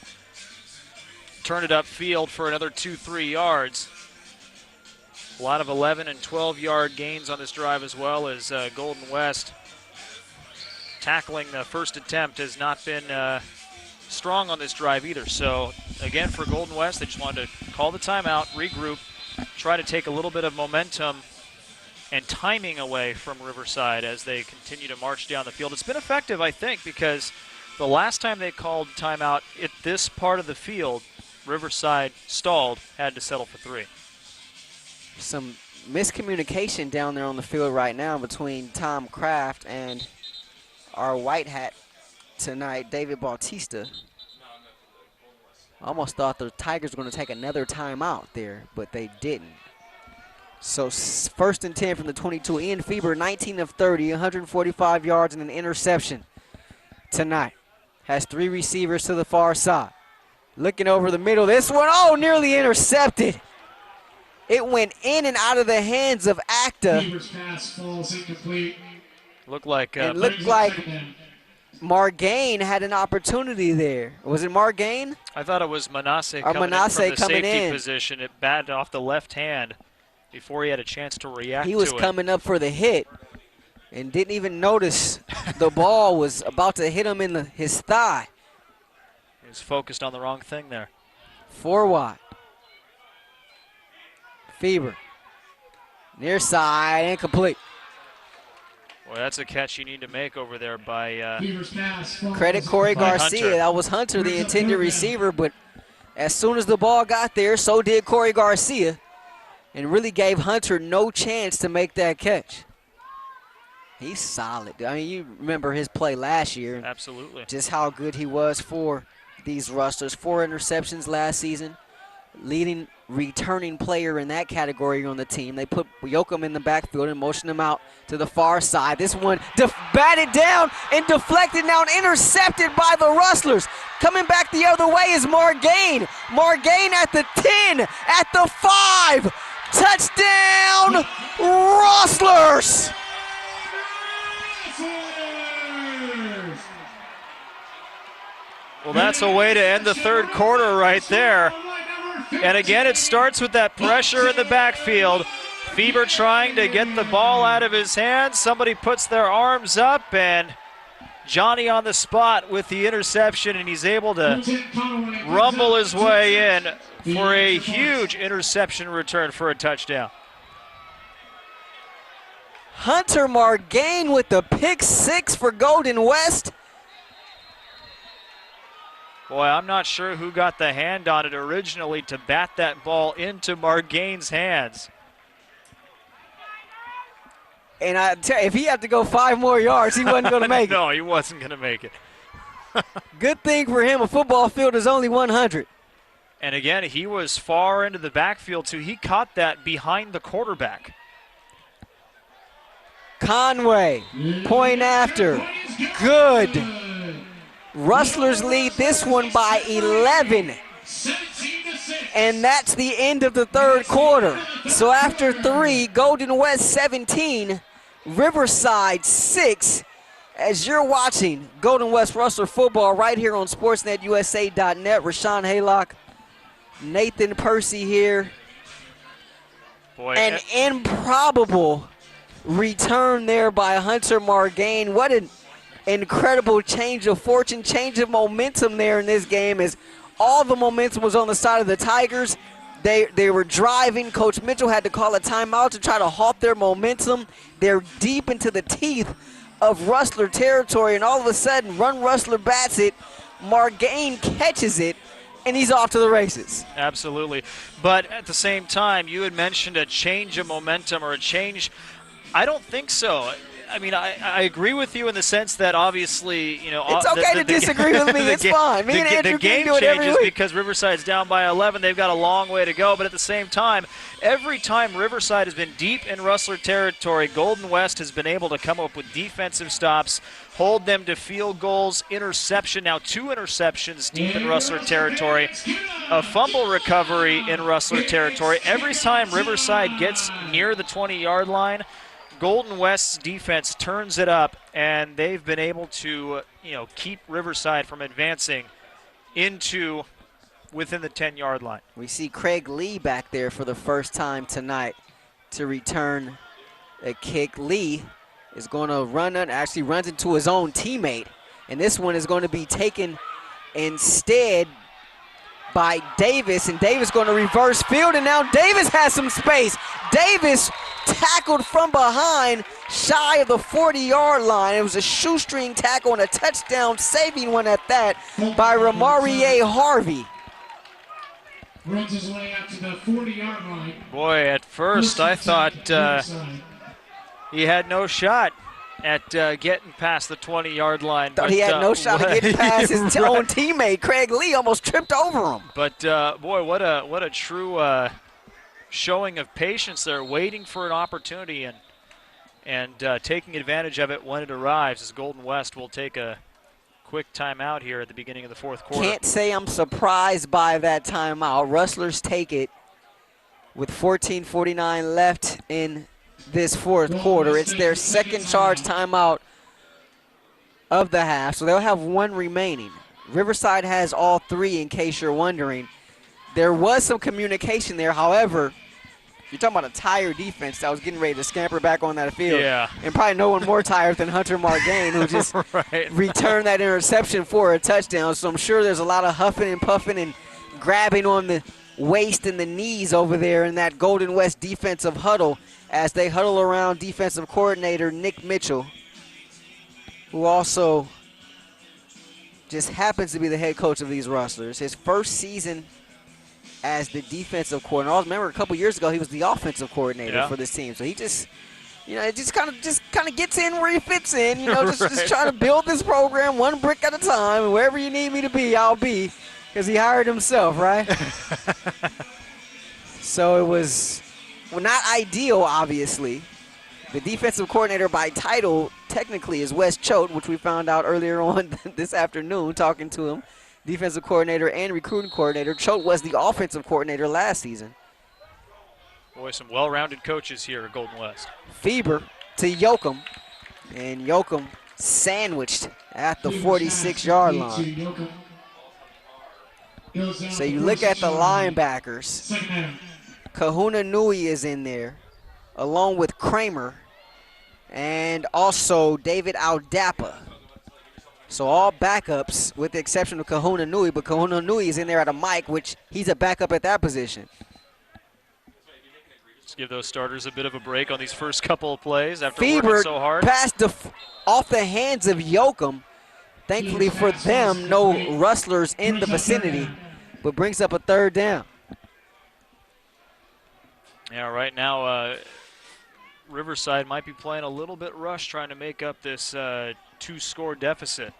turn it upfield for another 2-3 yards. A lot of 11 and 12-yard gains on this drive, as well as Golden West tackling the first attempt has not been strong on this drive either. So again, for Golden West, they just wanted to call the timeout, regroup, try to take a little bit of momentum and timing away from Riverside as they continue to march down the field. It's been effective, I think, because the last time they called timeout at this part of the field, Riverside stalled, had to settle for 3. Some miscommunication down there on the field right now between Tom Kraft and our white hat tonight, David Bautista. I almost thought the Tigers were going to take another timeout there, but they didn't. So first and 10 from the 22. Ian Feber, 19 of 30, 145 yards and an interception tonight. Has 3 receivers to the far side. Looking over the middle, this one, oh, nearly intercepted. It went in and out of the hands of Acta. Feber's pass falls incomplete. Looked like Margain had an opportunity there. Was it Margain? I thought it was Manasseh coming in from the safety position. It batted off the left hand before he had a chance to react to it. He was coming up for the hit and didn't even notice the ball was about to hit him in his thigh. He was focused on the wrong thing there. 4 wide. Feber. Near side, incomplete. Well, that's a catch you need to make over there by credit Corey Garcia. Hunter. That was Hunter, the intended receiver, but as soon as the ball got there, so did Corey Garcia, and really gave Hunter no chance to make that catch. He's solid. I mean, you remember his play last year. Absolutely. Just how good he was for these Rustlers. 4 interceptions last season. Leading returning player in that category on the team. They put Yoakum in the backfield and motioned him out to the far side. This one batted down and deflected, now intercepted by the Rustlers. Coming back the other way is Margain. Margain at the 10, at the 5. Touchdown, Rustlers! Well, that's a way to end the third quarter right there. And again, it starts with that pressure in the backfield. Feber trying to get the ball out of his hands. Somebody puts their arms up, and Johnny on the spot with the interception, and he's able to rumble his way in for a huge interception return for a touchdown. Hunter Margain with the pick 6 for Golden West. Boy, I'm not sure who got the hand on it originally to bat that ball into Margain's hands. And I tell you, if he had to go 5 more yards, he wasn't going to make it. No, he wasn't going to make it. Good thing for him, a football field is only 100. And again, he was far into the backfield, too. He caught that behind the quarterback. Conway, point after. Good. Rustlers lead this one by 11. And that's the end of the third quarter. So after 3, Golden West 17, Riverside 6. As you're watching Golden West Rustler football right here on SportsNetUSA.net, Rahshaun Haylock, Nathan Percy here. Boy, An improbable return there by Hunter Margain. What an incredible change of fortune, change of momentum there in this game, as all the momentum was on the side of the Tigers. They were driving. Coach Mitchell had to call a timeout to try to halt their momentum. They're deep into the teeth of Rustler territory, and all of a sudden, Run Rustler bats it, Margain catches it, and he's off to the races. Absolutely. But at the same time, you had mentioned a change of momentum or a change. I don't think so. I mean, I agree with you in the sense that obviously, you know, it's okay to disagree with me. It's fine. Me and Andrew the game can do it every changes week. because Riverside's down by 11. They've got a long way to go. But at the same time, every time Riverside has been deep in Rustler territory, Golden West has been able to come up with defensive stops, hold them to field goals, interception. Now 2 interceptions deep in Rustler territory, a fumble recovery in Rustler territory. Every time Riverside gets near the 20-yard line, Golden West's defense turns it up, and they've been able to, keep Riverside from advancing into within the 10-yard line. We see Craig Lee back there for the first time tonight to return a kick. Lee is going to actually runs into his own teammate, and this one is going to be taken instead by Davis, and Davis going to reverse field, and now Davis has some space. Davis tackled from behind, shy of the 40-yard line. It was a shoestring tackle and a touchdown saving one at that by Ramarie Harvey. Runs his way out to the 40-yard line. Boy, at first I thought he had no shot at getting past the 20-yard line. Thought he had no shot at getting past his own teammate. Craig Lee almost tripped over him. But, boy, what a true showing of patience there, waiting for an opportunity and taking advantage of it when it arrives, as Golden West will take a quick timeout here at the beginning of the fourth quarter. Can't say I'm surprised by that timeout. Rustlers take it with 14:49 left in this fourth quarter. It's their second charge timeout of the half, so they'll have one remaining. Riverside has all 3, in case you're wondering. There was some communication there. However, you're talking about a tired defense that was getting ready to scamper back on that field. Yeah. And probably no one more tired than Hunter Margain, who just returned that interception for a touchdown. So I'm sure there's a lot of huffing and puffing and grabbing on the waist and the knees over there in that Golden West defensive huddle as they huddle around defensive coordinator Nick Mitchell, who also just happens to be the head coach of these Rustlers. His first season as the defensive coordinator. I remember a couple years ago he was the offensive coordinator for this team. So he just, it just kind of gets in where he fits in. Just trying to build this program one brick at a time. And wherever you need me to be, I'll be, because he hired himself, right? So it was not ideal, obviously. The defensive coordinator by title technically is Wes Choate, which we found out earlier on this afternoon talking to him. Defensive coordinator and recruiting coordinator. Choate was the offensive coordinator last season. Boy, some well-rounded coaches here at Golden West. Feber to Yoakum, and Yoakum sandwiched at the 46-yard line. So you look at the linebackers. Kahuna Nui is in there, along with Kramer, and also David Aldapa. So all backups with the exception of Kahuna Nui, but Kahuna Nui is in there at a mic, which he's a backup at that position. Let's give those starters a bit of a break on these first couple of plays after Feber working so hard. passed off the hands of Yoakum. Thankfully for them, no Rustlers in the vicinity, but brings up a third down. Yeah, right now Riverside might be playing a little bit rush, trying to make up this 2-score deficit.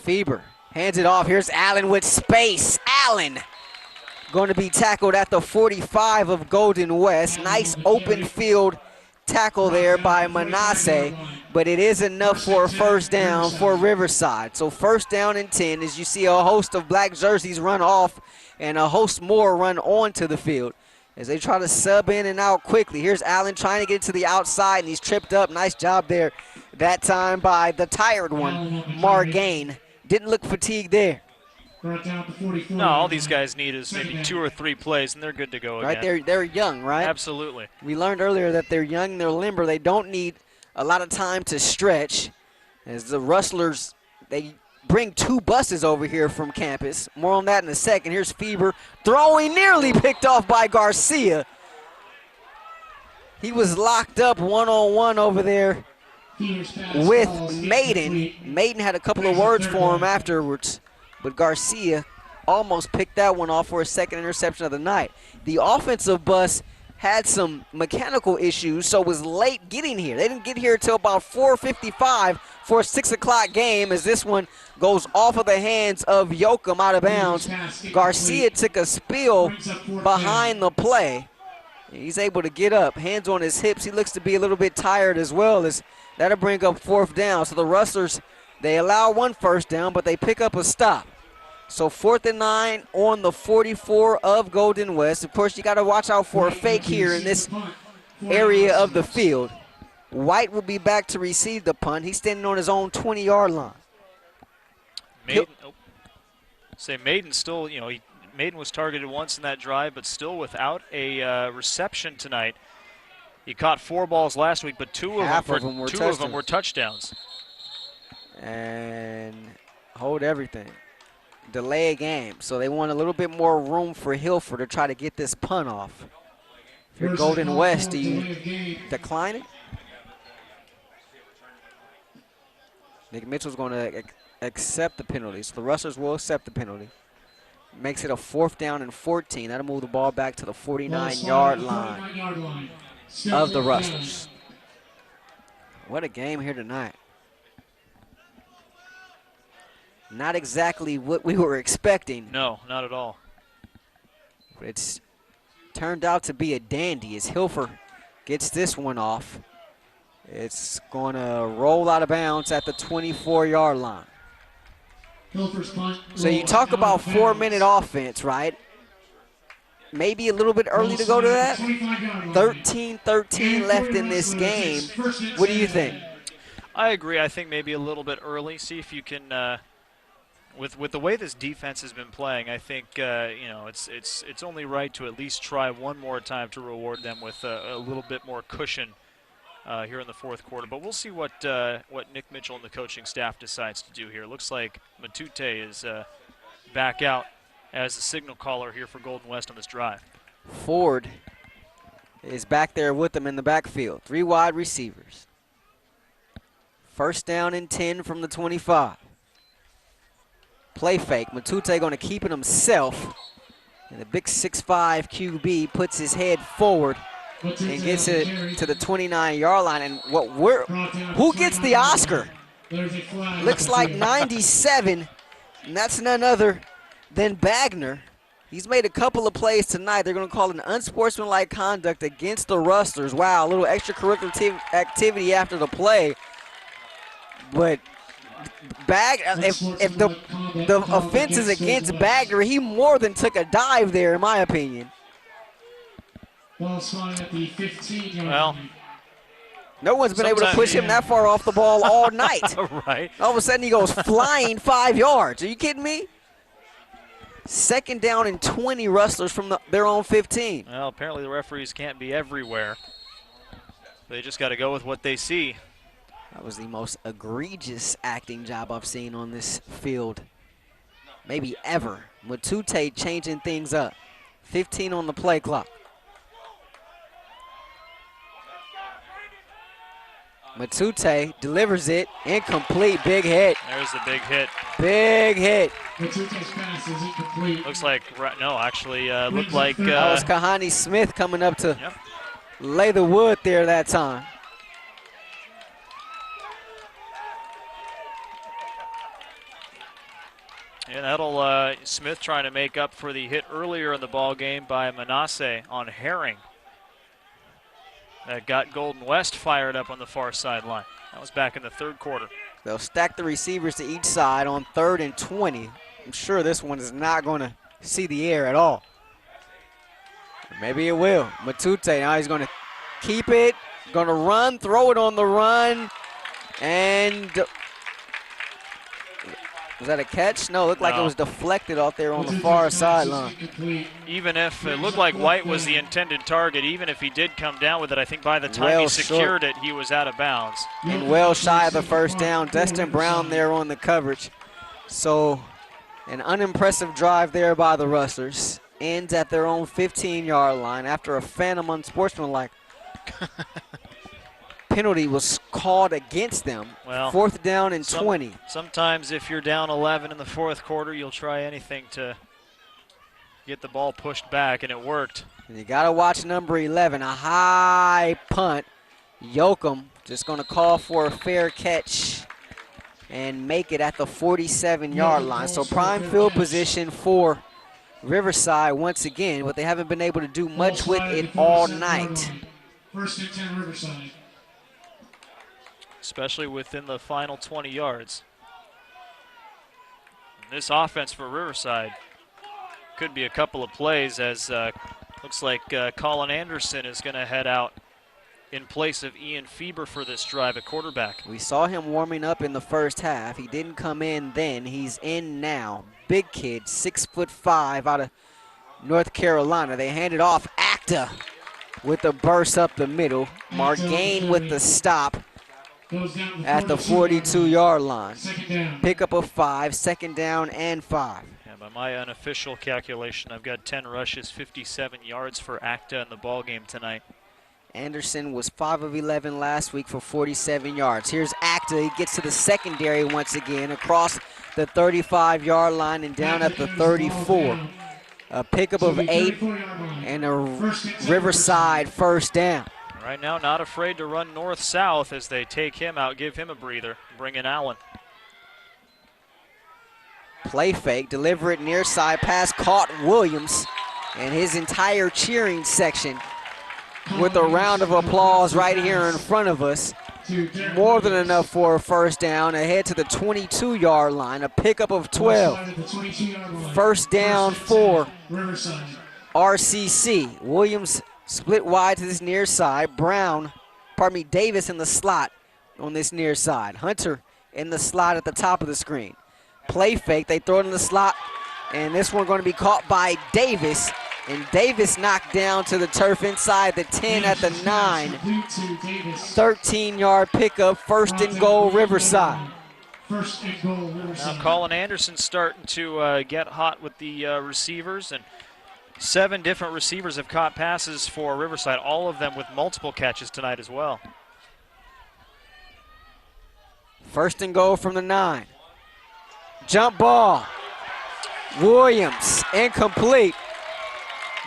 Feber hands it off. Here's Allen with space. Allen going to be tackled at the 45 of Golden West. Nice open field tackle there by Manasseh, but it is enough for a first down for Riverside. So first down and 10 as you see a host of black jerseys run off and a host more run onto the field. as they try to sub in and out quickly. Here's Allen trying to get to the outside, and he's tripped up. Nice job there that time by the tired one, Margain. Didn't look fatigued there. No, all these guys need is maybe 2 or 3 plays, and they're good to go Right, again. they're young, right? Absolutely. We learned earlier that they're young, they're limber. They don't need a lot of time to stretch. As the Rustlers, they bring 2 buses over here from campus. More on that in a second. Here's Feber throwing, nearly picked off by Garcia. He was locked up one-on-one over there with Maiden. Maiden had a couple of words for him afterwards, but Garcia almost picked that one off for a second interception of the night. The offensive bus had some mechanical issues, so was late getting here. They didn't get here until about 4:55 for a 6 o'clock game, as this one goes off of the hands of Yoakum out of bounds. Garcia took a spill behind the play. He's able to get up, hands on his hips. He looks to be a little bit tired as well, as that'll bring up 4th down. So the Rustlers, they allow 1 first down, but they pick up a stop. So 4th and 9 on the 44 of Golden West. Of course, you got to watch out for a fake here in this area of the field. White will be back to receive the punt. He's standing on his own 20-yard line. Maiden still, Maiden was targeted once in that drive, but still without a reception tonight. He caught 4 balls last week, but two of them were touchdowns. And hold everything. Delay a game. So they want a little bit more room for Hilford to try to get this punt off. If you're Golden West, do you decline it? Nick Mitchell's going to accept the penalty. So the Rustlers will accept the penalty. Makes it a 4th down and 14. That'll move the ball back to the 49-yard line of the Rustlers. What a game here tonight. Not exactly what we were expecting. No, not at all. But it's turned out to be a dandy as Hilfer gets this one off. It's going to roll out of bounds at the 24-yard line. So you talk about 4-minute offense, right? Maybe a little bit early to go to that. 13-13 left in this game. What do you think? I agree. I think maybe a little bit early. See if you can, with the way this defense has been playing, I think it's only right to at least try one more time to reward them with a little bit more cushion here in the 4th quarter. But we'll see what Nick Mitchell and the coaching staff decides to do here. Looks like Matute is back out as the signal caller here for Golden West on this drive. Ford is back there with them in the backfield. 3 wide receivers. 1st down and 10 from the 25. Play fake. Matute going to keep it himself. And the big 6'5 QB puts his head forward and gets it to the 29-yard line. And who gets the Oscar? Looks like 97, and that's none other than Bagner. He's made a couple of plays tonight. They're going to call it an unsportsmanlike conduct against the Rustlers. Wow, a little extracurricular activity after the play. But if the offense is against Bagner, he more than took a dive there, in my opinion. Ball spotted at the 15-yard Well, line. No one's been able to push him that far off the ball all night. Right. All of a sudden he goes flying 5 yards. Are you kidding me? 2nd down and 20 Rustlers from their own 15. Well, apparently the referees can't be everywhere. They just got to go with what they see. That was the most egregious acting job I've seen on this field, maybe ever. Matute changing things up. 15 on the play clock. Matute delivers it, incomplete, big hit. There's the big hit. Big hit. Matute's pass is incomplete. Looks like, no, actually looked like. That was Kahani Smith coming up to lay the wood there that time. And that'll Smith trying to make up for the hit earlier in the ball game by Manasseh on Herring. That got Golden West fired up on the far sideline. That was back in the 3rd quarter. They'll stack the receivers to each side on 3rd and 20. I'm sure this one is not going to see the air at all. Maybe it will. Matute, now he's going to keep it, going to run, throw it on the run, and was that a catch? No, it looked like it was deflected out there on the far sideline. Even if it looked like White was the intended target, even if he did come down with it, I think by the time he secured it, he was out of bounds. And well shy of the first down. Destin Brown there on the coverage. So an unimpressive drive there by the Rustlers. Ends at their own 15-yard line after a phantom unsportsmanlike penalty was called against them. Well, 4th down and 20. Sometimes if you're down 11 in the 4th quarter, you'll try anything to get the ball pushed back, and it worked. And you got to watch number 11, a high punt. Yoakum just going to call for a fair catch and make it at the 47-yard line. So prime field position for Riverside once again, but they haven't been able to do much with it all night. 1st and 10 Riverside. Especially within the final 20 yards. And this offense for Riverside could be a couple of plays, as looks like Colin Anderson is going to head out in place of Ian Feber for this drive at quarterback. We saw him warming up in the first half. He didn't come in then. He's in now. Big kid, 6'5" out of North Carolina. They hand it off. Acta with the burst up the middle. Margain with the stop at the 42-yard line. Pickup of 5, 2nd down and 5. Yeah, by my unofficial calculation, I've got 10 rushes, 57 yards for Acta in the ball game tonight. Anderson was 5 of 11 last week for 47 yards. Here's Acta. He gets to the secondary once again across the 35-yard line and down at the 34. A pickup of 8 and a Riverside 1st down. Right now, not afraid to run north-south as they take him out, give him a breather, bring in Allen. Play fake, deliver it near side, pass caught Williams, and his entire cheering section with a round of applause right here in front of us. More than enough for a 1st down, ahead to the 22-yard line, a pickup of 12. 1st down for RCC. Williams split wide to this near side. Davis in the slot on this near side. Hunter in the slot at the top of the screen. Play fake, they throw it in the slot, and this one going to be caught by Davis. And Davis knocked down to the turf inside the 10 at the 9. 13-yard pickup, 1st and goal Riverside. Now Colin Anderson starting to get hot with the receivers, and 7 different receivers have caught passes for Riverside, all of them with multiple catches tonight as well. 1st and goal from the 9. Jump ball. Williams, incomplete,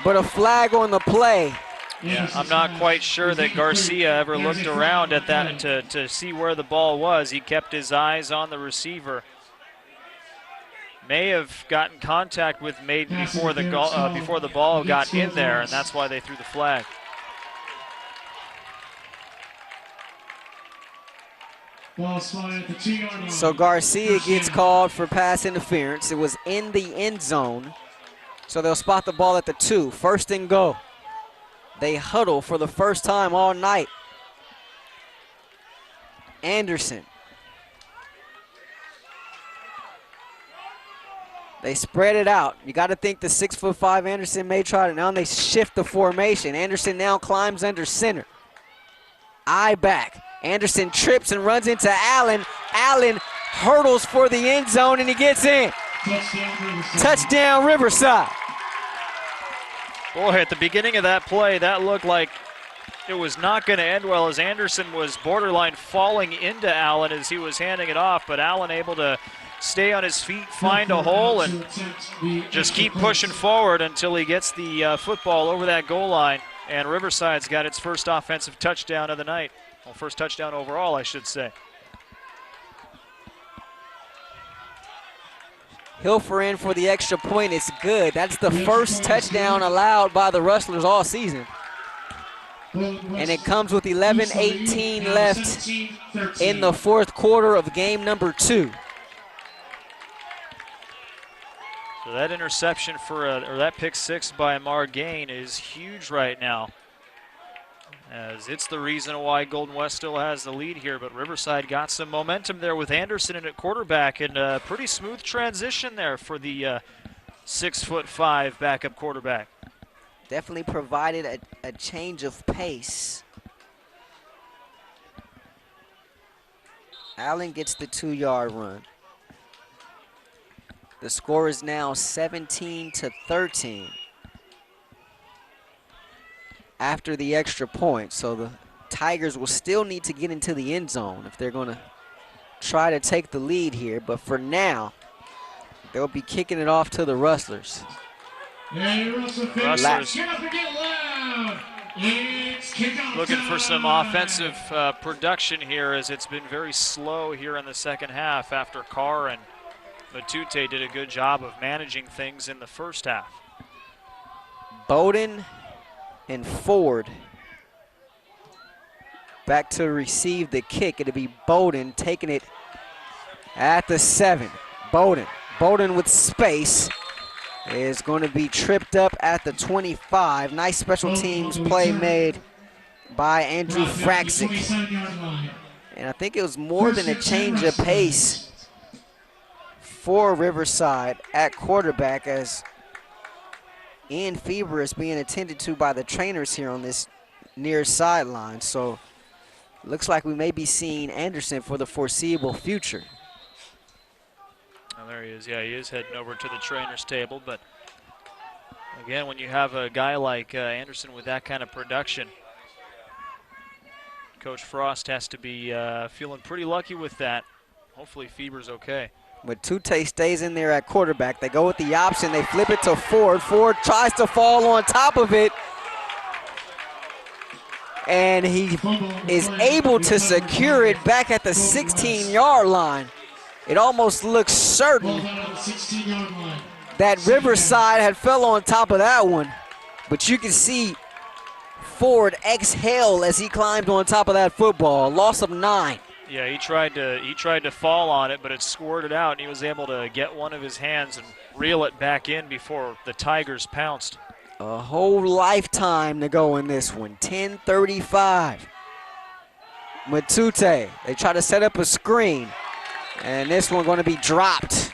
but a flag on the play. Yeah, I'm not quite sure that Garcia ever looked around at that to see where the ball was. He kept his eyes on the receiver. May have gotten contact with Maiden before the ball got in there, and that's why they threw the flag. So Garcia gets called for pass interference. It was in the end zone, so they'll spot the ball at the 2. 1st and goal. They huddle for the first time all night. Anderson. They spread it out. You got to think the 6'5" Anderson may try to. Now they shift the formation. Anderson now climbs under center. Eye back. Anderson trips and runs into Allen. Allen hurdles for the end zone and he gets in. Touchdown Riverside. Boy, at the beginning of that play, that looked like it was not going to end well, as Anderson was borderline falling into Allen as he was handing it off, but Allen able to stay on his feet, find a hole, and just keep pushing forward until he gets the football over that goal line. And Riverside's got its first offensive touchdown of the night. Well, first touchdown overall, I should say. Hilfer in for the extra point. It's good. That's the first touchdown allowed by the Rustlers all season. And it comes with 11:18 left in the 4th quarter of game number 2. So that interception or that pick six by Margain is huge right now, as it's the reason why Golden West still has the lead here. But Riverside got some momentum there with Anderson in at quarterback, and a pretty smooth transition there for the 6'5" backup quarterback. Definitely provided a change of pace. Allen gets the 2-yard run. The score is now 17-13 after the extra point. So the Tigers will still need to get into the end zone if they're going to try to take the lead here. But for now, they'll be kicking it off to the Rustlers. Rustlers looking for some offensive production here, as it's been very slow here in the second half after Carr and Matute did a good job of managing things in the first half. Bowden and Ford back to receive the kick. It'll be Bowden taking it at the 7. Bowden with space is going to be tripped up at the 25. Nice special teams play made by Andrew Fraxick. And I think it was more than a change of pace for Riverside at quarterback, as Ian Feber is being attended to by the trainers here on this near sideline. So looks like we may be seeing Anderson for the foreseeable future. Oh, there he is. Yeah, he is heading over to the trainer's table. But again, when you have a guy like Anderson with that kind of production, Coach Frost has to be feeling pretty lucky with that. Hopefully Feber's okay. Matute stays in there at quarterback. They go with the option. They flip it to Ford. Ford tries to fall on top of it, and he is able to secure it back at the 16-yard line. It almost looks certain that Riverside had fell on top of that one, but you can see Ford exhale as he climbed on top of that football. Loss of 9. Yeah, he tried to fall on it, but it squirted out, and he was able to get one of his hands and reel it back in before the Tigers pounced. A whole lifetime to go in this one. 10:35. Matute, they try to set up a screen, and this one going to be dropped.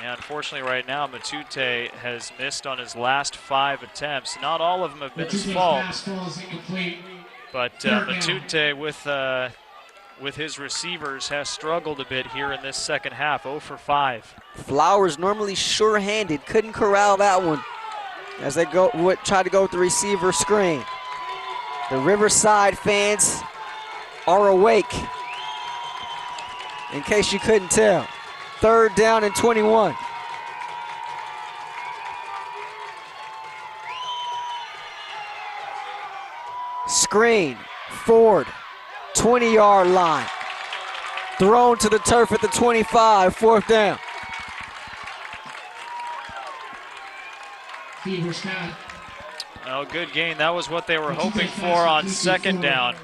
Yeah, unfortunately right now, Matute has missed on his last 5 attempts. Not all of them have been his fault. But Matute with his receivers has struggled a bit here in this second half, 0 for 5. Flowers normally sure-handed, couldn't corral that one as they try to go with the receiver screen. The Riverside fans are awake, in case you couldn't tell. 3rd down and 21. Screen, Ford, 20-yard line. Thrown to the turf at the 25, 4th down. Oh, good gain. That was what they were hoping for on 2nd down.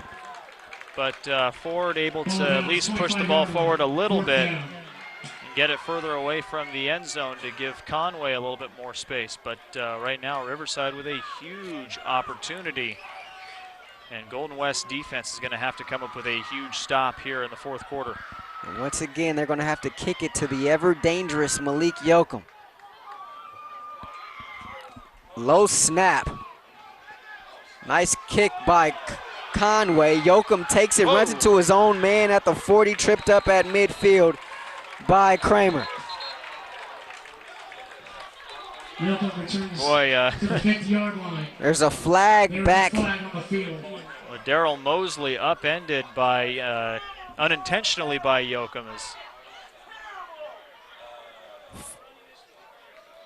But Ford able to at least push the ball forward a little bit and get it further away from the end zone to give Conway a little bit more space. But right now, Riverside with a huge opportunity. And Golden West defense is going to have to come up with a huge stop here in the 4th quarter. And once again, they're going to have to kick it to the ever-dangerous Malik Yoakum. Low snap. Nice kick by Conway. Yoakum takes it, runs into his own man at the 40, tripped up at midfield by Kramer. Boy, there's a flag back. Daryl Mosley upended by unintentionally by Yoakum.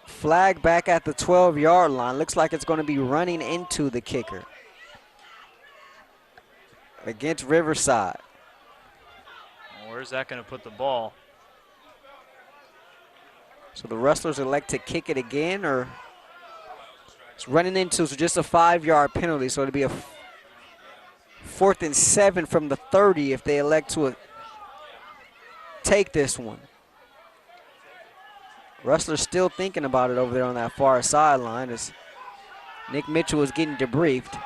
Flag back at the 12-yard line. Looks like it's going to be running into the kicker against Riverside. Where's that going to put the ball? So the Rustlers elect to kick it again, or it's running into just a 5-yard penalty, so it'll be a 4th and 7 from the 30 if they elect to take this one. Rustlers still thinking about it over there on that far sideline as Nick Mitchell is getting debriefed.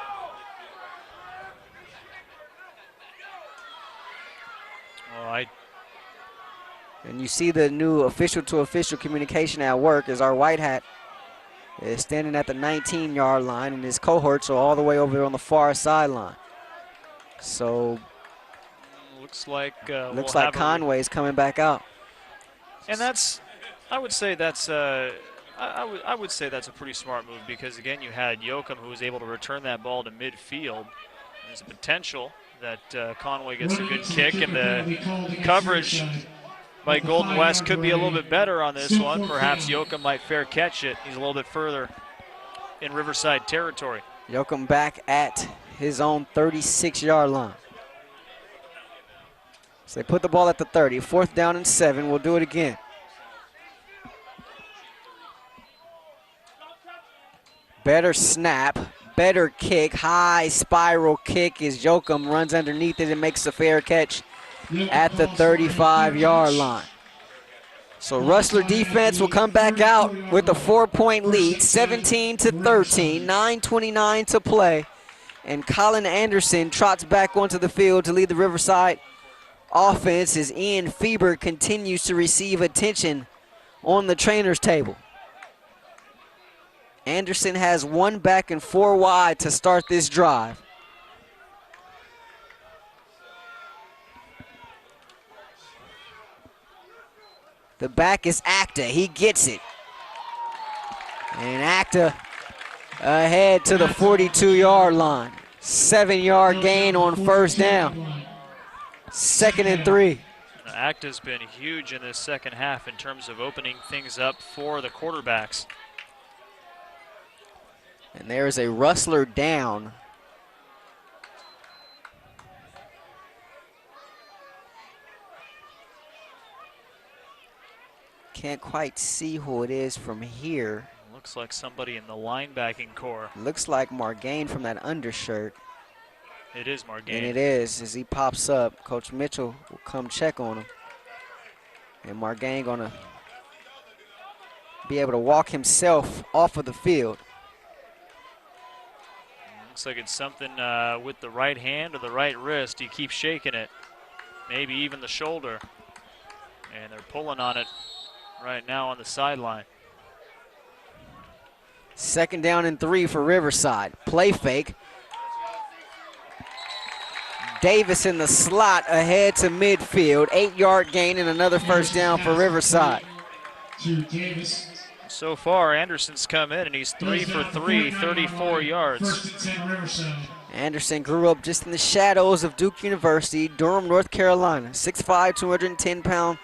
And you see the new official-to-official communication at work as our white hat is standing at the 19-yard line, and his cohorts are all the way over there on the far sideline. So looks like Conway's coming back out. And I would say that's a pretty smart move because again you had Yoakum who was able to return that ball to midfield. There's a potential that Conway gets a good kick, and the coverage by Golden West could be a little bit better on this one. Perhaps Yoakum might fair catch it. He's a little bit further in Riverside territory. Yoakum back at his own 36-yard line. So they put the ball at the 30. 4th down and 7. We'll do it again. Better snap, better kick, high spiral kick as Yoakum runs underneath it and makes a fair catch at the 35-yard line. So Rustler defense will come back out with a 4-point lead, 17-13, 9:29 to play. And Colin Anderson trots back onto the field to lead the Riverside offense as Ian Feber continues to receive attention on the trainer's table. Anderson has 1 back and 4 wide to start this drive. The back is Acta. He gets it. And Acta ahead to the 42-yard line. 7-yard gain on 1st down. 2nd and 3. Acta's been huge in this second half in terms of opening things up for the quarterbacks. And there's a Rustler down. Can't quite see who it is from here. Looks like somebody in the linebacking core. Looks like Margain from that undershirt. It is Margain. And it is. As he pops up, Coach Mitchell will come check on him. And Margain gonna be able to walk himself off of the field. Looks like it's something with the right hand or the right wrist. He keeps shaking it. Maybe even the shoulder. And they're pulling on it right now on the sideline. 2nd down and 3 for Riverside. Play fake. Davis in the slot ahead to midfield. 8-yard gain and another 1st down for Riverside. So far, Anderson's come in and he's 3 for 3, 34 yards. Anderson grew up just in the shadows of Duke University, Durham, North Carolina. 6'5", 210-pound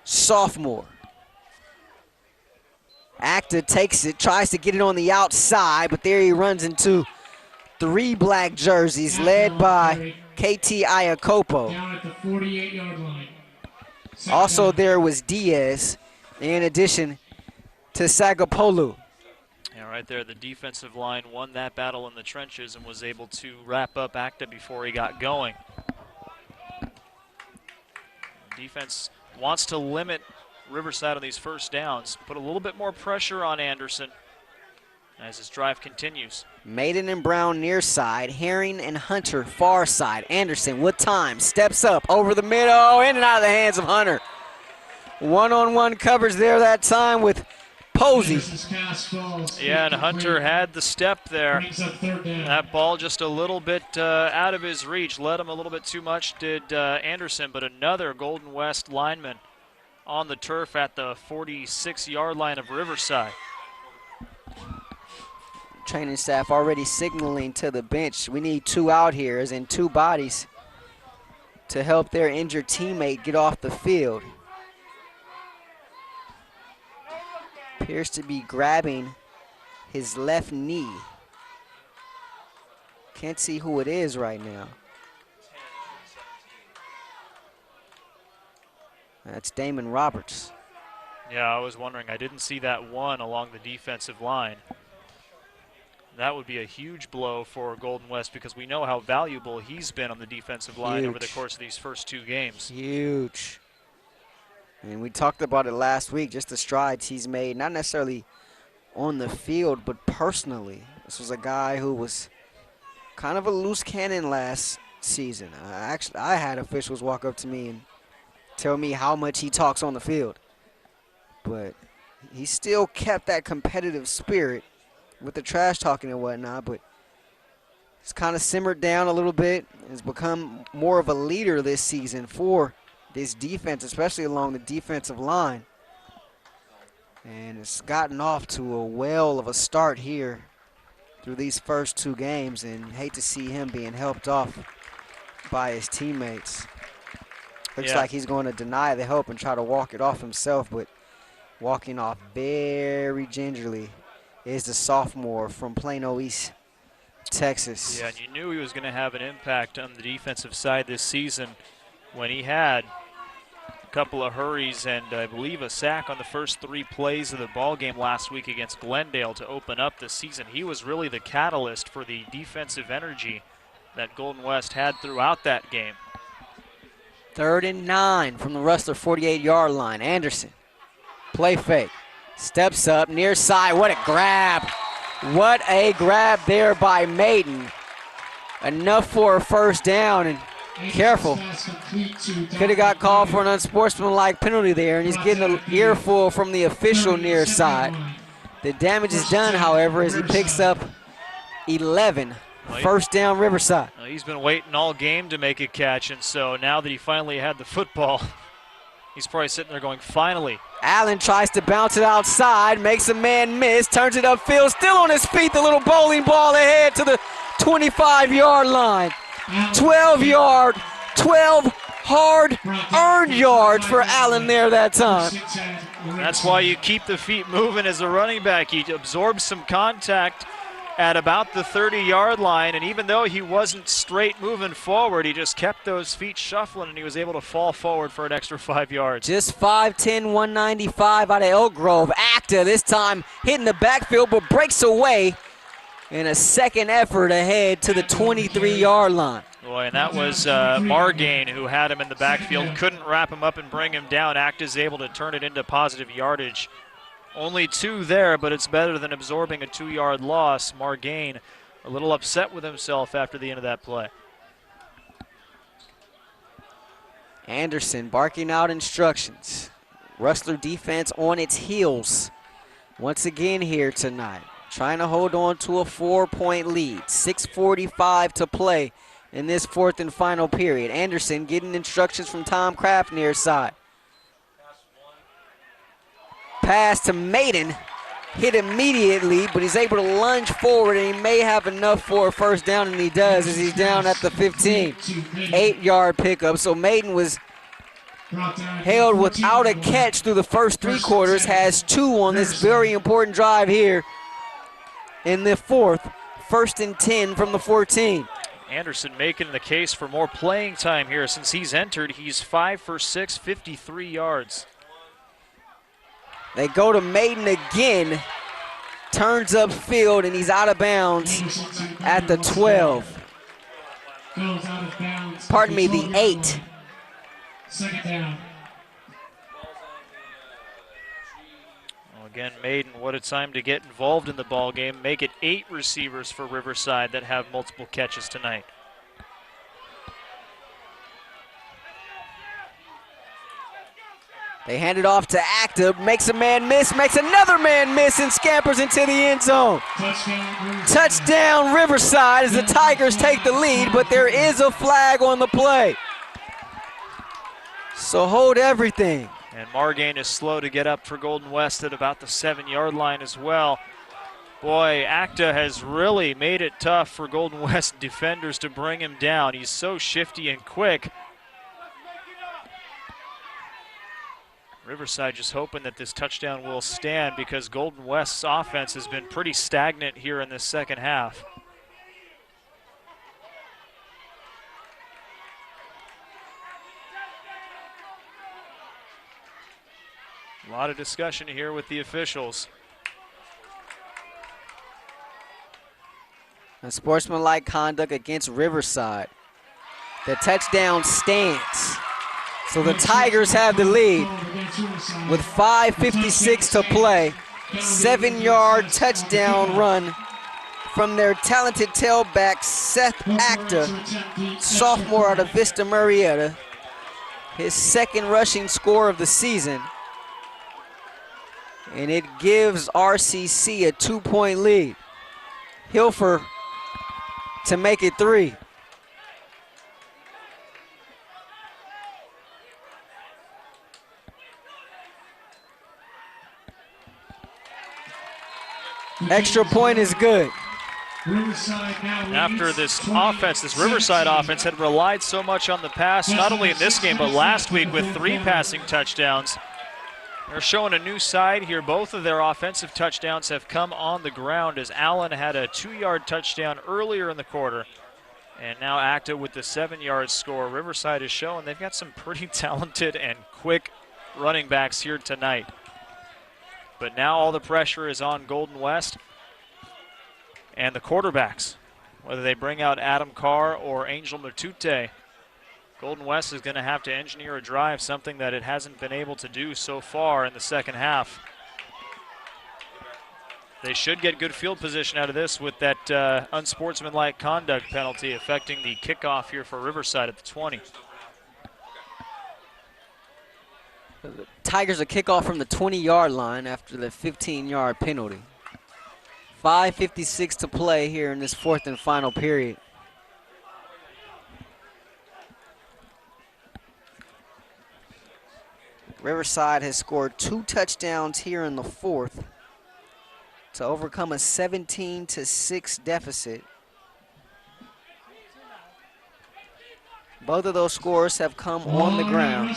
sophomore. Acta takes it, tries to get it on the outside, but there he runs into 3 black jerseys led by KT Iakopo. Down at the 48-yard line. Also there was Diaz, in addition to Sagapolu. Yeah, right there, the defensive line won that battle in the trenches and was able to wrap up Acta before he got going. Defense wants to limit Riverside on these 1st downs, put a little bit more pressure on Anderson as his drive continues. Maiden and Brown near side, Herring and Hunter far side. Anderson with time, steps up over the middle, in and out of the hands of Hunter. One-on-one coverage there that time with Posey. Yeah, and Hunter had the step there. That ball just a little bit out of his reach, led him a little bit too much, did Anderson, but another Golden West lineman on the turf at the 46-yard line of Riverside. Training staff already signaling to the bench, we need 2 out here, as in 2 bodies, to help their injured teammate get off the field. Appears to be grabbing his left knee. Can't see who it is right now. That's Damon Roberts. Yeah, I was wondering. I didn't see that one along the defensive line. That would be a huge blow for Golden West because we know how valuable he's been on the defensive line over the course of these first 2 games. Huge. And we talked about it last week, just the strides he's made, not necessarily on the field, but personally. This was a guy who was kind of a loose cannon last season. I had officials walk up to me and tell me how much he talks on the field. But he still kept that competitive spirit with the trash talking and whatnot, but it's kind of simmered down a little bit. Has become more of a leader this season for this defense, especially along the defensive line. And it's gotten off to a whale of a start here through these first 2 games, and hate to see him being helped off by his teammates. Looks like he's going to deny the help and try to walk it off himself, but walking off very gingerly is the sophomore from Plano East, Texas. Yeah, and you knew he was going to have an impact on the defensive side this season when he had a couple of hurries and I believe a sack on the first 3 plays of the ball game last week against Glendale to open up the season. He was really the catalyst for the defensive energy that Golden West had throughout that game. 3rd and 9 from the Rustler 48-yard line. Anderson, play fake, steps up, near side. What a grab. What a grab there by Maiden. Enough for a first down, and careful. Could have got called for an unsportsmanlike penalty there, and he's getting an earful from the official near side. The damage is done, however, as he picks up 11. First down, Riverside. He's been waiting all game to make a catch, and so now that he finally had the football, he's probably sitting there going, finally. Allen tries to bounce it outside, makes a man miss, turns it upfield, still on his feet, the little bowling ball ahead to the 25-yard line. 12 hard-earned yards for Allen there that time. That's why you keep the feet moving as a running back. He absorbs some contact at about the 30-yard line, and even though he wasn't straight moving forward, he just kept those feet shuffling, and he was able to fall forward for an extra 5 yards. Just 5'10", 195 out of Elk Grove. Acta this time hitting the backfield, but breaks away in a second effort ahead to the 23-yard line. Boy, and that was Margain who had him in the backfield, couldn't wrap him up and bring him down. Acta's able to turn it into positive yardage. Only 2 there, but it's better than absorbing a 2-yard loss. Margain a little upset with himself after the end of that play. Anderson barking out instructions. Rustler defense on its heels once again here tonight. Trying to hold on to a 4-point lead. 6:45 to play in this 4th and final period. Anderson getting instructions from Tom Kraft near side. Pass to Maiden, hit immediately, but he's able to lunge forward, and he may have enough for a first down, and he does as he's down at the 15. 8-yard pickup, so Maiden was held without a catch through the first 3 quarters, has 2 on this very important drive here in the 4th. 1st and 10 from the 14. Anderson making the case for more playing time here since he's entered. He's 5 for 6, 53 yards. They go to Maiden again, turns upfield, and he's out of bounds at the 12. Pardon me, the 8. Second down. Well, again, Maiden, what a time to get involved in the ball game. Make it 8 receivers for Riverside that have multiple catches tonight. They hand it off to Acta, makes a man miss, makes another man miss, and scampers into the end zone. Touchdown Riverside as the Tigers take the lead, but there is a flag on the play. So hold everything. And Margain is slow to get up for Golden West at about the 7-yard line as well. Boy, Acta has really made it tough for Golden West defenders to bring him down. He's so shifty and quick. Riverside just hoping that this touchdown will stand because Golden West's offense has been pretty stagnant here in this second half. A lot of discussion here with the officials. A sportsmanlike conduct against Riverside. The touchdown stands. So the Tigers have the lead with 5:56 to play. 7-yard touchdown run from their talented tailback, Seth Acta, sophomore out of Vista Marietta. His second rushing score of the season. And it gives RCC a 2-point lead. Hilfer to make it 3. Extra point is good. After this offense, this Riverside offense had relied so much on the pass, not only in this game, but last week with 3 passing touchdowns. They're showing a new side here. Both of their offensive touchdowns have come on the ground, as Allen had a 2-yard touchdown earlier in the quarter. And now Acta with the 7-yard score. Riverside is showing they've got some pretty talented and quick running backs here tonight. But now all the pressure is on Golden West and the quarterbacks. Whether they bring out Adam Carr or Angel Matute, Golden West is going to have to engineer a drive, something that it hasn't been able to do so far in the second half. They should get good field position out of this with that unsportsmanlike conduct penalty affecting the kickoff here for Riverside at the 20. The Tigers a kickoff from the 20-yard line after the 15-yard penalty. 5:56 to play here in this 4th and final period. Riverside has scored 2 touchdowns here in the 4th to overcome a 17-6 deficit. Both of those scores have come on the ground.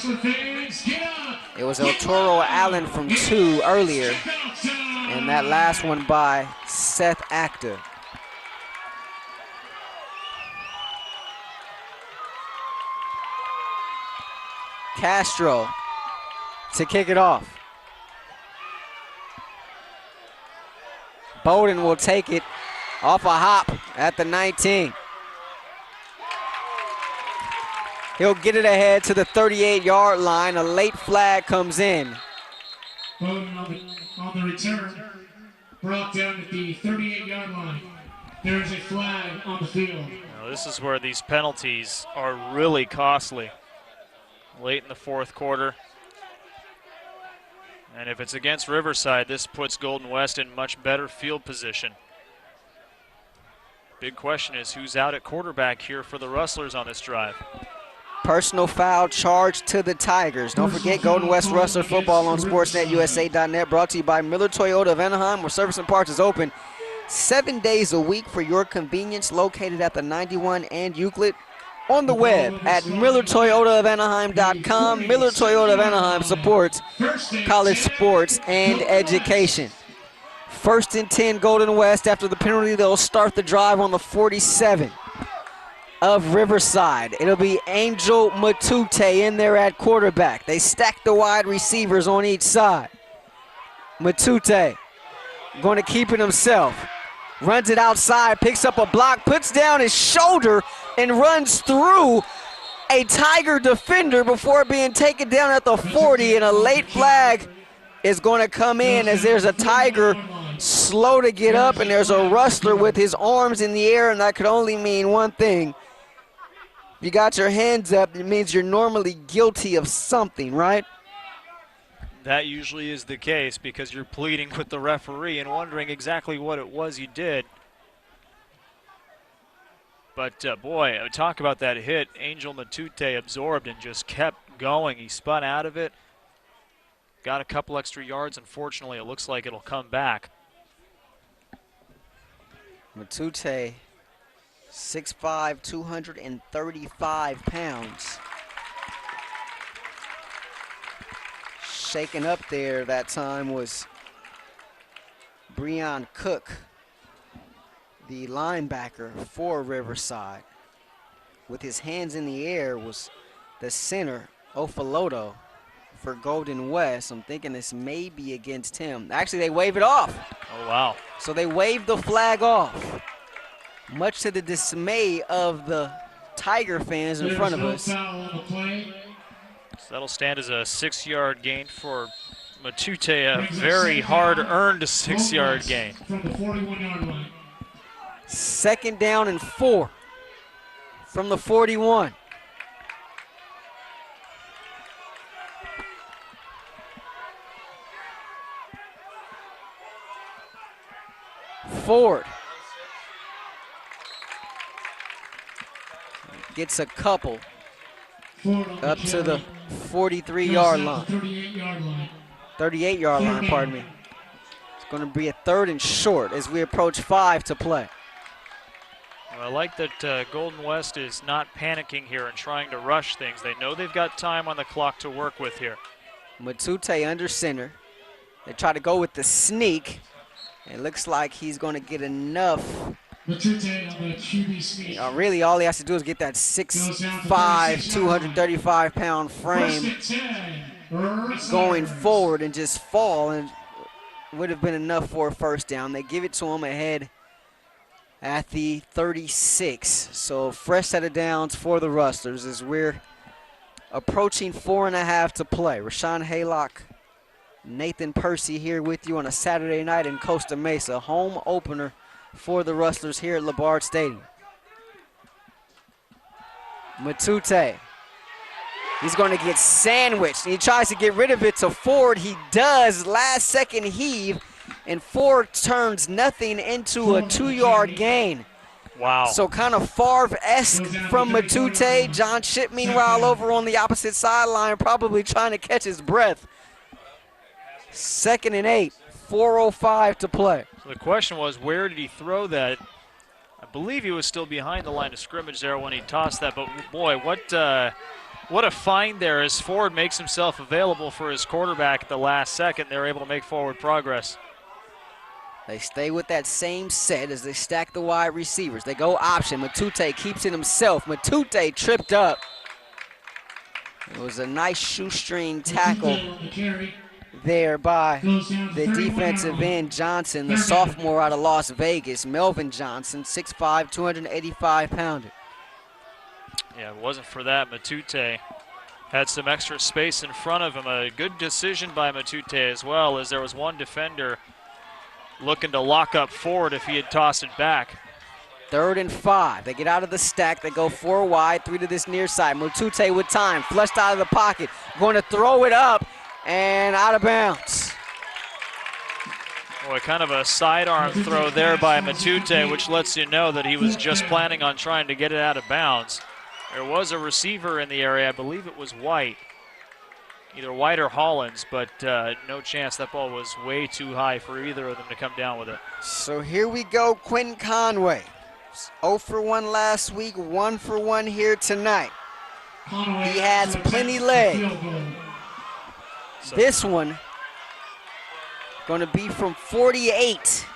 It was El Toro Allen from 2 earlier, and that last one by Seth Acta. Castro to kick it off. Bowden will take it off a hop at the 19. He'll get it ahead to the 38-yard line. A late flag comes in. Bowden on the return, brought down at the 38-yard line. There is a flag on the field. Now, this is where these penalties are really costly. Late in the 4th quarter. And if it's against Riverside, this puts Golden West in much better field position. Big question is who's out at quarterback here for the Rustlers on this drive. Personal foul charge to the Tigers. Don't forget Golden West Rustler football on SportsNetUSA.net, brought to you by Miller Toyota of Anaheim, where service and parts is open 7 days a week for your convenience, located at the 91 and Euclid. On the web at MillerToyotaofAnaheim.com. Miller Toyota of Anaheim supports college sports and education. 1st and 10 Golden West. After the penalty, they'll start the drive on the 47 of Riverside. It'll be Angel Matute in there at quarterback. They stack the wide receivers on each side. Matute going to keep it himself. Runs it outside, picks up a block, puts down his shoulder, and runs through a Tiger defender before being taken down at the 40. And a late flag is going to come in as there's a Tiger slow to get up, and there's a Rustler with his arms in the air, and that could only mean one thing. If you got your hands up, it means you're normally guilty of something, right? That usually is the case because you're pleading with the referee and wondering exactly what it was you did. But boy, talk about that hit. Angel Matute absorbed and just kept going. He spun out of it. Got a couple extra yards. Unfortunately, it looks like it'll come back. Matute, 6'5", 235 pounds. Shaken up there that time was Breon Cook, the linebacker for Riverside. With his hands in the air was the center, Ofaloto, for Golden West. I'm thinking this may be against him. Actually, they wave it off. Oh, wow. So they waved the flag off, much to the dismay of the Tiger fans in front of us. So that'll stand as a 6-yard gain for Matute, a very hard-earned 6-yard gain. From the 41-yard line. 2nd down and 4 from the 41. Ford gets a couple up to the 43-yard line. 38-yard line. 38-yard line, pardon me. It's going to be a 3rd and short as we approach 5 to play. Well, I like that Golden West is not panicking here and trying to rush things. They know they've got time on the clock to work with here. Matute under center. They try to go with the sneak. It looks like he's going to get enough. Matute on the QB sneak. Really, all he has to do is get that 6'5", 235-pound frame going forward and just fall, and would have been enough for a 1st down. They give it to him ahead at the 36. So fresh set of downs for the Rustlers as we're approaching 4.5 to play. Rahshaun, Haylock, Nathan, Percy here with you on a Saturday night in Costa Mesa. Home opener for the Rustlers here at LeBard Stadium. Matute. He's going to get sandwiched. He tries to get rid of it to Ford. He does. Last second heave. And Ford turns nothing into a 2-yard gain. Wow. So kind of Favre-esque from Matute. John Shipp, meanwhile, over on the opposite sideline, probably trying to catch his breath. 2nd and 8, 4:05 to play. So the question was, where did he throw that? I believe he was still behind the line of scrimmage there when he tossed that. But, boy, what a find there as Ford makes himself available for his quarterback at the last second. They're able to make forward progress. They stay with that same set as they stack the wide receivers. They go option. Matute keeps it himself. Matute tripped up. It was a nice shoestring tackle there by the defensive end Johnson, the sophomore out of Las Vegas, Melvin Johnson, 6'5", 285-pounder. Yeah, it wasn't for that. Matute had some extra space in front of him. A good decision by Matute as well, as there was one defender looking to lock up Ford if he had tossed it back. 3rd and 5. They get out of the stack. They go 4 wide, 3 to this near side. Matute with time, flushed out of the pocket, going to throw it up and out of bounds. Boy, kind of a sidearm throw there by Matute, which lets you know that he was just planning on trying to get it out of bounds. There was a receiver in the area. I believe it was White. Either White or Hollins, but no chance. That ball was way too high for either of them to come down with it. So here we go, Quentin Conway. 0 for 1 last week, 1 for 1 here tonight. He has plenty leg. So this one going to be from 48.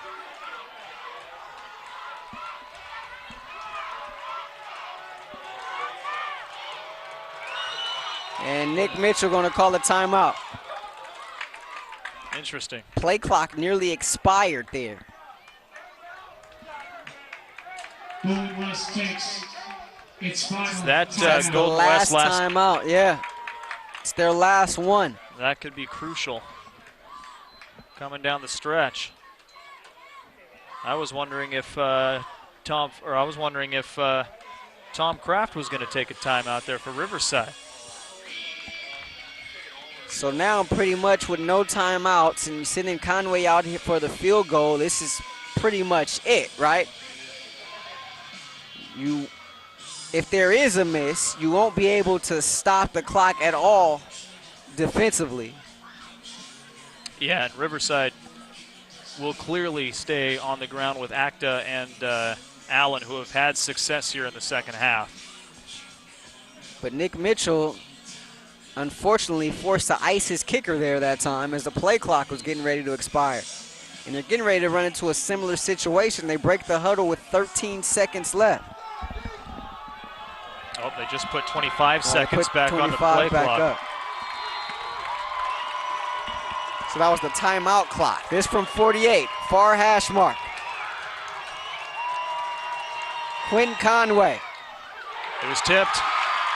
And Nick Mitchell going to call a timeout. interesting. Play clock nearly expired there. Golden West takes its final. That's That's the Golden last West timeout, yeah. It's their last one. That could be crucial coming down the stretch. I was wondering if Tom Kraft was going to take a timeout there for Riverside. So now pretty much with no timeouts and sending Conway out here for the field goal, this is pretty much it, right? If there is a miss, you won't be able to stop the clock at all defensively. Yeah, and Riverside will clearly stay on the ground with Acta and Allen, who have had success here in the second half. But Nick Mitchell, unfortunately, forced to ice his kicker there that time as the play clock was getting ready to expire. And they're getting ready to run into a similar situation. They break the huddle with 13 seconds left. Oh, they just put 25 seconds back on the play clock. Up. So that was the timeout clock. This from 48, far hash mark. Quinn Conway. It was tipped.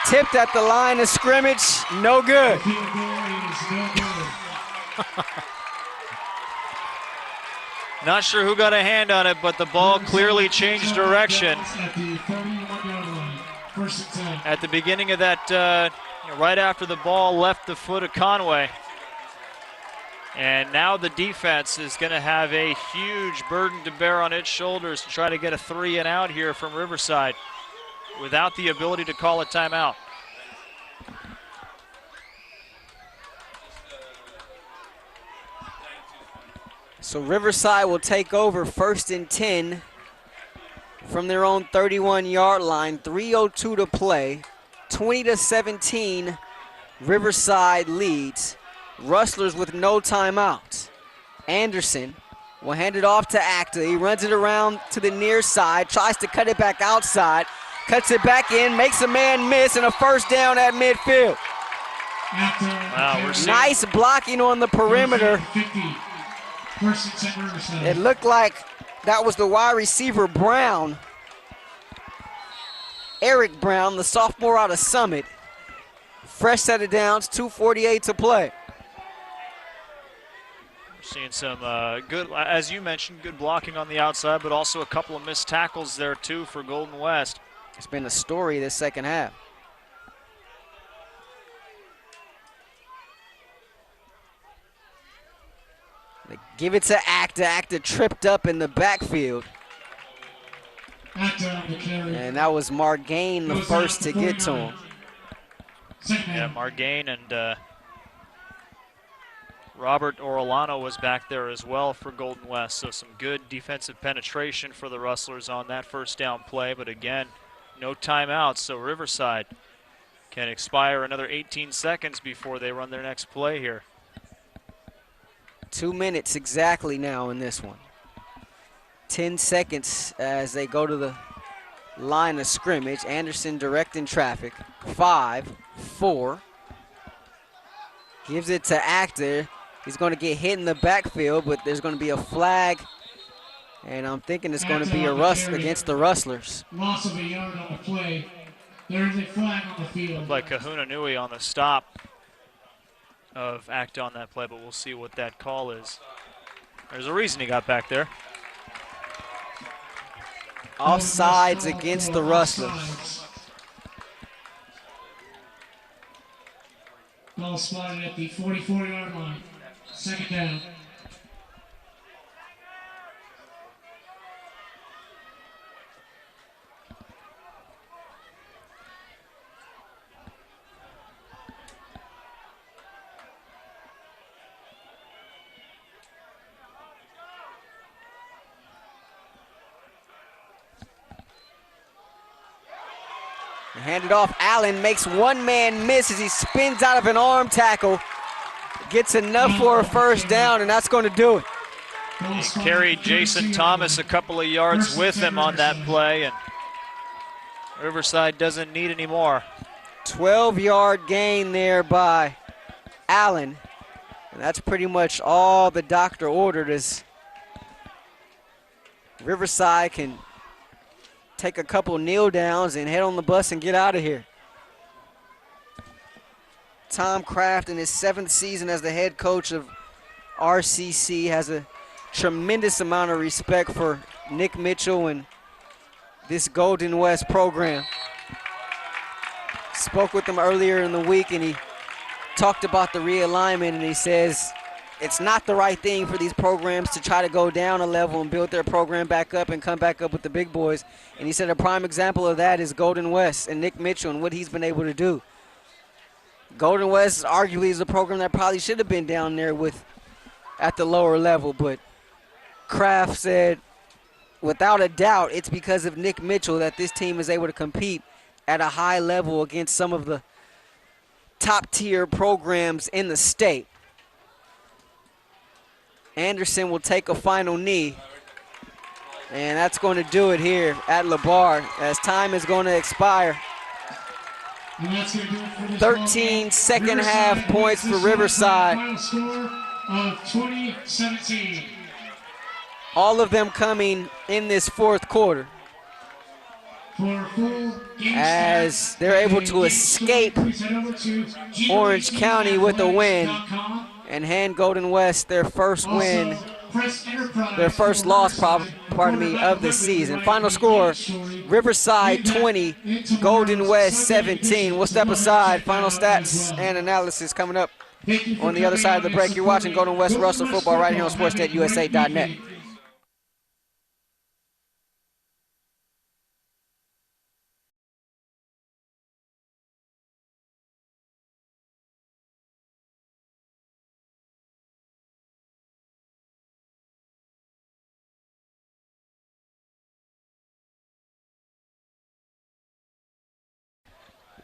Tipped at the line of scrimmage, no good. Field goal is no good. Not sure who got a hand on it, but the ball clearly changed direction. At the 31-yard line. First and 10. At the beginning of that, right after the ball left the foot of Conway. And now the defense is going to have a huge burden to bear on its shoulders to try to get a 3 and out here from Riverside without the ability to call a timeout. So Riverside will take over 1st and 10 from their own 31-yard line. 3:02 to play. 20-17, Riverside leads. Rustlers with no timeouts. Anderson will hand it off to Acta. He runs it around to the near side, tries to cut it back outside, cuts it back in, makes a man miss, and a first down at midfield. Wow, we're seeing Nice blocking on the perimeter. 50. First and 10 Riverside. It looked like that was the wide receiver Brown. Eric Brown, the sophomore out of Summit. Fresh set of downs, 2:48 to play. seeing some good, as you mentioned, good blocking on the outside, but also a couple of missed tackles there too for Golden West. It's been a story this second half. They give it to Acta. Acta tripped up in the backfield. And that was Margain, the first to get to him. Yeah, Margain and Robert Orellano was back there as well for Golden West. So some good defensive penetration for the Rustlers on that first down play. But again, no timeouts, so Riverside can expire another 18 seconds before they run their next play here. 2 minutes exactly now in this one. 10 seconds as they go to the line of scrimmage. Anderson directing traffic. 5, 4. Gives it to Actor. He's going to get hit in the backfield, but there's going to be a flag. And I'm thinking it's going to be a against the Rustlers. Loss of a yard on the play. There is a flag on the field. Looked like Kahuna Nui on the stop of Act on that play, but we'll see what that call is. There's a reason he got back there. Offsides against the Rustlers. Ball spotted at the 44-yard line. Second down. Hand it off. Allen makes one man miss as he spins out of an arm tackle. Gets enough for a first down, and that's going to do it. He carried Jason Thomas a couple of yards with him on that play, and Riverside doesn't need any more. 12-yard gain there by Allen. And that's pretty much all the doctor ordered, as Riverside can take a couple kneel downs and head on the bus and get out of here. Tom Kraft, in his 7th season as the head coach of RCC, has a tremendous amount of respect for Nick Mitchell and this Golden West program. Spoke with him earlier in the week, and he talked about the realignment, and he says it's not the right thing for these programs to try to go down a level and build their program back up and come back up with the big boys. And he said a prime example of that is Golden West and Nick Mitchell and what he's been able to do. Golden West arguably is a program that probably should have been down there with at the lower level, but Kraft said without a doubt it's because of Nick Mitchell that this team is able to compete at a high level against some of the top tier programs in the state. Anderson will take a final knee, and that's going to do it here at LeBard as time is going to expire. 13 second half points for Riverside. Final score of 20-17. All of them coming in this fourth quarter. For full game as they're able to escape please head over to Orange County with a win GWathletics.com. and hand Golden West their first win, Also, Press Enterprise their first for loss, Riverside. pardon me, Quarterback of the delivery season. right Final in score, the story. Riverside Impact 20, in tomorrow's Golden West Sunday 17. edition. We'll So step go ahead aside. and check Final that out as stats well. and analysis coming up Thank you for on the other coming side out of the and break. You're watching supporting Golden West Rustler West football right here on Have a great SportsNetUSA.net. evening.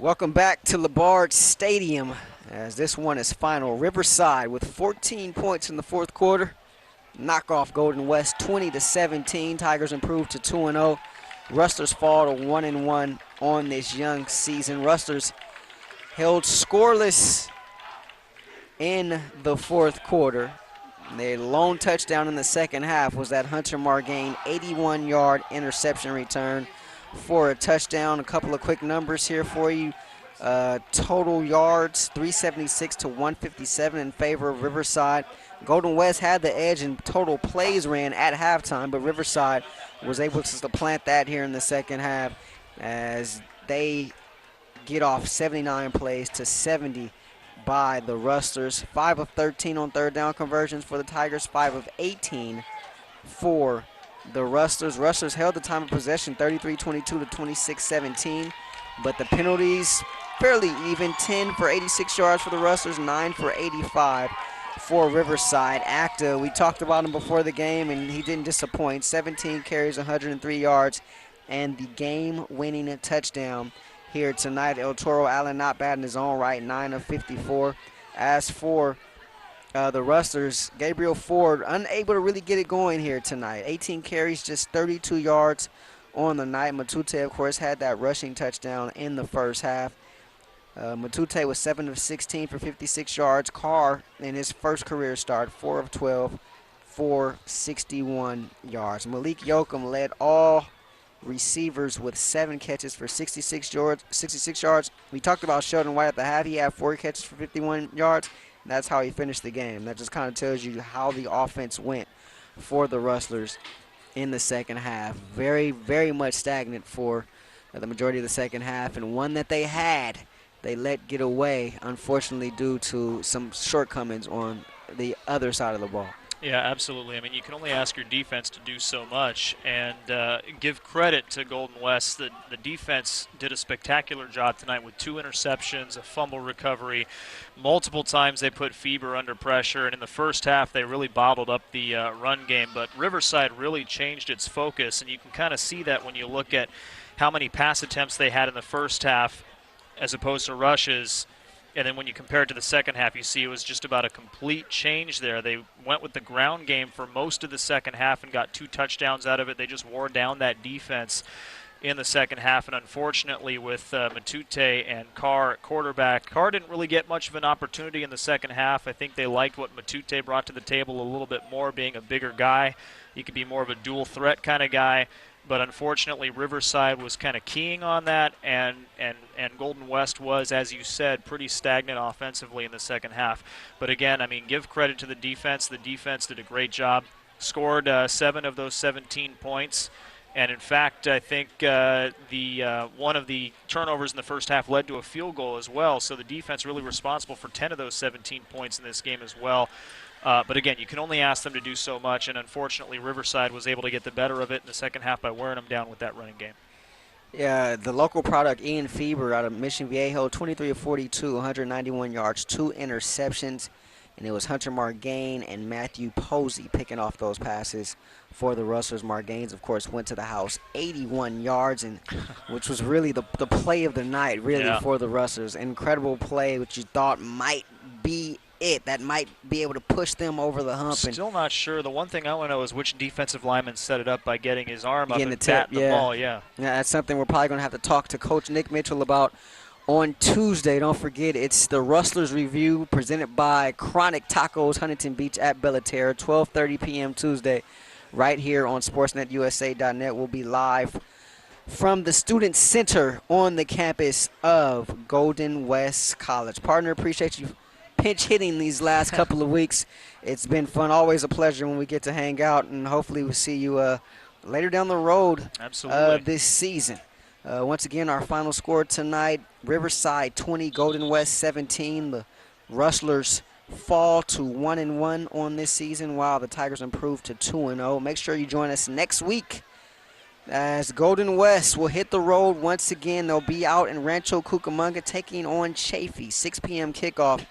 Welcome back to LeBard Stadium as this one is final. Riverside with 14 points in the fourth quarter. Knock off Golden West 20-17. Tigers improved to 2-0. Rustlers fall to 1-1 on this young season. Rustlers held scoreless in the fourth quarter. Their lone touchdown in the second half was that Hunter Margain 81-yard interception return for a touchdown. A couple of quick numbers here for you. Total yards 376 to 157 in favor of Riverside. Golden West had the edge in total plays ran at halftime, but Riverside was able to supplant that here in the second half as they get off 79 plays to 70 by the Rustlers. 5 of 13 on third down conversions for the Tigers, 5 of 18 for the Rustlers. Rustlers held the time of possession 33-22 to 26-17, but the penalties fairly even. 10 for 86 yards for the Rustlers, 9 for 85 for Riverside. Acta, we talked about him before the game, and he didn't disappoint. 17 carries, 103 yards, and the game-winning touchdown here tonight. El Toro Allen not bad in his own right, 9 of 54. As for the Rustlers, Gabriel Ford unable to really get it going here tonight. 18 carries, just 32 yards on the night. Matute, of course, had that rushing touchdown in the first half. Matute was 7 of 16 for 56 yards. Carr, in his first career start, 4 of 12 for 61 yards. Malik Yoakum led all receivers with 7 catches for 66 yards. We talked about Sheldon White at the half. He had 4 catches for 51 yards. And that's how he finished the game. That just kind of tells you how the offense went for the Rustlers in the second half. Very, very much stagnant for the majority of the second half, and one that they had, they let get away, unfortunately, due to some shortcomings on the other side of the ball. Yeah, absolutely. I mean, you can only ask your defense to do so much, and give credit to Golden West. The defense did a spectacular job tonight with 2 interceptions, a fumble recovery. Multiple times they put Feber under pressure, and in the first half they really bottled up the run game. But Riverside really changed its focus, and you can kind of see that when you look at how many pass attempts they had in the first half as opposed to rushes. And then when you compare it to the second half, you see it was just about a complete change there. They went with the ground game for most of the second half and got 2 touchdowns out of it. They just wore down that defense in the second half. And unfortunately, with Matute and Carr at quarterback, Carr didn't really get much of an opportunity in the second half. I think they liked what Matute brought to the table a little bit more, being a bigger guy. He could be more of a dual threat kind of guy. But unfortunately, Riverside was kind of keying on that, and Golden West was, as you said, pretty stagnant offensively in the second half. But again, I mean, give credit to the defense. The defense did a great job. Scored 7 of those 17 points. And in fact, I think one of the turnovers in the first half led to a field goal as well. So the defense really responsible for 10 of those 17 points in this game as well. But again, you can only ask them to do so much, and unfortunately Riverside was able to get the better of it in the second half by wearing them down with that running game. Yeah, the local product, Ian Feber out of Mission Viejo, 23 of 42, 191 yards, 2 interceptions. And it was Hunter Margain and Matthew Posey picking off those passes for the Rustlers. Margains, of course, went to the house 81 yards, and which was really the play of the night, really, for the Rustlers. Incredible play, which you thought might be it. That might be able to push them over the hump. Still not sure. The one thing I want to know is which defensive lineman set it up by getting his arm up and bat the ball. Yeah, that's something we're probably going to have to talk to Coach Nick Mitchell about on Tuesday. Don't forget, it's the Rustlers Review presented by Chronic Tacos, Huntington Beach at Bellaterra, 12:30 p.m. Tuesday, right here on SportsNetUSA.net. We'll be live from the Student Center on the campus of Golden West College. Partner, appreciate you pinch hitting these last couple of weeks. It's been fun. Always a pleasure when we get to hang out, and hopefully we'll see you later down the road. Absolutely. This season. Once again, our final score tonight, Riverside 20, Golden West 17. The Rustlers fall to 1-1 on this season, while the Tigers improve to 2-0. Make sure you join us next week as Golden West will hit the road once again. They'll be out in Rancho Cucamonga taking on Chaffee, 6 p.m. kickoff.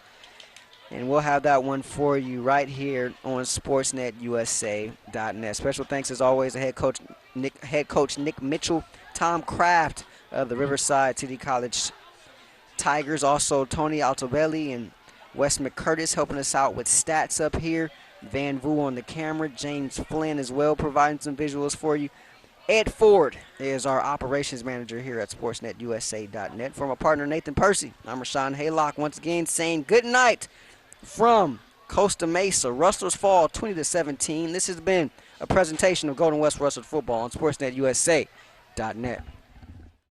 And we'll have that one for you right here on SportsNetUSA.net. Special thanks, as always, to head coach Nick Mitchell, Tom Kraft of the Riverside City College Tigers, also Tony Altobelli and Wes McCurtis helping us out with stats up here. Van Vu on the camera, James Flynn as well providing some visuals for you. Ed Ford is our operations manager here at SportsNetUSA.net. For my partner Nathan Percy, I'm Rahshaun Haylock once again saying good night from Costa Mesa. Rustlers fall 20-17. This has been a presentation of Golden West Rustlers football on SportsNetUSA.net.